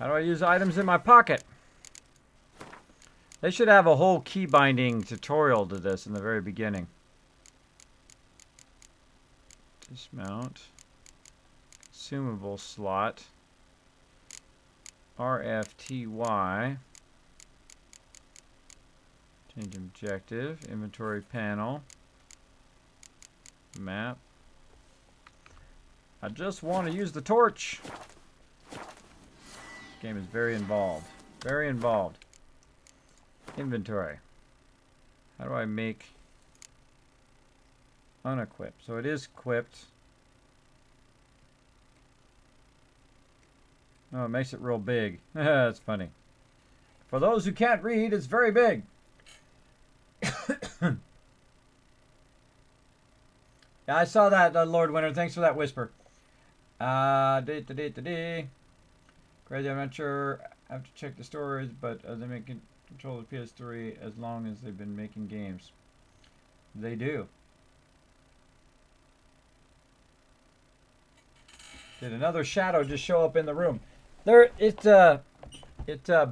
How do I use items in my pocket? They should have a whole key binding tutorial to this in the very beginning. Dismount. Consumable slot. RFTY. Change objective. Inventory panel. Map. I just want to use the torch. Game is very involved. Very involved. Inventory. How do I make unequip? So it is equipped. Oh, it makes it real big. That's funny. For those who can't read, it's very big. Yeah, I saw that, Lord Winter. Thanks for that whisper. Crazy Adventure. I have to check the stories, but they make control of the PS3 as long as they've been making games. They do. Did another shadow just show up in the room? There, it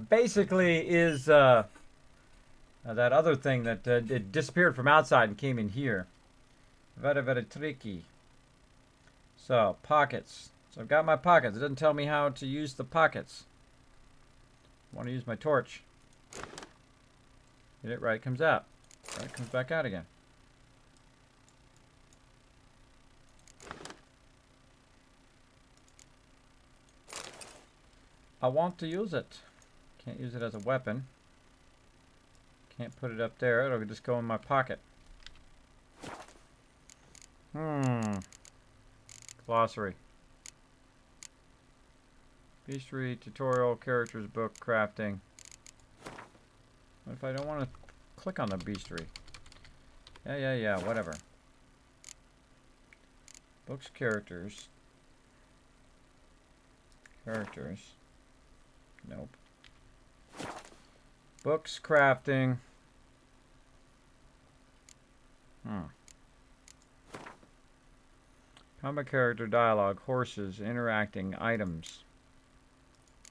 basically is that other thing that it disappeared from outside and came in here. Very, very tricky. So, pockets. So I've got my pockets. It doesn't tell me how to use the pockets. I want to use my torch. Hit it right, it comes out. Right, it comes back out again. I want to use it. Can't use it as a weapon. Can't put it up there. It'll just go in my pocket. Glossary. Beastry, tutorial, characters, book, crafting. What if I don't want to click on the beastry? Yeah, whatever. Books, characters. Characters. Nope. Books, crafting. Combat character, dialogue, horses, interacting, items.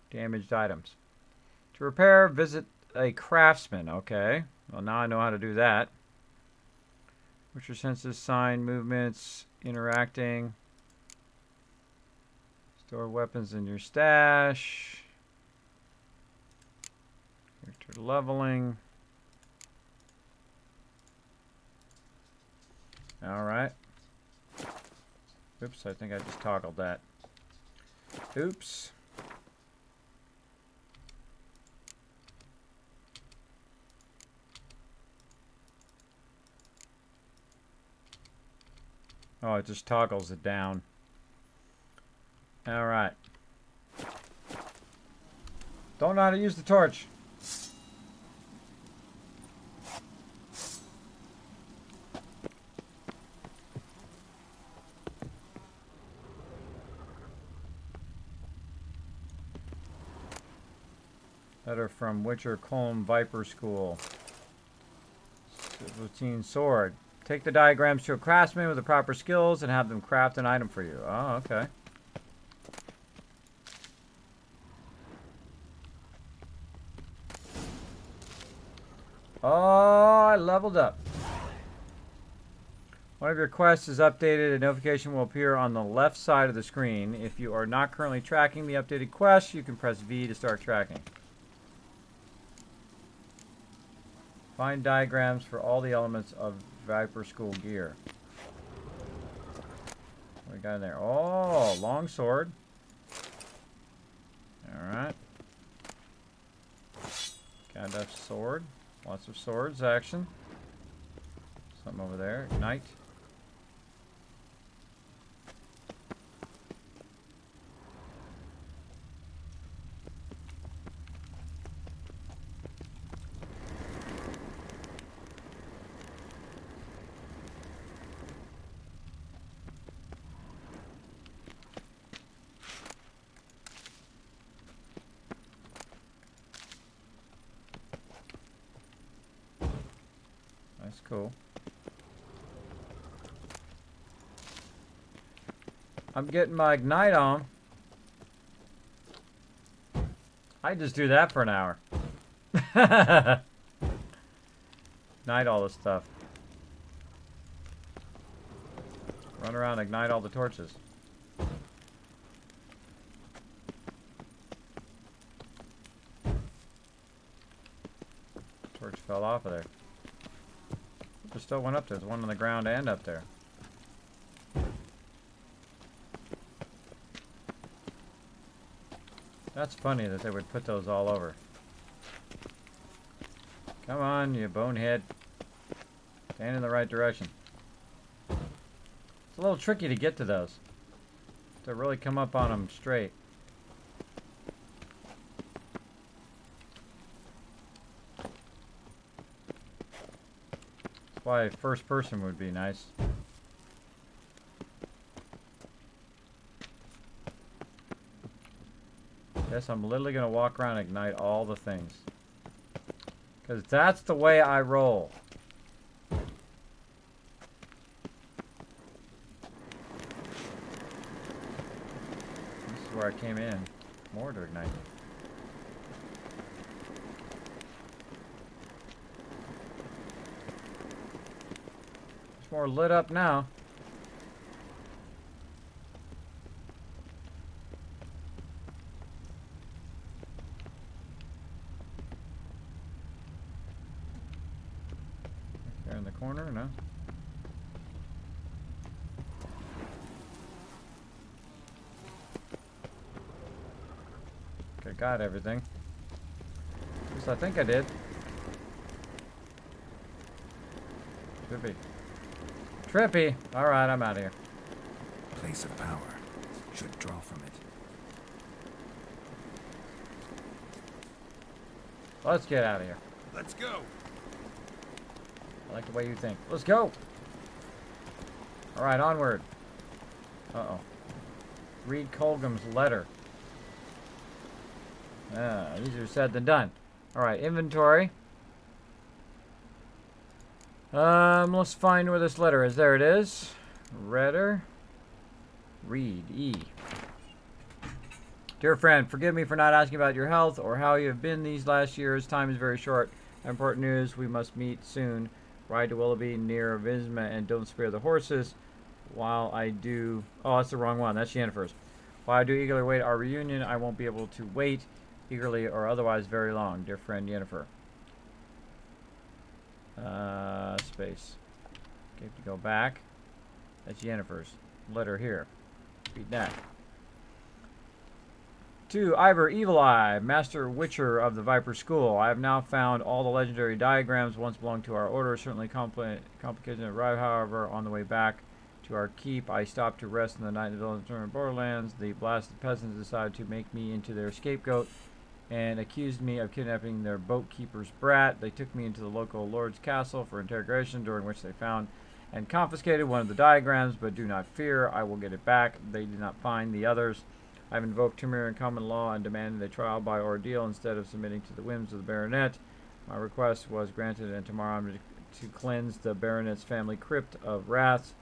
Damaged items. To repair, visit a craftsman. Okay. Well, now I know how to do that. Witcher senses, sign, movements, interacting. Store weapons in your stash. Character leveling. Alright. Oops, I think I just toggled that. Oops. Oh, it just toggles it down. Alright. Don't know how to use the torch. Letter from Witcher Colm Viper School. Routine sword. Take the diagrams to a craftsman with the proper skills and have them craft an item for you. Oh, okay. Oh, I leveled up. One of your quests is updated. A notification will appear on the left side of the screen. If you are not currently tracking the updated quest, you can press V to start tracking. Find diagrams for all the elements of Viper School gear. What we got in there? Oh, long sword. Alright. Gandalf's sword. Lots of swords action. Something over there. Ignite. That's cool. I'm getting my ignite on. I just do that for an hour. Ignite all this stuff. Run around, ignite all the torches. Torch fell off of there. There still one up there. There's one on the ground and up there. That's funny that they would put those all over. Come on, you bonehead. Stand in the right direction. It's a little tricky to get to those. To really come up on them straight. That's why first person would be nice. Guess I'm literally going to walk around and ignite all the things. Because that's the way I roll. This is where I came in. More to ignite. It's more lit up now. In the corner, no? Okay, got everything. At least I think I did. Trippy. Trippy! Alright, I'm out of here. Place of power. Should draw from it. Let's get out of here. Let's go. I like the way you think. Let's go. All right, onward. Uh-oh. Read Colgum's letter. Easier said than done. All right, inventory. Let's find where this letter is. There it is. Letter. Read. E. Dear friend, forgive me for not asking about your health or how you have been these last years. Time is very short. Important news. We must meet soon. Ride to Willoughby near Visma and don't spare the horses. While I do... Oh, that's the wrong one. That's Yennefer's. While I do eagerly wait our reunion, I won't be able to wait eagerly or otherwise very long. Dear friend Yennefer. Space. Okay, to go back. That's Yennefer's letter here. Read that. To Ivor Evil Eye, Master Witcher of the Viper School. I have now found all the legendary diagrams once belonged to our order. Certainly complicated to arrive, however, on the way back to our keep. I stopped to rest in the night in the village of Borderlands. The blasted peasants decided to make me into their scapegoat and accused me of kidnapping their boatkeeper's brat. They took me into the local lord's castle for interrogation, during which they found and confiscated one of the diagrams, but do not fear, I will get it back. They did not find the others. I have invoked Tremere and common law and demanded a trial by ordeal instead of submitting to the whims of the baronet. My request was granted, and tomorrow I'm to cleanse the baronet's family crypt of wraths.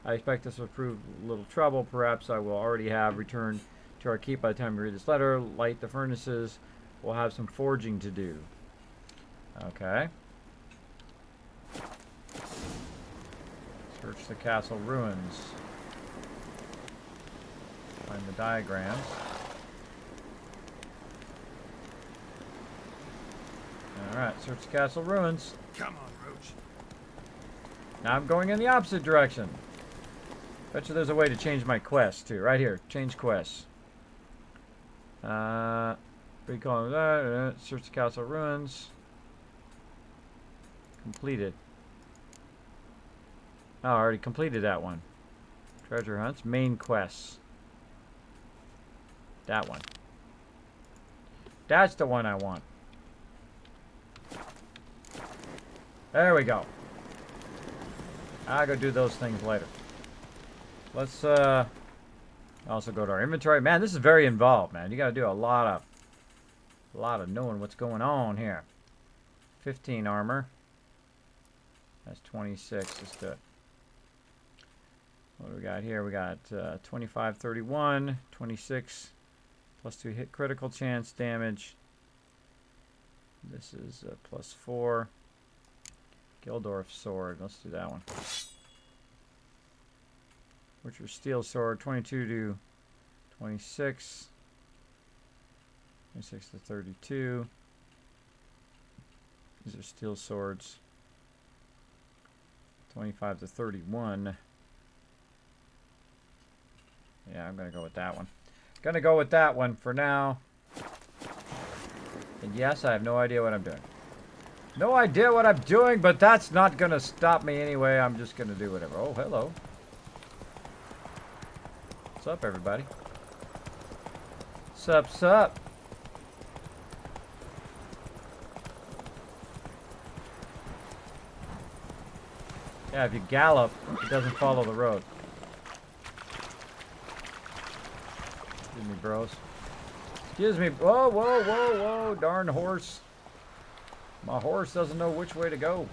I expect this will prove little trouble. Perhaps I will already have returned to our keep by the time you read this letter. Light the furnaces. We'll have some forging to do. Okay. Search the castle ruins. Find the diagrams. Alright, search the castle ruins. Come on, Roach. Now I'm going in the opposite direction. Bet you there's a way to change my quest too. Right here, change quests. Recall that. Search the castle ruins. Completed. Oh, I already completed that one. Treasure hunts, main quests. That one. That's the one I want. There we go. I'll go do those things later. Let's also go to our inventory. Man, this is very involved, man. You gotta do a lot of knowing what's going on here. 15 armor. That's 26. Let's do it. What do we got here? We got 25, 31, 26. Plus 2 hit critical chance damage. This is plus 4. Gildorf sword. Let's do that one. Witcher steel sword. 22 to 26. 26 to 32. These are steel swords. 25 to 31. Yeah, I'm going to go with that one. Gonna go with that one for now. And yes, I have no idea what I'm doing. No idea what I'm doing, but that's not gonna stop me anyway. I'm just gonna do whatever. Oh, hello. What's up, everybody? Sup? Yeah, if you gallop, it doesn't follow the road. Excuse me, bros. Excuse me. Whoa. Darn horse. My horse doesn't know which way to go.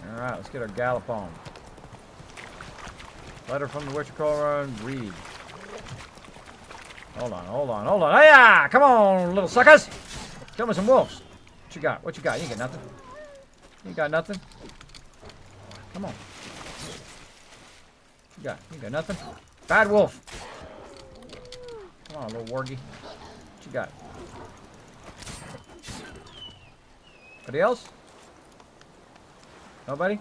Alright, let's get our gallop on. Letter from the Witcher Colorado. Read. Hold on. Hiya! Come on, little suckers! Kill me some wolves. What you got? You ain't got nothing. You got nothing? Come on. You got nothing? Bad wolf. Come on, little wargy. What you got? Anybody else? Nobody?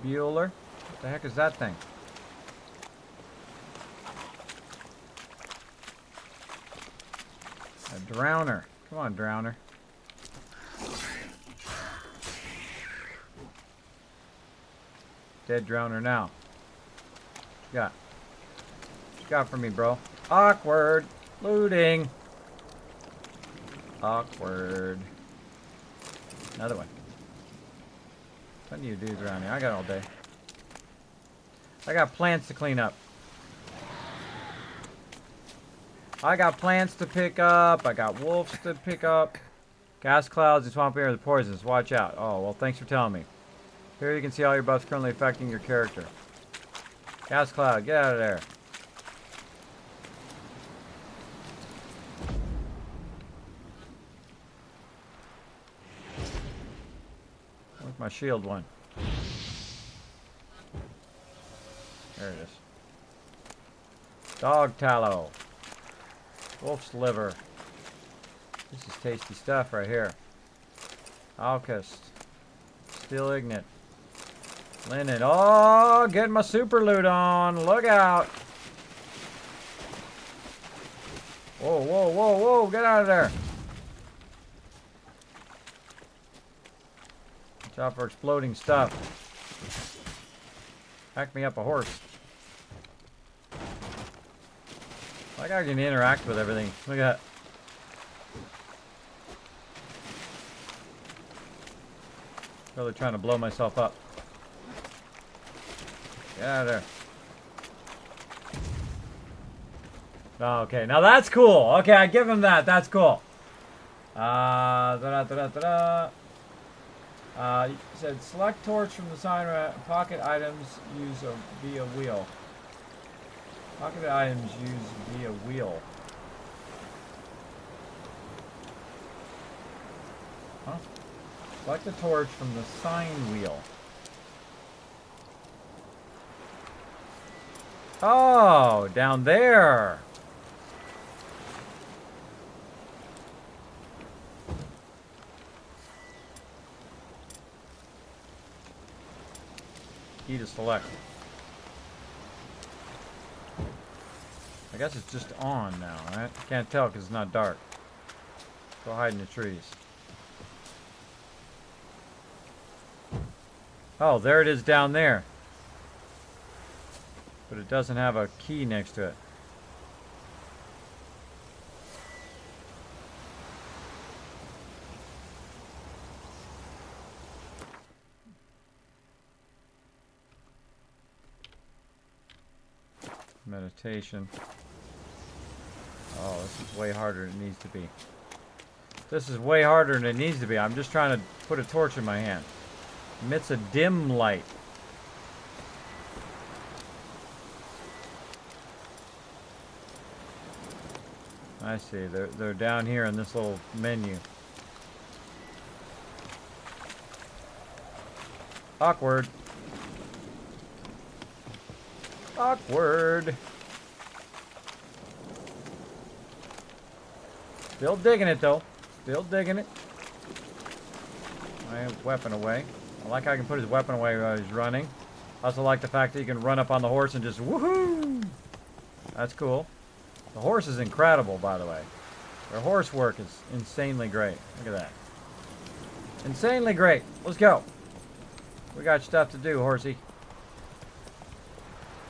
Bueller? What the heck is that thing? A drowner. Come on, drowner. Dead drowner now. What you got? What you got for me, bro? Awkward. Looting. Awkward. Another one. What do you do around here? I got all day. I got plants to clean up. I got plants to pick up. I got wolves to pick up. Gas clouds and swamp air are the poisons. Watch out. Oh, well, thanks for telling me. Here you can see all your buffs currently affecting your character. Gas cloud, get out of there. Where's my shield one? There it is. Dog tallow. Wolf's liver. This is tasty stuff right here. Alkist. Steel Ignite. Linen. Oh, getting my super loot on. Look out. Whoa, whoa, whoa, whoa. Get out of there. Watch out for exploding stuff. Hack me up a horse. Like I can interact with everything. Look at that. Really trying to blow myself up. Get out of there. Oh, okay, now that's cool. Okay, I give him that. That's cool. You said select torch from the sign. Pocket items use via wheel. Pocket items use via wheel. Huh? Select the torch from the sign wheel. Oh, down there. E to select. I guess it's just on now, right? Can't tell because it's not dark. Go hide in the trees. Oh, there it is down there. But it doesn't have a key next to it. Meditation. Oh, this is way harder than it needs to be. This is way harder than it needs to be. I'm just trying to put a torch in my hand. Emits a dim light. I see. They're down here in this little menu. Awkward. Awkward. Still digging it though. Still digging it. My weapon away. I like how I can put his weapon away while he's running. I also like the fact that you can run up on the horse and just woohoo! That's cool. The horse is incredible, by the way. Their horse work is insanely great. Look at that. Insanely great. Let's go. We got stuff to do, horsey.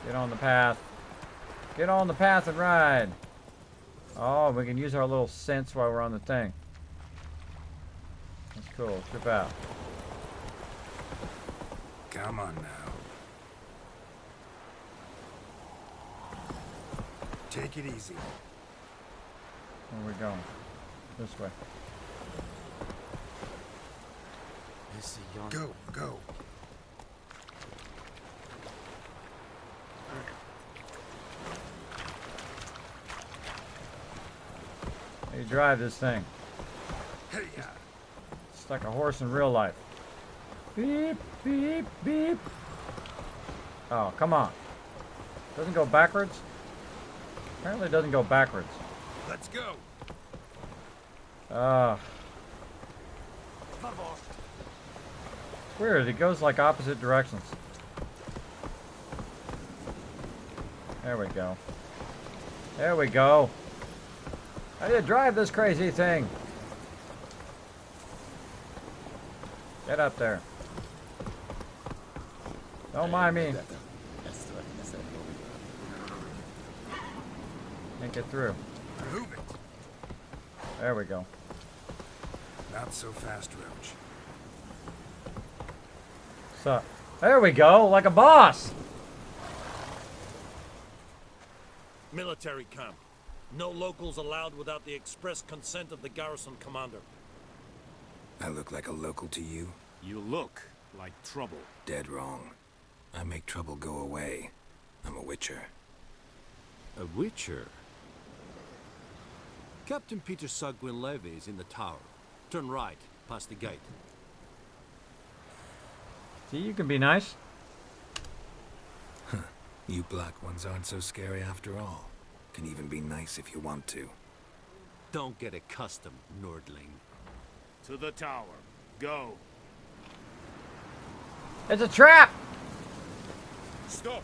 Get on the path. Get on the path and ride. Oh, we can use our little scents while we're on the thing. That's cool. Trip out. Come on now. Take it easy. Where are we going? This way. Go, go. How you drive this thing? Hey, It's like a horse in real life. Beep, beep, beep. Oh, come on. Doesn't go backwards? Apparently it doesn't go backwards. let's go. It's weird. It goes like opposite directions. There we go. There we go. How do you drive this crazy thing? Get up there. Don't mind me. Can't get through. Move it. There we go. Not so fast, Roach. So, there we go, like a boss. Military camp. No locals allowed without the express consent of the garrison commander. I look like a local to you? You look like trouble. Dead wrong. I make trouble go away. I'm a Witcher. A Witcher? Captain Peter Sagwin Levy is in the tower. Turn right, past the gate. See, you can be nice. You black ones aren't so scary after all. Can even be nice if you want to. Don't get accustomed, Nordling. To the tower. Go. It's a trap! Stop.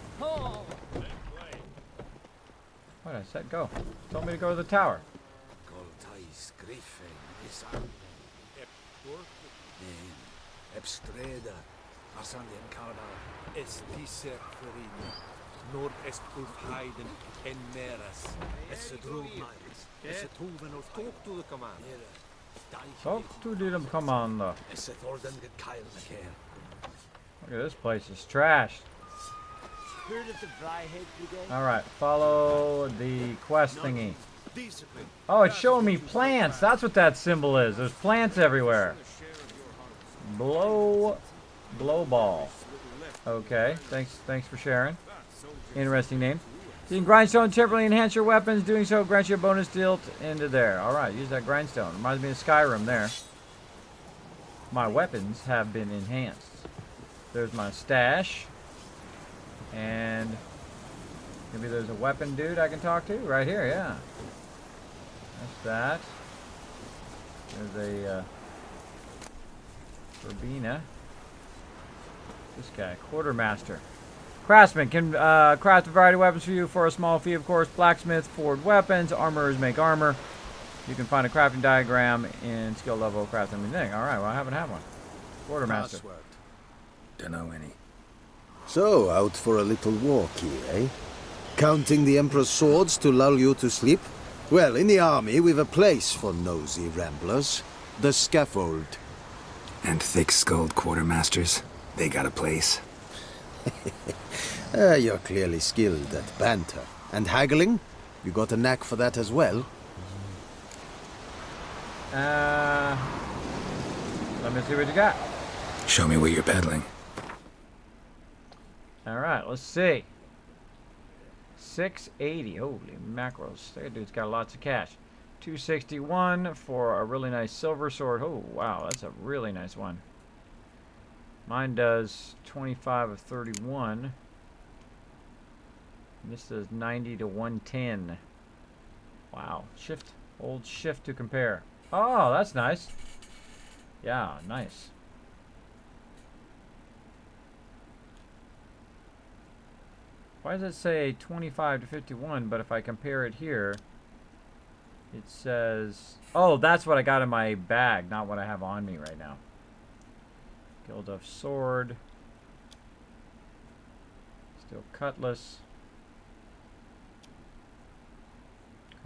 What I said, go. Told me to go to the tower. Nord est Ulfheiden en Meras. Es Drogmines. Es Tuven of talk to the commander. Talk to the commander. Look at this place, it's trashed. Alright, follow the quest thingy. Oh, it's showing me plants. That's what that symbol is. There's plants everywhere. Blow ball. Okay, thanks for sharing. Interesting name. Using grindstone temporarily enhance your weapons. Doing so grants you a bonus deal into there. Alright, use that grindstone. Reminds me of Skyrim there. My weapons have been enhanced. There's my stash. And maybe there's a weapon dude I can talk to right here, yeah. That's that. There's a Verbena. This guy, Quartermaster. Craftsman can craft a variety of weapons for you for a small fee, of course. Blacksmith, forge weapons. Armorers make armor. You can find a crafting diagram in skill level crafting anything. Alright, well I haven't had one. Quartermaster. Password. Dunno any. So, out for a little walk here, eh? Counting the Emperor's swords to lull you to sleep? Well, in the army, we've a place for nosy ramblers. The scaffold. And thick-skulled quartermasters? They got a place? You're clearly skilled at banter. And haggling? You got a knack for that as well? Let me see what you got. Show me what you're peddling. Alright, let's see. 680. Holy macros. That dude's got lots of cash. 261 for a really nice silver sword. Oh, wow. That's a really nice one. Mine does 25 of 31. And this does 90 to 110. Wow. Shift. Old shift to compare. Oh, that's nice. Yeah, nice. Why does it say 25 to 51, but if I compare it here, it says... Oh, that's what I got in my bag, not what I have on me right now. Gilduff sword. Steel cutlass.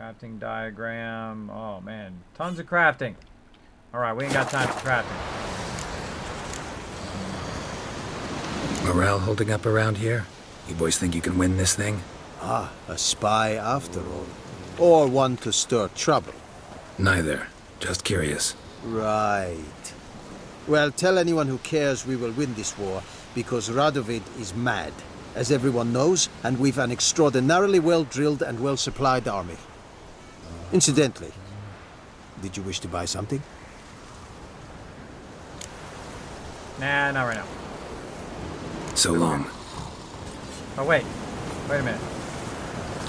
Crafting diagram. Oh, man. Tons of crafting. Alright, we ain't got time for crafting. Morale holding up around here? You boys think you can win this thing? Ah, a spy after all. Or one to stir trouble. Neither. Just curious. Right. Well, tell anyone who cares we will win this war, because Radovid is mad, as everyone knows, and we've an extraordinarily well-drilled and well-supplied army. Incidentally, did you wish to buy something? Nah, not right now. So long. Oh, wait a minute.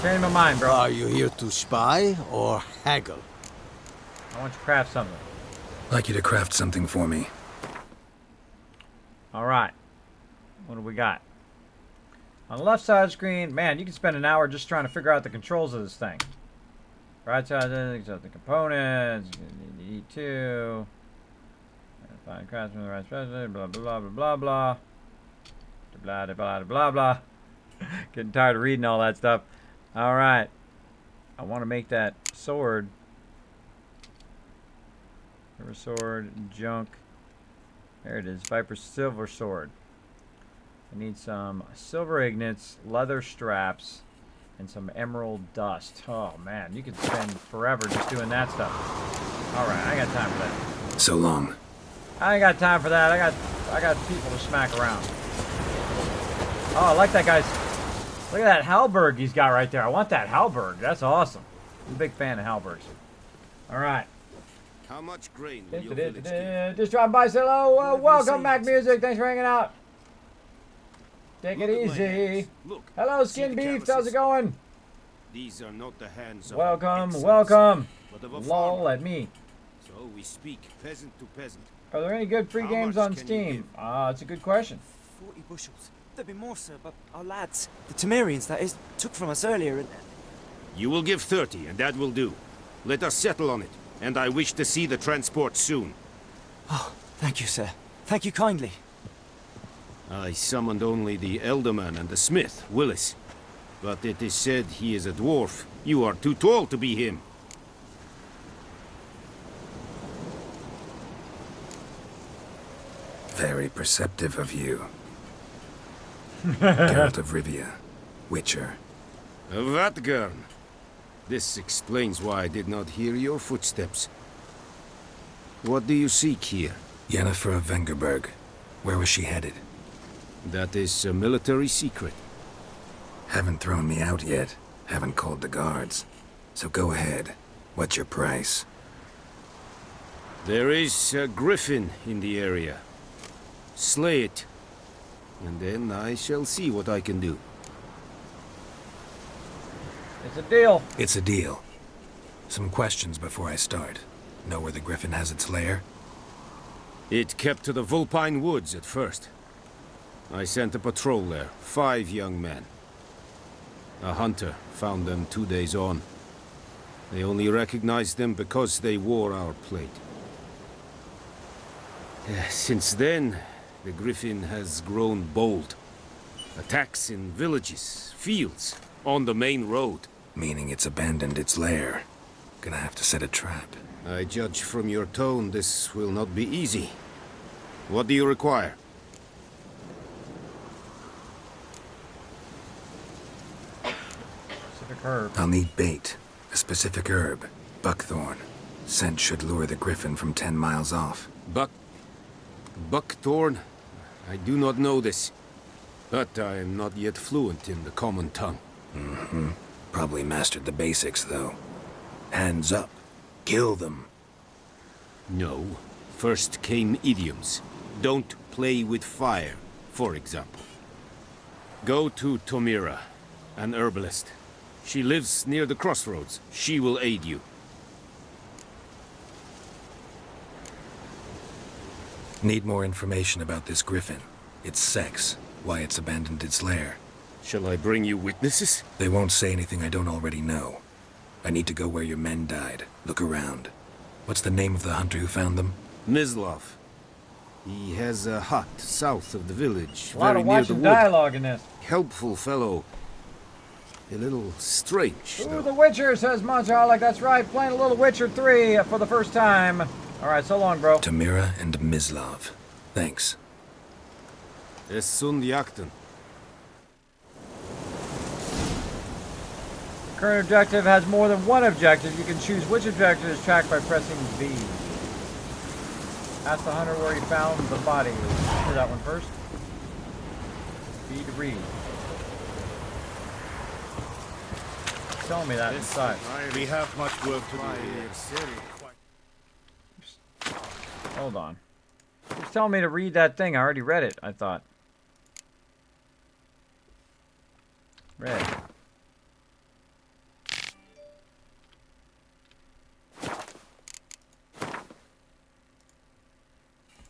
Change my mind, bro. Are you here to spy or haggle? I want you to craft something. I'd like you to craft something for me. Alright. What do we got? On the left side of the screen, man, you can spend an hour just trying to figure out the controls of this thing. Right side, the components, E2, find craftsman, the right specialty, blah, blah, blah, blah, blah, blah, blah, blah, blah, blah. Getting tired of reading all that stuff. Alright. I want to make that sword. Silver sword, junk. There it is, Viper silver sword. I need some silver ingots, leather straps, and some emerald dust. Oh man, you could spend forever just doing that stuff. Alright, I got time for that. So long. I ain't got time for that. I got people to smack around. Oh, I like that guy's. Look at that halberd he's got right there. I want that halberd. That's awesome. I'm a big fan of halberds. Alright. How much grain will your village give? Just dropping by, say hello. Welcome back, music. Thanks for hanging out. Take it easy. Look, hello, Skin Beef. How's it going? These are not the hands of Welcome, an welcome. but of a Lol farmer. at me. So we speak peasant to peasant. Are there any good free How games much on can you Steam? give? That's a good question. 40 bushels. There'd be more, sir, but our lads, the Temerians, that is, took from us earlier and... You will give 30, and that will do. Let us settle on it, and I wish to see the transport soon. Oh, thank you, sir. Thank you kindly. I summoned only the Elderman and the smith, Willis. But it is said he is a dwarf. You are too tall to be him. Very perceptive of you. Geralt of Rivia, Witcher. Vatgern. This explains why I did not hear your footsteps. What do you seek here? Yennefer of Vengerberg. Where was she headed? That is a military secret. Haven't thrown me out yet. Haven't called the guards. So go ahead. What's your price? There is a griffin in the area. Slay it. And then I shall see what I can do. It's a deal. It's a deal. Some questions before I start. Know where the griffin has its lair? It kept to the Vulpine Woods at first. I sent a patrol there, 5 young men. A hunter found them 2 days on. They only recognized them because they wore our plate. Since then, the griffin has grown bold. Attacks in villages, fields, on the main road. Meaning it's abandoned its lair. Gonna have to set a trap. I judge from your tone this will not be easy. What do you require? Specific herb. I'll need bait. A specific herb. Buckthorn. Scent should lure the griffin from 10 miles off. Buckthorn? I do not know this. But I am not yet fluent in the common tongue. Mm-hmm. Probably mastered the basics, though. Hands up. Kill them. No. First came idioms. Don't play with fire, for example. Go to Tomira, an herbalist. She lives near the crossroads. She will aid you. Need more information about this griffin. Its sex, why it's abandoned its lair. Shall I bring you witnesses? They won't say anything I don't already know. I need to go where your men died. Look around. What's the name of the hunter who found them? Mislav. He has a hut south of the village, A lot very of near the watching wood. dialogue in this. Helpful fellow. A little strange, Ooh, though. The Witcher, says Monchalik. That's right, playing a little Witcher 3 for the first time. Alright, so long, bro. Tamira and Mislav. Thanks. Es sunt jakten. Current objective has more than one objective. You can choose which objective is tracked by pressing V. Ask the hunter where he found the body. Do that one first. V to read. Tell me that inside. We have much work to do here. Hold on. It's telling me to read that thing. I already read it, I thought. Read.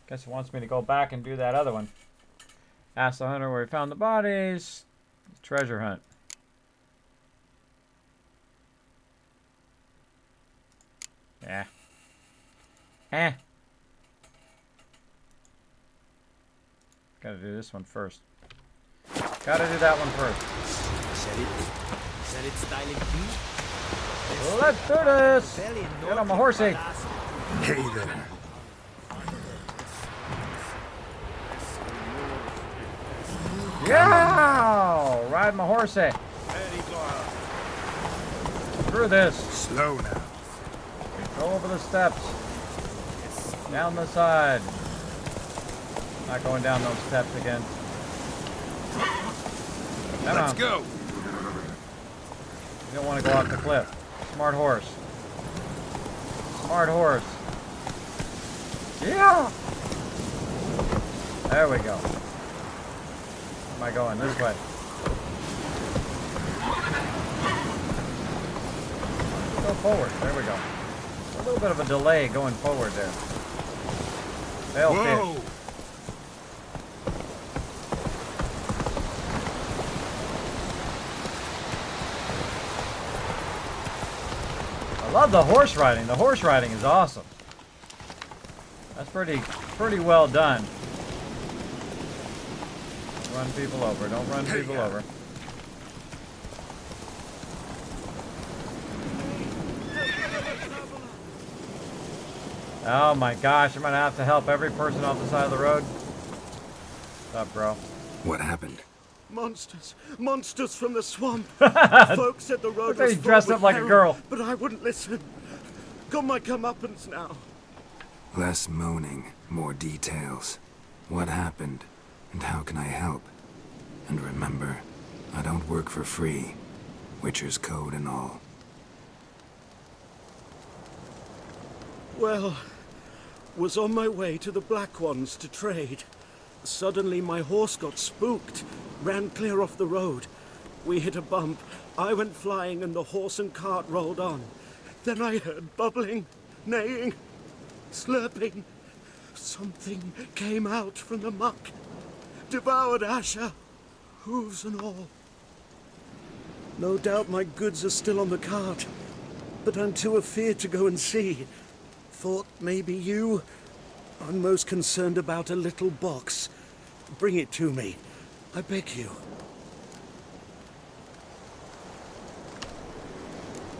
Guess it wants me to go back and do that other one. Ask the hunter where he found the bodies. Treasure hunt. Yeah. Eh. Gotta do this one first. Gotta do that one first. Let's do this! Get on my horsey! Hey there. Yeah! Ride my horse. Through this. Slow now. Go over the steps. Down the side. Not going down those steps again. Let's go. You don't want to go off the cliff. Smart horse. Smart horse. Yeah! There we go. Where am I going? This way. Go forward. There we go. A little bit of a delay going forward there. Whoa! I love the horse riding. The horse riding is awesome. That's pretty well done. Run people over. Don't run people over. Oh my gosh, I'm gonna have to help every person off the side of the road. What's up, bro? What happened? Monsters! Monsters from the swamp! Folks said the road Looks like was he's dressed full up with like a peril, girl. but I wouldn't listen. Got my comeuppance now. Less moaning, more details. What happened, and how can I help? And remember, I don't work for free. Witcher's code and all. Well, was on my way to the Black Ones to trade. Suddenly my horse got spooked, ran clear off the road. We hit a bump. I went flying and the horse and cart rolled on. Then I heard bubbling, neighing, slurping. Something came out from the muck, devoured Asher, hooves and all. No doubt my goods are still on the cart, but I'm too afeard to go and see. Thought maybe you. I'm most concerned about a little box. Bring it to me, I beg you.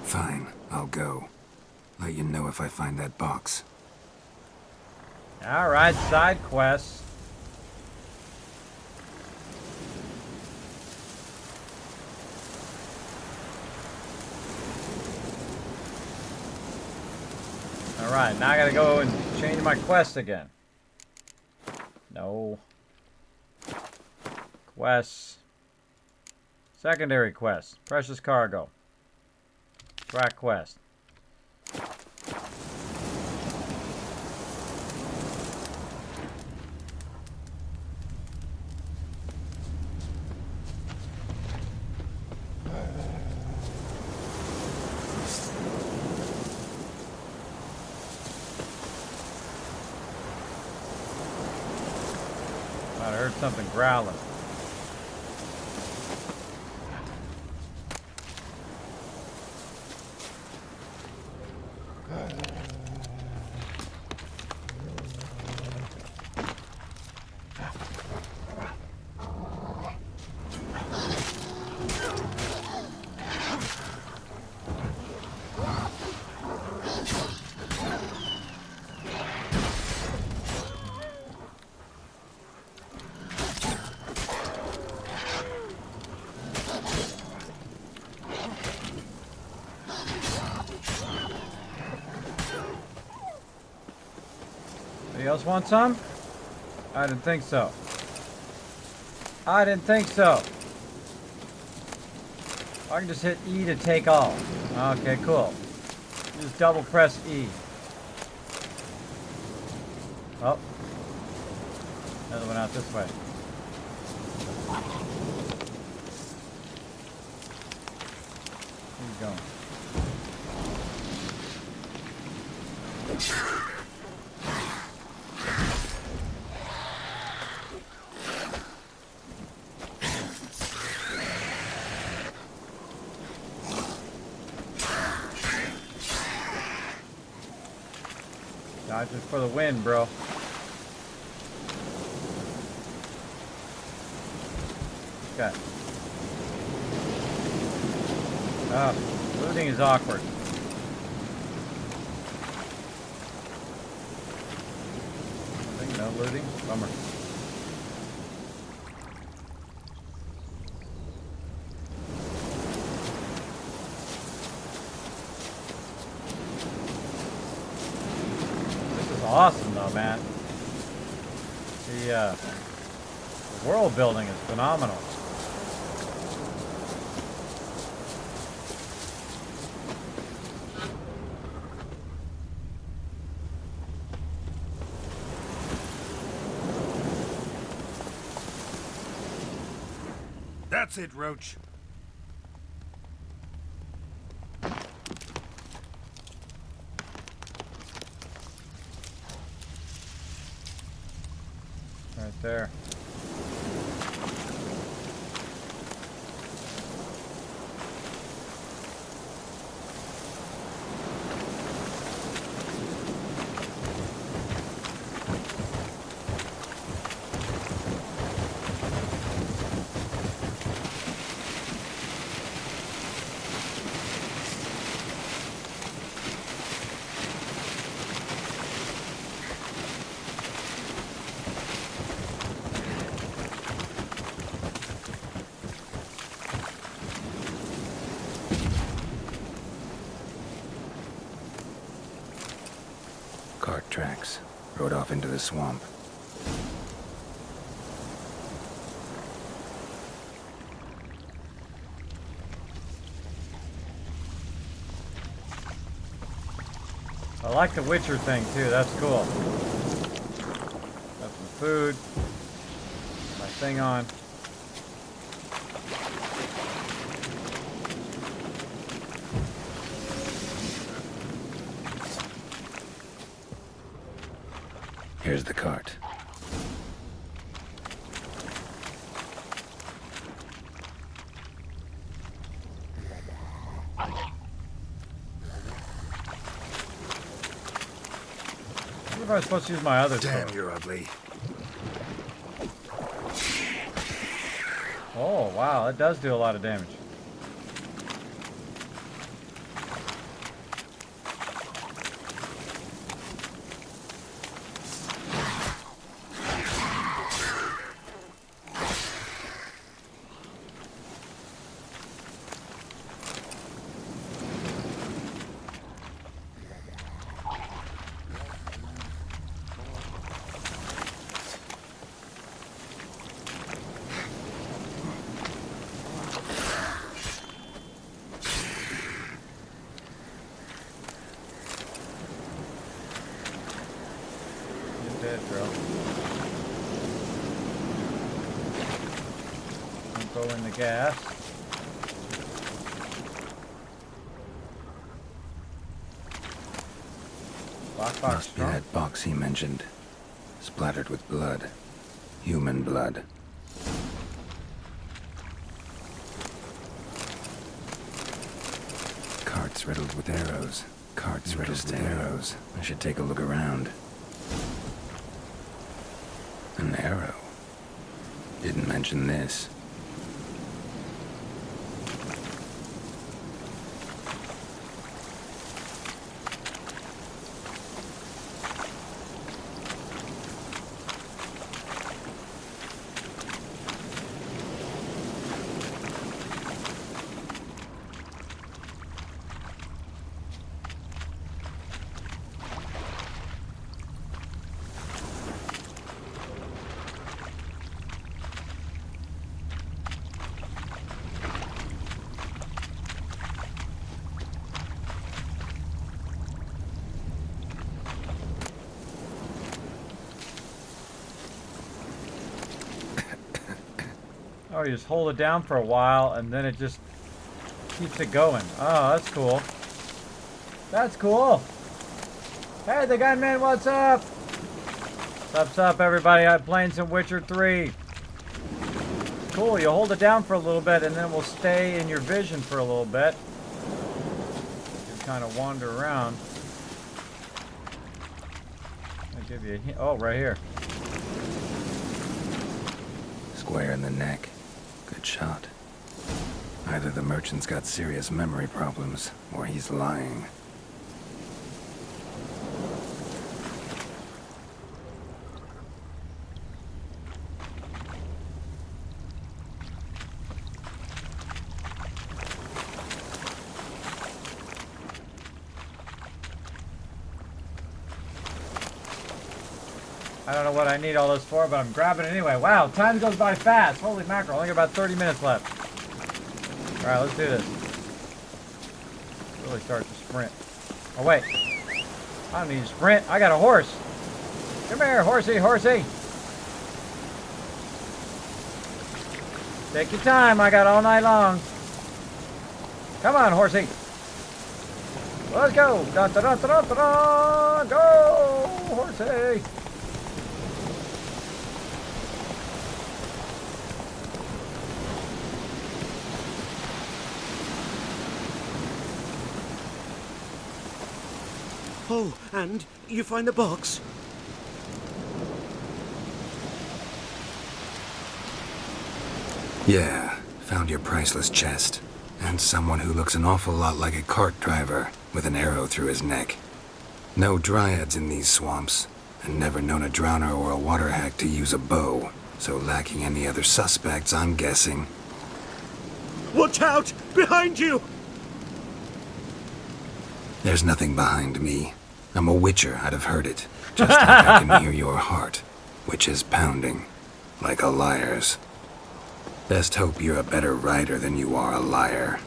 Fine, I'll go. Let you know if I find that box. Alright, side quests. Alright, now I gotta go and change my quest again. No. Quests. Secondary quest. Precious cargo. Track quest. I heard something growling. Anybody else want some? I didn't think so. I didn't think so. I can just hit E to take all. Okay, cool. Just double press E. Oh. Another one out this way. Where you going? Dodges for the win, bro. Okay. Looting is awkward. No looting? Bummer. awesome though, man. The world building is phenomenal. That's it, Roach. Right there. Cart tracks. Rode off into the swamp. I like the Witcher thing too, that's cool. Got some food. My thing on. Here's the cart. I wonder if I'm supposed to use my other Damn, sword. you're ugly. Oh, wow, that does do a lot of damage. Dead, bro. Don't go in the gas. Box Must be strong. that box he mentioned. Splattered with blood. Human blood. Carts riddled with arrows. Carts riddled with arrows. I should take a look around. An arrow. Didn't mention this. Oh, you just hold it down for a while and then it just keeps it going. Oh, that's cool. That's cool. Hey, the gunman, what's up? What's up, everybody? I'm playing some Witcher 3. Cool, you hold it down for a little bit and then it will stay in your vision for a little bit. You can kind of wander around. I'll give you a hint. Oh, right here. Square in the neck. Good shot. Either the merchant's got serious memory problems, or he's lying. I don't know what I need all this for, but I'm grabbing it anyway. Wow, time goes by fast. Holy mackerel, only got about 30 minutes left. All right, let's do this. Really start to sprint. Oh, wait. I don't need to sprint. I got a horse. Come here, horsey, horsey. Take your time. I got all night long. Come on, horsey. Let's go. Da, da, da, da, da, da. Go, horsey. Oh, and you find the box? Yeah, found your priceless chest. And someone who looks an awful lot like a cart driver with an arrow through his neck. No dryads in these swamps, and never known a drowner or a water hack to use a bow. So lacking any other suspects, I'm guessing. Watch out! Behind you! There's nothing behind me. I'm a Witcher, I'd have heard it. Just like I can hear your heart, which is pounding, like a liar's. Best hope you're a better rider than you are a liar.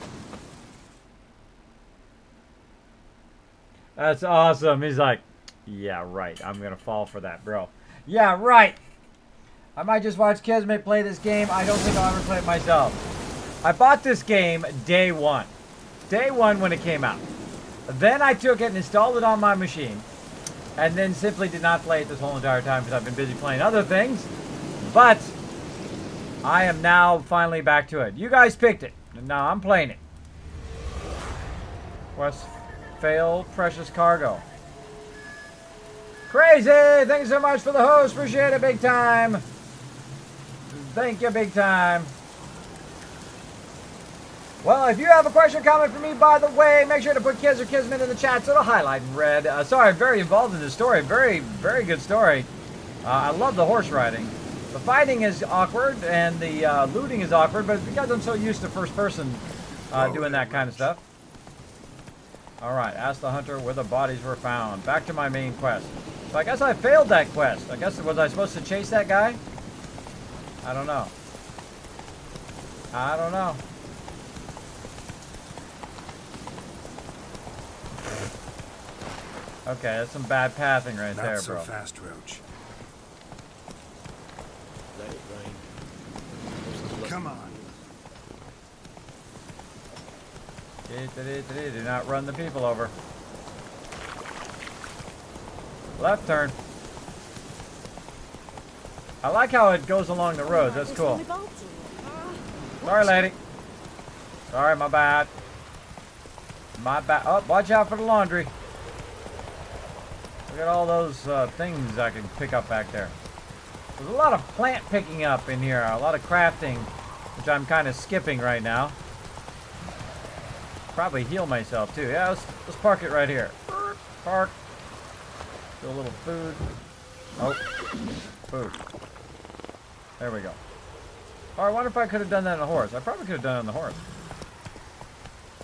That's awesome. He's like, yeah, right. I'm going to fall for that, bro. Yeah, right. I might just watch Kismet play this game. I don't think I'll ever play it myself. I bought this game day one. Day one when it came out. Then I took it and installed it on my machine. And then simply did not play it this whole entire time because I've been busy playing other things. But I am now finally back to it. You guys picked it. And now I'm playing it. Quest fail, precious cargo. Crazy! Thanks so much for the host. Appreciate it big time. Thank you big time. Well, if you have a question or comment for me, by the way, make sure to put Kiz or Kismet in the chat so it'll highlight in red. Sorry, I'm very involved in this story. Very, very good story. I love the horse riding. The fighting is awkward and the looting is awkward, but it's because I'm so used to first person doing that kind of stuff. Alright, ask the hunter where the bodies were found. Back to my main quest. So I guess I failed that quest. I guess, was I supposed to chase that guy? I don't know. I don't know. Okay, that's some bad pathing right there, bro. Not so fast, Roach. Let it rain. Come on. Do not run the people over. Left turn. I like how it goes along the roads. That's cool. Sorry, lady. Sorry, my bad. My bad. Oh, watch out for the laundry. Look at all those things I can pick up back there. There's a lot of plant picking up in here. A lot of crafting, which I'm kind of skipping right now. Probably heal myself too. Yeah, let's park it right here. Park. Do a little food. Oh, food. There we go. Oh, I wonder if I could have done that on a horse. I probably could have done it on the horse.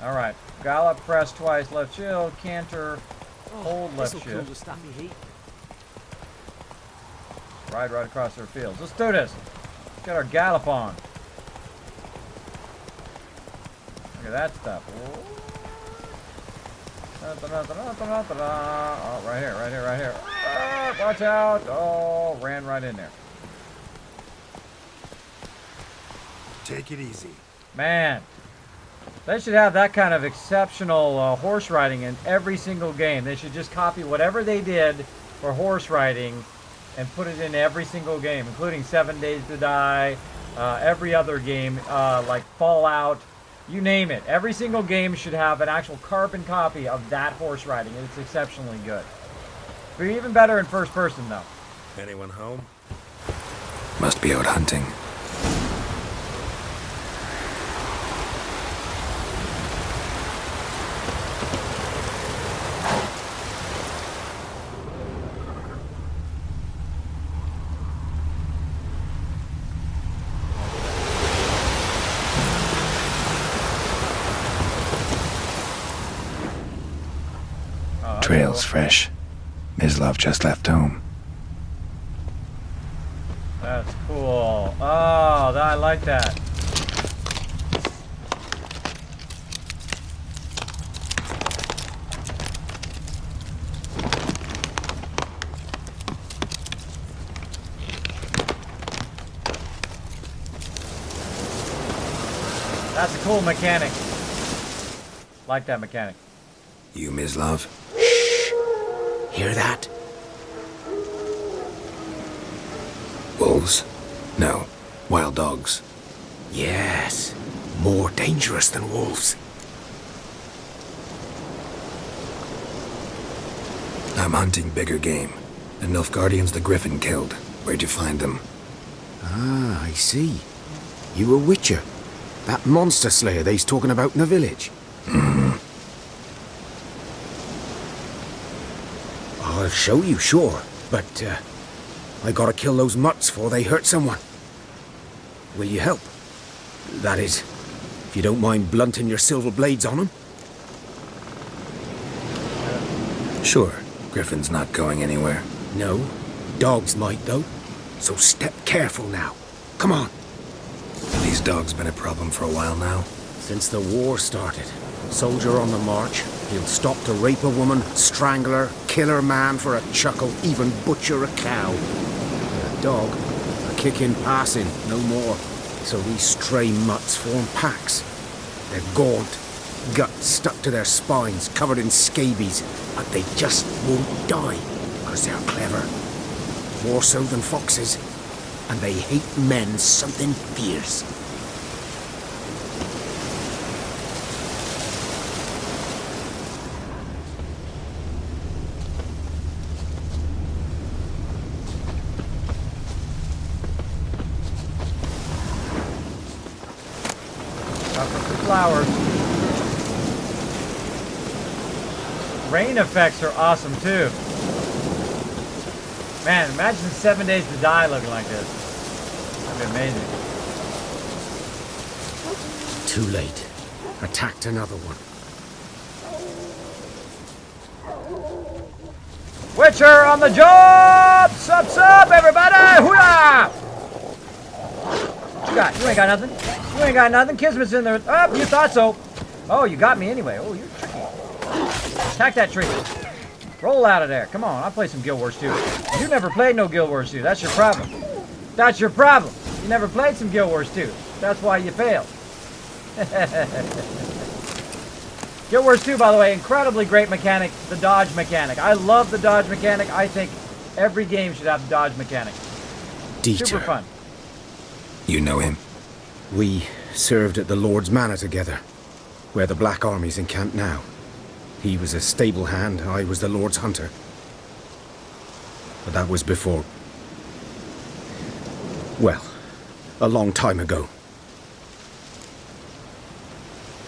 All right. Gallop, press twice, left shield, canter, hold left shift. Cool the stuffy heat. Ride right across their fields. Let's do this. Let's get our gallop on. Look at that stuff. Oh, right here, right here, right here. Oh, watch out. Oh, ran right in there. Take it easy. Man, they should have that kind of exceptional horse riding in every single game. They should just copy whatever they did for horse riding and put it in every single game, including 7 Days to Die, every other game, like Fallout, you name it. Every single game should have an actual carbon copy of that horse riding. It's exceptionally good. But even better in first person, though. Anyone home? Must be out hunting. Trail's fresh. Mislav just left home. That's cool. Oh, I like that. That's a cool mechanic. Like that mechanic. You, Mislav? Hear that? Wolves? No. Wild dogs. Yes. More dangerous than wolves. I'm hunting bigger game. The Nilfgaardians the Griffin killed. Where'd you find them? Ah, I see. You a Witcher. That monster slayer they's talking about in the village. I'll show you, sure. But, I gotta kill those mutts before they hurt someone. Will you help? That is, if you don't mind blunting your silver blades on them. Sure. Griffin's not going anywhere. No. Dogs might, though. So step careful now. Come on. Have these dogs been a problem for a while now? Since the war started. Soldier on the march. He'll stop to rape a woman, strangle her, kill her man for a chuckle, even butcher a cow. And a dog, a kick in passing, no more. So these stray mutts form packs. They're gaunt, guts stuck to their spines, covered in scabies, but they just won't die, because they're clever. More so than foxes. And they hate men something fierce. Flowers. Rain effects are awesome too. Man, imagine 7 days to die looking like this. That'd be amazing. Too late. Attacked another one. Witcher on the job! Sup, everybody! Hooyah! What you got? You ain't got nothing. You ain't got nothing. Kismet's in there. Oh, you thought so. Oh, you got me anyway. Oh, you're tricky. Attack that tree. Roll out of there. Come on, I'll play some Guild Wars 2. You never played no Guild Wars 2. That's your problem. That's your problem. You never played some Guild Wars 2. That's why you failed. Guild Wars 2, by the way, incredibly great mechanic, the dodge mechanic. I love the dodge mechanic. I think every game should have the dodge mechanic. Dieter. Super fun. You know him? We served at the Lord's Manor together, where the Black Army's encamped now. He was a stable hand, I was the Lord's hunter. But that was before... well, a long time ago.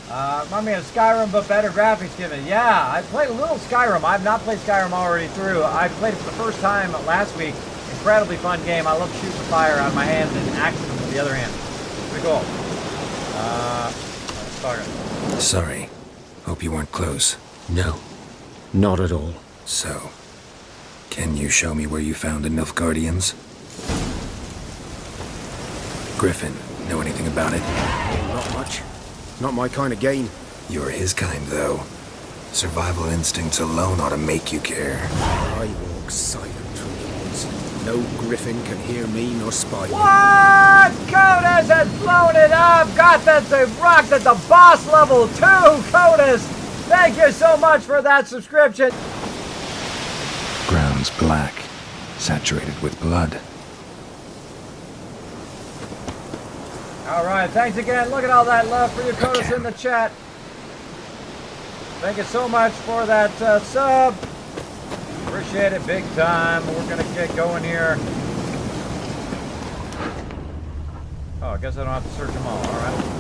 Remind me of Skyrim, but better graphics given. Yeah, I played a little Skyrim. I've not played Skyrim already through. I played it for the first time last week. Incredibly fun game. I love shooting fire out of my hand and axing them with the other hand. Pretty cool. Sorry. Hope you weren't close. No, not at all. So, can you show me where you found the Nilfgaardians? Griffin, know anything about it? Not much. Not my kind of game. You're his kind, though. Survival instincts alone ought to make you care. I walk silent through the woods. No griffin can hear me nor spy me. What? Codus has blown it up! Got that they rocked at the boss level 2, Codus! Thank you so much for that subscription! Ground's black, saturated with blood. Alright, thanks again. Look at all that love for you, Codus, in the chat. Thank you so much for that sub. Appreciate it big time. We're going to get going here. Oh, I guess I don't have to search them all. Alright.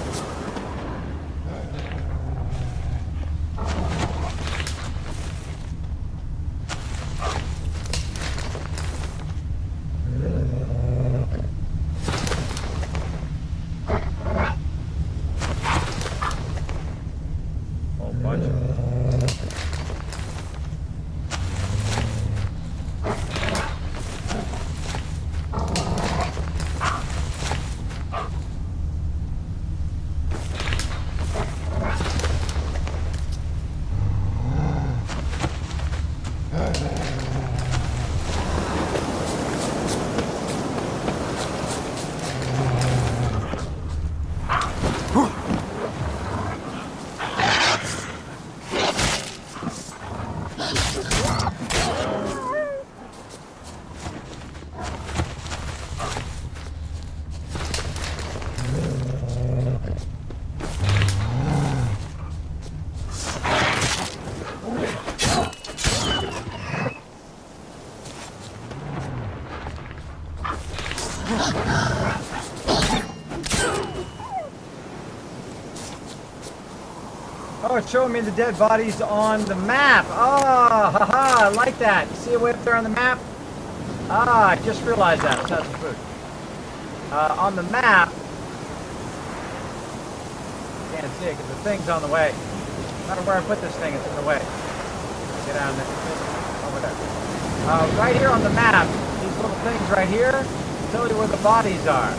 Oh, it's showing me the dead bodies on the map. Ah, haha, I like that. You see it way up there on the map? Ah, I just realized that. Let's have some food. On the map, can't see it because the thing's on the way. No matter where I put this thing, it's in the way. Get down there. Over there. Right here on the map, these little things right here tell you where the bodies are.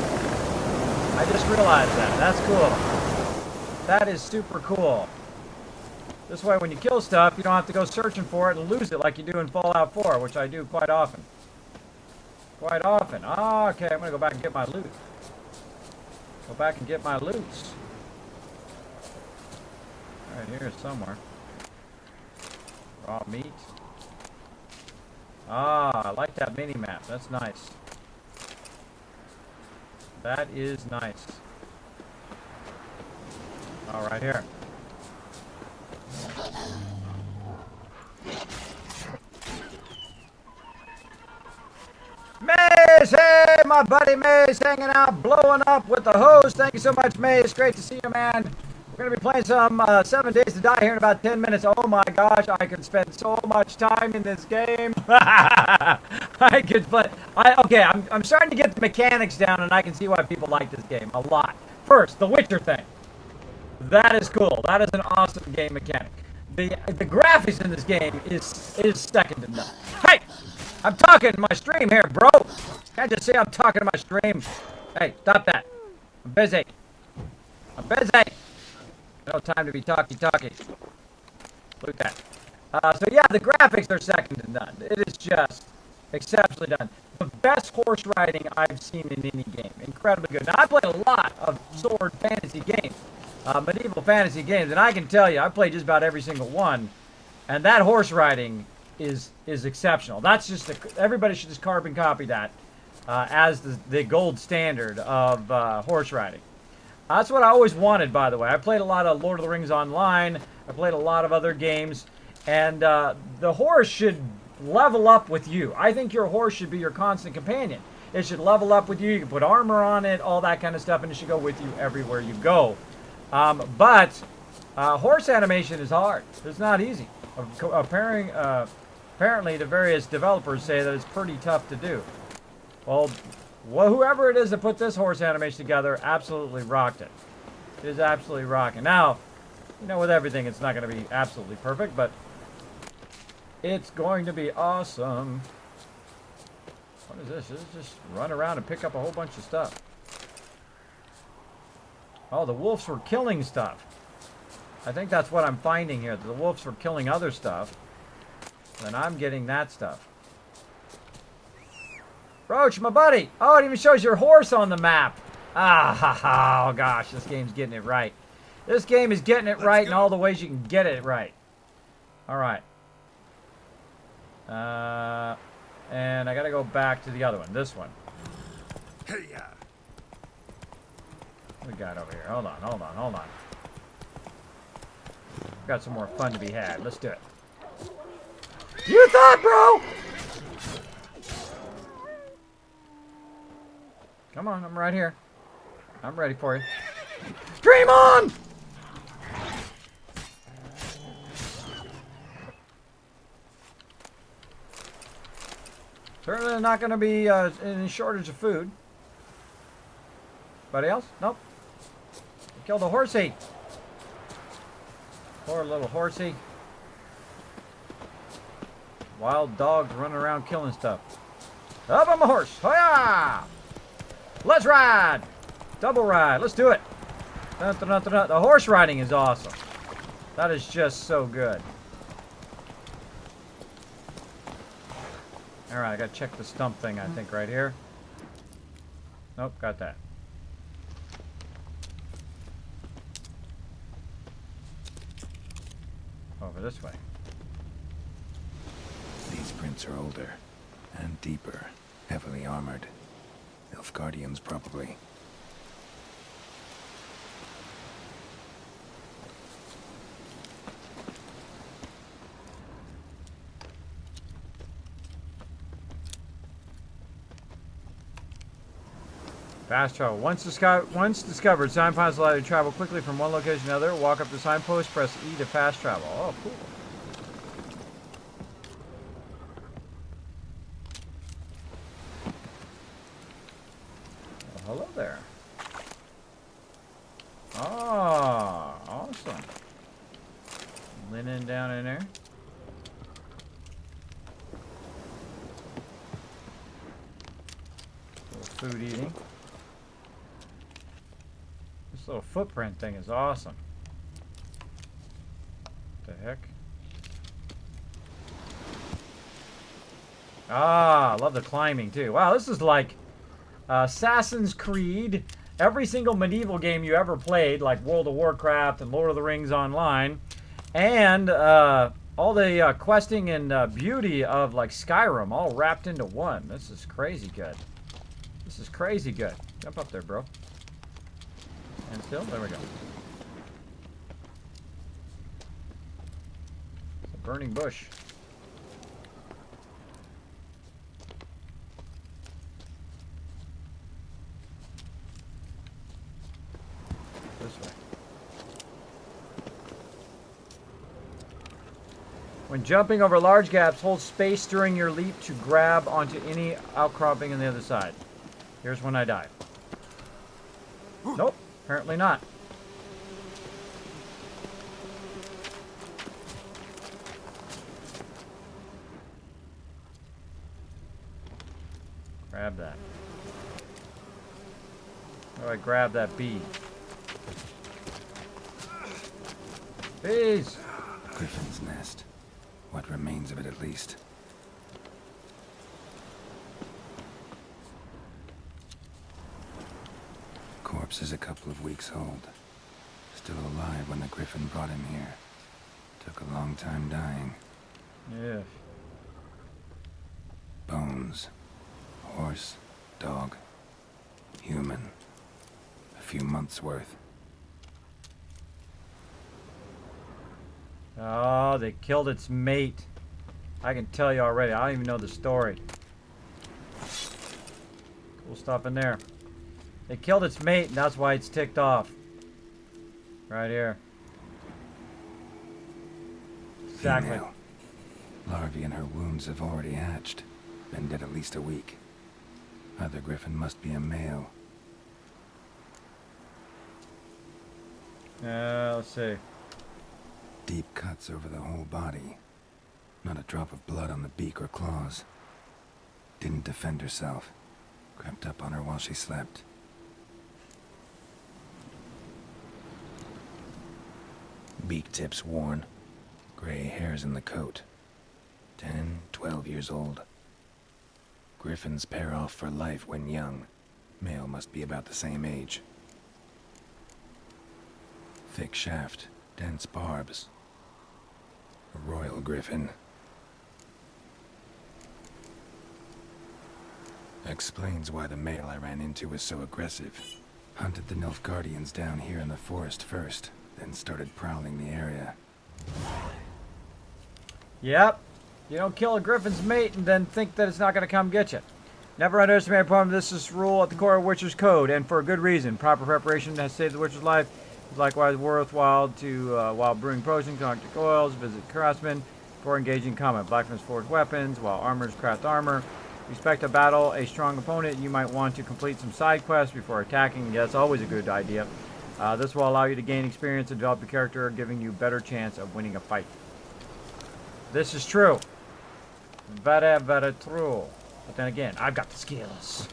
I just realized that. That's cool. That is super cool. This way, when you kill stuff, you don't have to go searching for it and lose it like you do in Fallout 4, which I do quite often. Quite often. Ah, okay, I'm going to go back and get my loot. Go back and get my loots. Right here somewhere. Raw meat. Ah, I like that mini-map. That's nice. That is nice. All right, here. Maze! Hey, my buddy Maze hanging out, blowing up with the hose. Thank you so much, Maze. Great to see you, man. We're going to be playing some 7 Days to Die here in about 10 minutes. Oh my gosh, I could spend so much time in this game. I could play. Okay, I'm starting to get the mechanics down, and I can see why people like this game a lot. First, the Witcher thing. That is cool. That is an awesome game mechanic. The graphics in this game is second to none. Hey! I'm talking to my stream here, bro! Can't just say I'm talking to my stream. Hey, stop that. I'm busy. I'm busy. No time to be talky-talky. Look at that. So yeah, the graphics are second to none. It is just exceptionally done. The best horse riding I've seen in any game. Incredibly good. Now, I played a lot of sword fantasy games. Medieval fantasy games, and I can tell you, I played just about every single one, and that horse riding is exceptional. That's just everybody should just carbon copy that as the gold standard of horse riding. That's what I always wanted, by the way. I played a lot of Lord of the Rings Online. I played a lot of other games, and the horse should level up with you. I think your horse should be your constant companion. It should level up with you. You can put armor on it, all that kind of stuff, and it should go with you everywhere you go. But horse animation is hard. It's not easy. Apparently, the various developers say that it's pretty tough to do. Well, whoever it is that put this horse animation together absolutely rocked it. It is absolutely rocking. Now, you know, with everything, it's not going to be absolutely perfect, but it's going to be awesome. What is this? This is just run around and pick up a whole bunch of stuff. Oh, the wolves were killing stuff. I think that's what I'm finding here. The wolves were killing other stuff. And I'm getting that stuff. Roach, my buddy. Oh, it even shows your horse on the map. Ah, ha, ha. Oh, gosh. This game's getting it right. This game is getting it right in all the ways you can get it right. All right. And I got to go back to the other one. This one. Hey, yeah. What we got over here? Hold on. We've got some more fun to be had. Let's do it. You thought, bro! Come on, I'm right here. I'm ready for you. Dream on! Certainly not going to be any shortage of food. Anybody else? Nope. Killed a horsey. Poor little horsey. Wild dogs running around killing stuff. Up on my horse. Hoya! Let's ride. Double ride. Let's do it. Dun, dun, dun, dun, dun. The horse riding is awesome. That is just so good. Alright, I gotta check the stump thing, I think, right here. Nope, got that. Over this way. These prints are older and deeper, heavily armored. Nilfgaardians, probably. Fast travel. Once discovered, signposts allow you to travel quickly from one location to another. Walk up the signpost, press E to fast travel. Oh, cool. Well, hello there. Oh, awesome. Linen down in there. Little food eating. This little footprint thing is awesome. What the heck? Ah, I love the climbing too. Wow, this is like Assassin's Creed. Every single medieval game you ever played, like World of Warcraft and Lord of the Rings Online, and all the questing and beauty of like Skyrim all wrapped into one. This is crazy good. This is crazy good. Jump up there, bro. And still, there we go. It's a burning bush. This way. When jumping over large gaps, hold space during your leap to grab onto any outcropping on the other side. Here's when I die. Nope, apparently not. Grab that. How do I grab that bee? Bees! Griffin's nest. What remains of it, at least. Corpse is a couple of weeks old. Still alive when the griffin brought him here. Took a long time dying. Yeah. Bones. Horse. Dog. Human. A few months' worth. Oh, they killed its mate. I can tell you already. I don't even know the story. Cool stuff in there. They killed its mate, and that's why it's ticked off. Right here. Exactly. Female. Larvae in her wounds have already hatched. Been dead at least a week. Either griffin must be a male. Let's see. Deep cuts over the whole body. Not a drop of blood on the beak or claws. Didn't defend herself. Crept up on her while she slept. Beak tips worn. Gray hairs in the coat. 10, 12 years old. Griffins pair off for life when young. Male must be about the same age. Thick shaft, dense barbs. A royal griffin. Explains why the male I ran into was so aggressive. Hunted the Nilfgaardians down here in the forest first, then started prowling the area. Yep. You don't kill a griffin's mate and then think that it's not going to come get you. Never underestimate a problem. This is rule at the core of Witcher's code, and for a good reason. Proper preparation has saved the Witcher's life. It's likewise worthwhile to, while brewing potions, concoct oils, visit craftsmen before engaging combat. Blacksmiths forge weapons, while armors craft armor. Respect a battle, a strong opponent. You might want to complete some side quests before attacking. Yeah, that's always a good idea. This will allow you to gain experience and develop your character, giving you a better chance of winning a fight. This is true. Very, very true. But then again, I've got the skills.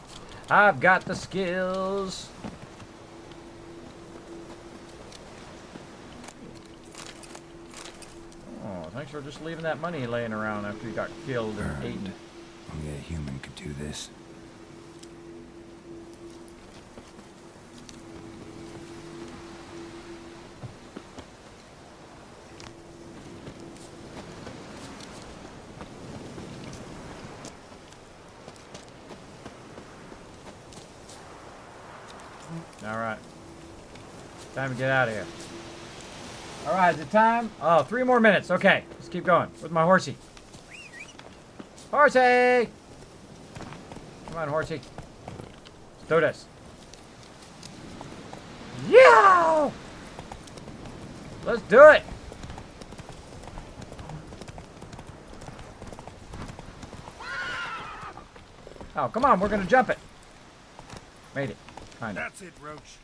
I've got the skills. Oh, thanks for just leaving that money laying around after you got killed and eaten. Only a human could do this. Alright. Time to get out of here. Alright, is it time? Oh, 3 more minutes. Okay, let's keep going. Where's my horsey? Horsey! Come on, horsey. Let's do this. Yeah! Let's do it! Oh, come on, we're gonna jump it. Made it. Kind of. That's it, Roach.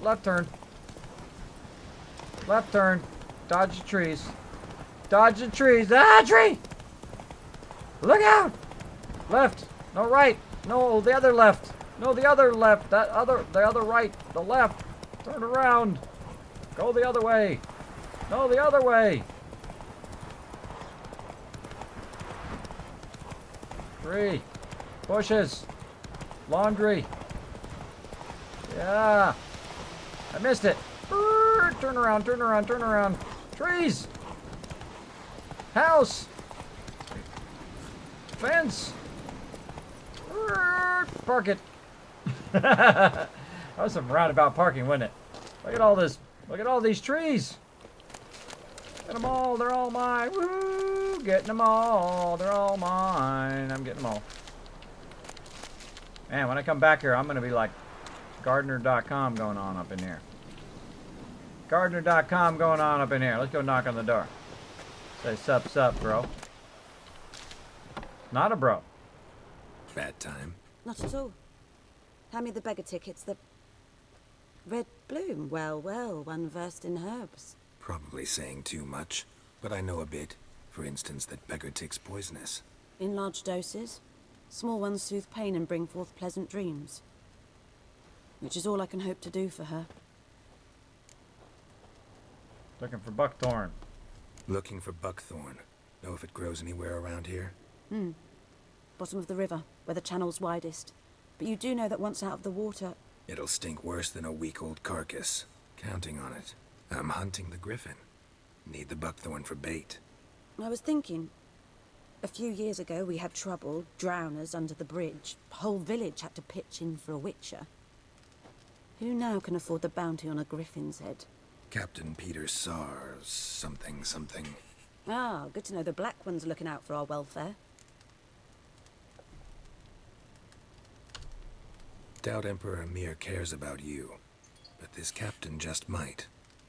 Left turn. Left turn. Dodge the trees. Dodge the trees. Ah, tree! Look out! Left. No, right. No, the other left. No, the other left. The other right. The left. Turn around. Go the other way. No, the other way. Tree. Bushes. Laundry. Yeah. I missed it. Turn around, turn around, turn around. Trees. House. Fence. Park it. That was some roundabout parking, wasn't it? Look at all this. Look at all these trees. Get them all. They're all mine. Woo! Getting them all. They're all mine. I'm getting them all. Man, when I come back here, I'm going to be like gardener.com going on up in here. Gardener.com going on up in here. Let's go knock on the door. Say sup, bro. Not a bro. Bad time. Not at all. Hand me the beggar tickets. The red bloom. Well, one versed in herbs. Probably saying too much, but I know a bit. For instance, that beggar tick's poisonous. In large doses. Small ones soothe pain and bring forth pleasant dreams. Which is all I can hope to do for her. Looking for buckthorn. Looking for buckthorn. Know if it grows anywhere around here? Bottom of the river, where the channel's widest. But you do know that once out of the water... It'll stink worse than a week-old carcass. Counting on it. I'm hunting the griffin. Need the buckthorn for bait. I was thinking... A few years ago we had trouble, drowners under the bridge. Whole village had to pitch in for a witcher. Who now can afford the bounty on a griffin's head? Captain Peter Sars, something. Ah, good to know the Black One's looking out for our welfare. Doubt Emperor Emir cares about you, but this captain just might.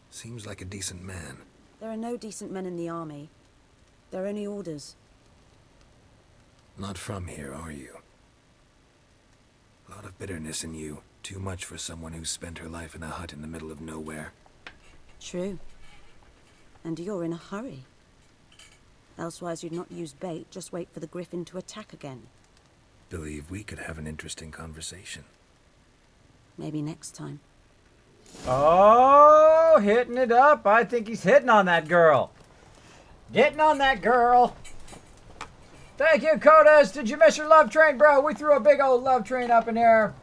Seems like a decent man. There are no decent men in the army. There are only orders. Not from here, are you? A lot of bitterness in you. Too much for someone who spent her life in a hut in the middle of nowhere. True. And you're in a hurry. Elsewise you'd not use bait, just wait for the griffin to attack again. Believe we could have an interesting conversation. Maybe next time. Oh, hitting it up. I think he's hitting on that girl. Getting on that girl. Thank you, Kodas. Did you miss your love train, bro? We threw a big old love train up in here.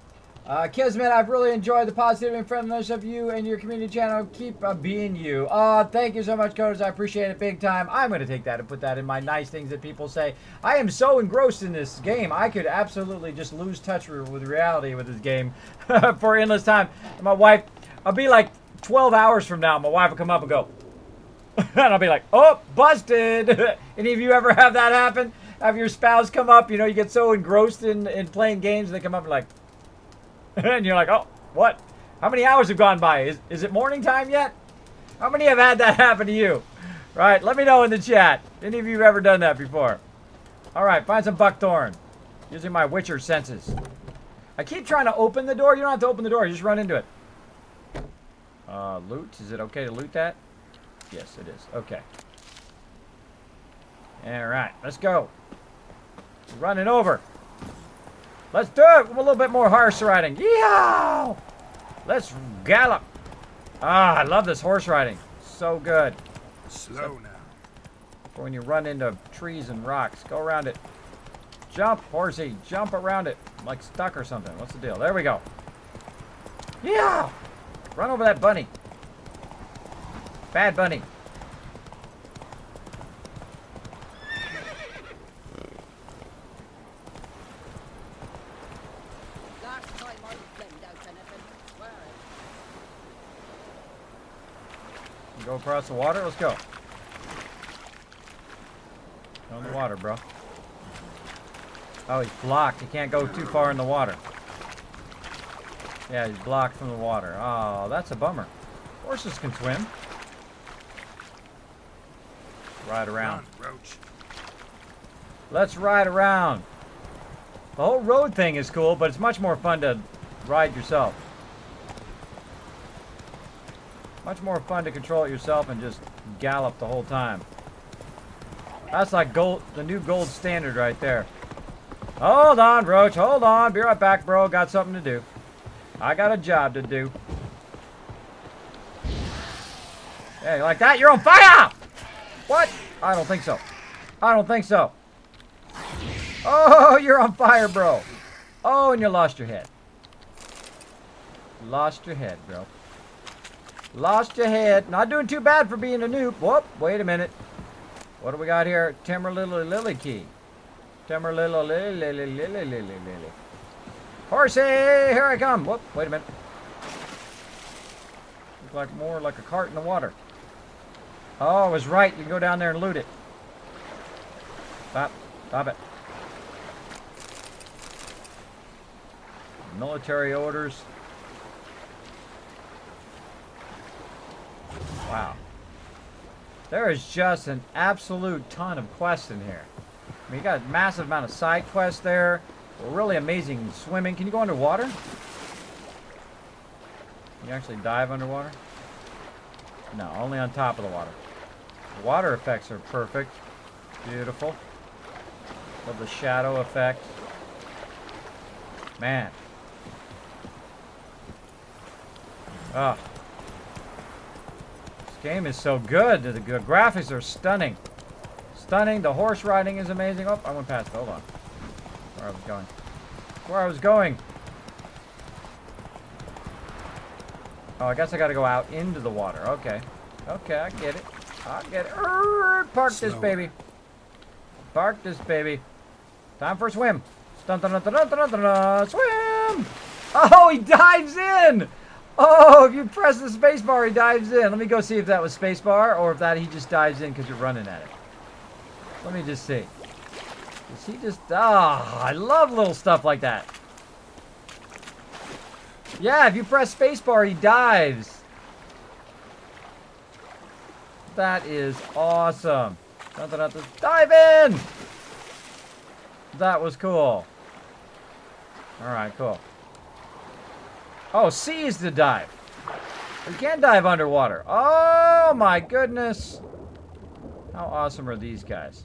Kismet, I've really enjoyed the positivity and friendliness of you and your community channel. Keep being you. Thank you so much, Kodas. I appreciate it big time. I'm going to take that and put that in my nice things that people say. I am so engrossed in this game. I could absolutely just lose touch with reality with this game for endless time. And my wife, I'll be like 12 hours from now, my wife will come up and go, and I'll be like, oh, busted. Any of you ever have that happen? Have your spouse come up, you know, you get so engrossed in playing games, and they come up and like, and you're like, oh, what? How many hours have gone by? Is it morning time yet? How many have had that happen to you? Right, let me know in the chat. Any of you have ever done that before? All right, find some buckthorn. Using my Witcher senses. I keep trying to open the door. You don't have to open the door. You just run into it. Loot. Is it okay to loot that? Yes, it is. Okay. All right, let's go. Running over. Let's do it with a little bit more horse riding. Yeehaw! Let's gallop. Ah, I love this horse riding. So good. Slow now. For when you run into trees and rocks. Go around it. Jump, horsey. Jump around it. I'm like stuck or something. What's the deal? There we go. Yeah! Run over that bunny. Bad bunny. Go across the water? Let's go. Go in the water, bro. Oh, he's blocked. He can't go too far in the water. Yeah, he's blocked from the water. Oh, that's a bummer. Horses can swim. Ride around. Roach. Let's ride around. The whole road thing is cool, but it's much more fun to ride yourself. Much more fun to control it yourself and just gallop the whole time. That's like gold, the new gold standard right there. Hold on, Roach. Hold on. Be right back, bro. Got something to do. I got a job to do. Hey, like that? You're on fire! What? I don't think so. I don't think so. Oh, you're on fire, bro. Oh, and you lost your head. Lost your head, bro. Lost your head. Not doing too bad for being a noob. Whoop, wait a minute. What do we got here? Timberlily Lily Key. Timberlily Lily. Horsey, here I come. Whoop, wait a minute. Looks like more like a cart in the water. Oh, I was right. You can go down there and loot it. Stop. Stop it. Military orders. Wow. There is just an absolute ton of quests in here. I mean, you got a massive amount of side quests there. Really amazing swimming. Can you go underwater? Can you actually dive underwater? No, only on top of the water. The water effects are perfect. Beautiful. Love the shadow effect. Man. Ah. This game is so good. The graphics are stunning. Stunning. The horse riding is amazing. Oh, I went past it. Hold on. Where I was going. Where I was going. Oh, I guess I gotta go out into the water. Okay. Okay, I get it. I get it. Park this baby. Park this baby. Time for a swim. Dun, dun, dun, dun, dun, dun, dun, dun. Swim! Oh, he dives in! Oh, if you press the space bar, he dives in. Let me go see if that was space bar or if that he just dives in because you're running at it. Let me just see. Is he just... Ah, I love little stuff like that. Yeah, if you press spacebar, he dives. That is awesome. Dun, dun, dun, dun. Dive in! That was cool. Alright, cool. Oh, C is to dive. You can't dive underwater. Oh my goodness. How awesome are these guys?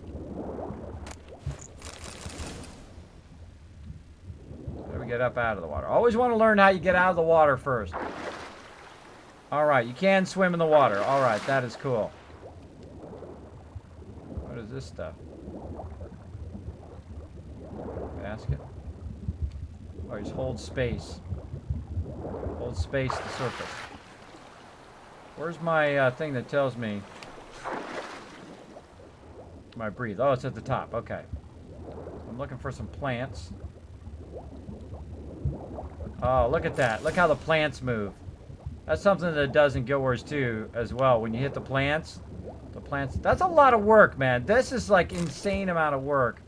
Get up out of the water. Always want to learn how you get out of the water first. Alright, you can swim in the water. Alright, that is cool. What is this stuff? Basket. Oh, just hold space. Hold space to surface. Where's my thing that tells me my breathe? Oh, it's at the top. Okay. I'm looking for some plants. Oh, look at that. Look how the plants move. That's something that it does in Guild Wars 2 as well. When you hit the plants, that's a lot of work, man. This is like insane amount of work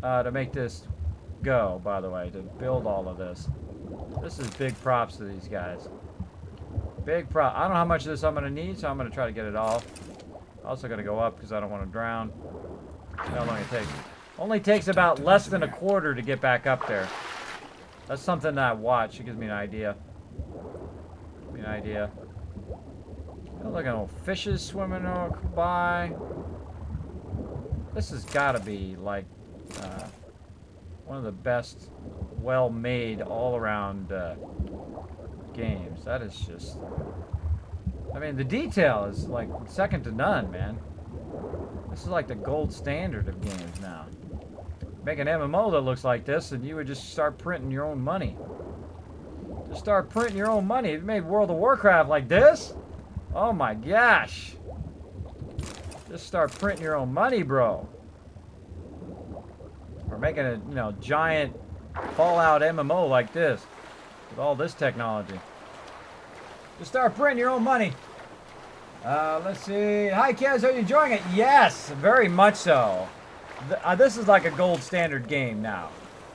to make this go, by the way, to build all of this. This is big props to these guys. Big prop. I don't know how much of this I'm going to need, so I'm going to try to get it all. Also going to go up because I don't want to drown. How long it takes. Only takes about less than a quarter to get back up there. That's something that I watch. It gives me an idea. Gives me an idea. Oh, look at old fishes swimming by. This has got to be like one of the best, well-made, all-around games. That is just... I mean, the detail is like second to none, man. This is like the gold standard of games now. Make an MMO that looks like this, and you would just start printing your own money. Just start printing your own money. If you made World of Warcraft like this, oh my gosh. Just start printing your own money, bro. Or making a, you know, giant Fallout MMO like this with all this technology. Just start printing your own money. Let's see. Hi, kids. Are you enjoying it? Yes, very much so. This is like a gold standard game now.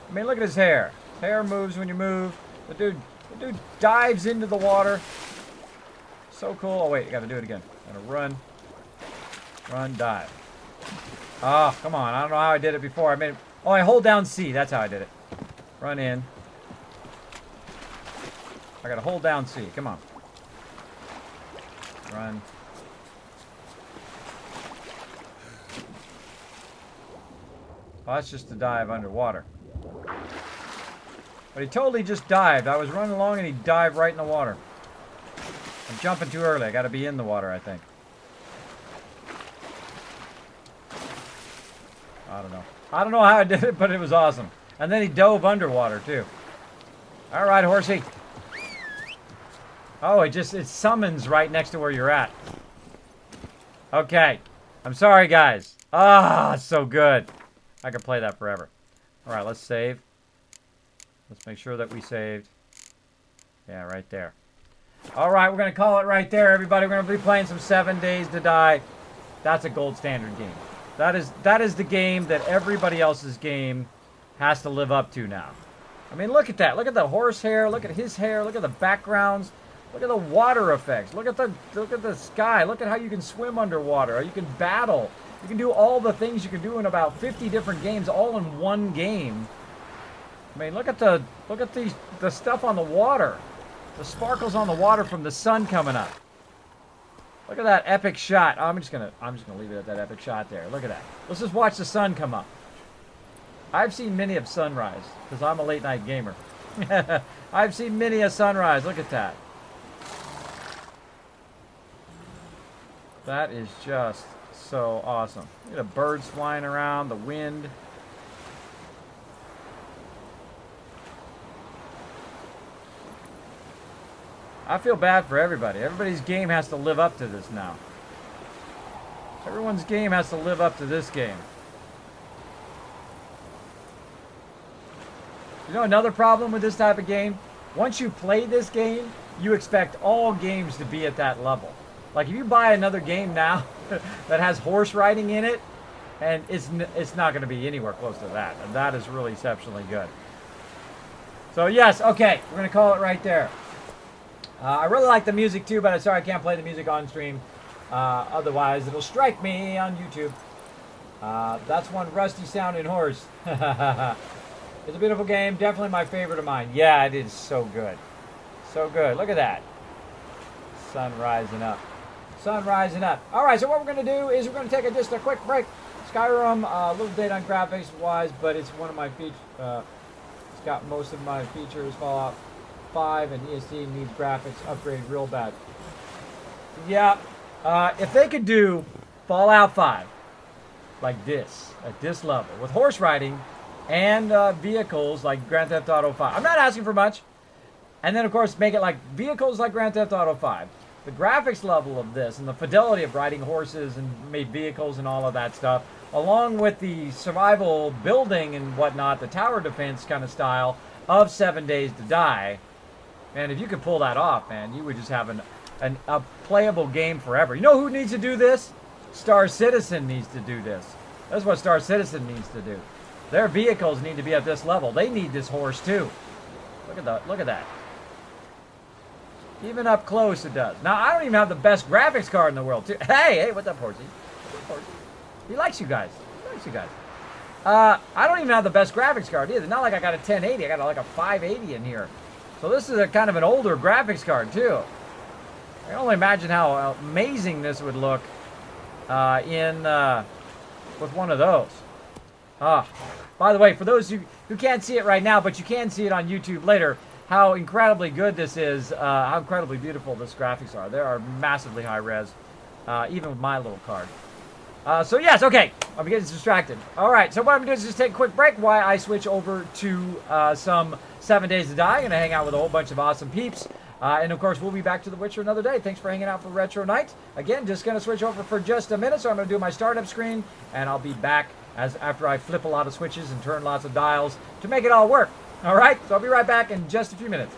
I mean, look at his hair. Hair moves when you move. The dude The dude dives into the water. So cool. Oh, wait, I gotta do it again. Gotta run. Run, dive. Oh, come on. I don't know how I did it before. I made it. Oh, I hold down C. That's how I did it. Run in. I gotta hold down C. Come on. Run. Oh, that's just to dive underwater. But he totally just dived. I was running along and he dived right in the water. I'm jumping too early. I gotta be in the water, I think. I don't know. I don't know how I did it, but it was awesome. And then he dove underwater, too. All right, horsey. Oh, it summons right next to where you're at. Okay. I'm sorry, guys. Ah, so good. I could play that forever. All right, let's save. Let's make sure that we saved. Yeah, right there. All right, we're going to call it right there, everybody. We're going to be playing some 7 Days to Die. That's a gold standard game. That is the game that everybody else's game has to live up to now. I mean, look at that. Look at the horse hair. Look at his hair. Look at the backgrounds. Look at the water effects. Look at the sky. Look at how you can swim underwater. You can battle. You can do all the things you can do in about 50 different games, all in one game. I mean, look at the stuff on the water. The sparkles on the water from the sun coming up. Look at that epic shot. I'm just gonna leave it at that epic shot there. Look at that. Let's just watch the sun come up. I've seen many of sunrise because I'm a late night gamer. I've seen many a sunrise. Look at that. That is just so awesome. Look at the birds flying around, the wind. I feel bad for everybody. Everybody's game has to live up to this now. Everyone's game has to live up to this game. You know another problem with this type of game? Once you play this game, you expect all games to be at that level. Like if you buy another game now that has horse riding in it, and it's not going to be anywhere close to that. And that is really exceptionally good. So yes, okay, we're going to call it right there. I really like the music too, but I'm sorry I can't play the music on stream. Otherwise, it'll strike me on YouTube. That's one rusty sounding horse. It's a beautiful game. Definitely my favorite of mine. Yeah, it is so good. So good. Look at that. Sun rising up. Sun rising up. All right, so what we're going to do is we're going to take just a quick break. Skyrim, a little date on graphics-wise, but it's one of my features. It's got most of my features. Fallout 5 and ESD needs graphics upgrade real bad. Yeah, if they could do Fallout 5 like this, at this level, with horse riding and vehicles like Grand Theft Auto 5. I'm not asking for much. And then, of course, make it like vehicles like Grand Theft Auto 5. The graphics level of this and the fidelity of riding horses and made vehicles and all of that stuff, along with the survival building and whatnot, the tower defense kind of style of 7 Days to Die. Man, if you could pull that off, man, you would just have a playable game forever. You know who needs to do this? Star Citizen needs to do this. That's what Star Citizen needs to do. Their vehicles need to be at this level. They need this horse too. Look at that. Even up close it does. Now, I don't even have the best graphics card in the world too. Hey, what's up, horsey? What's up, horsey? He likes you guys. He likes you guys. I don't even have the best graphics card either. Not like I got a 1080. I got like a 580 in here. So this is a kind of an older graphics card too. I can only imagine how amazing this would look with one of those. By the way, for those who can't see it right now, but you can see it on YouTube later, how incredibly good this is, how incredibly beautiful this graphics are. They are massively high res, even with my little card. So yes, okay, I'm getting distracted. All right, so what I'm going to do is just take a quick break while I switch over to some 7 Days to Die. I'm going to hang out with a whole bunch of awesome peeps. And of course, we'll be back to The Witcher another day. Thanks for hanging out for Retro Night. Again, just going to switch over for just a minute, so I'm going to do my startup screen, and I'll be back after I flip a lot of switches and turn lots of dials to make it all work. All right, so I'll be right back in just a few minutes.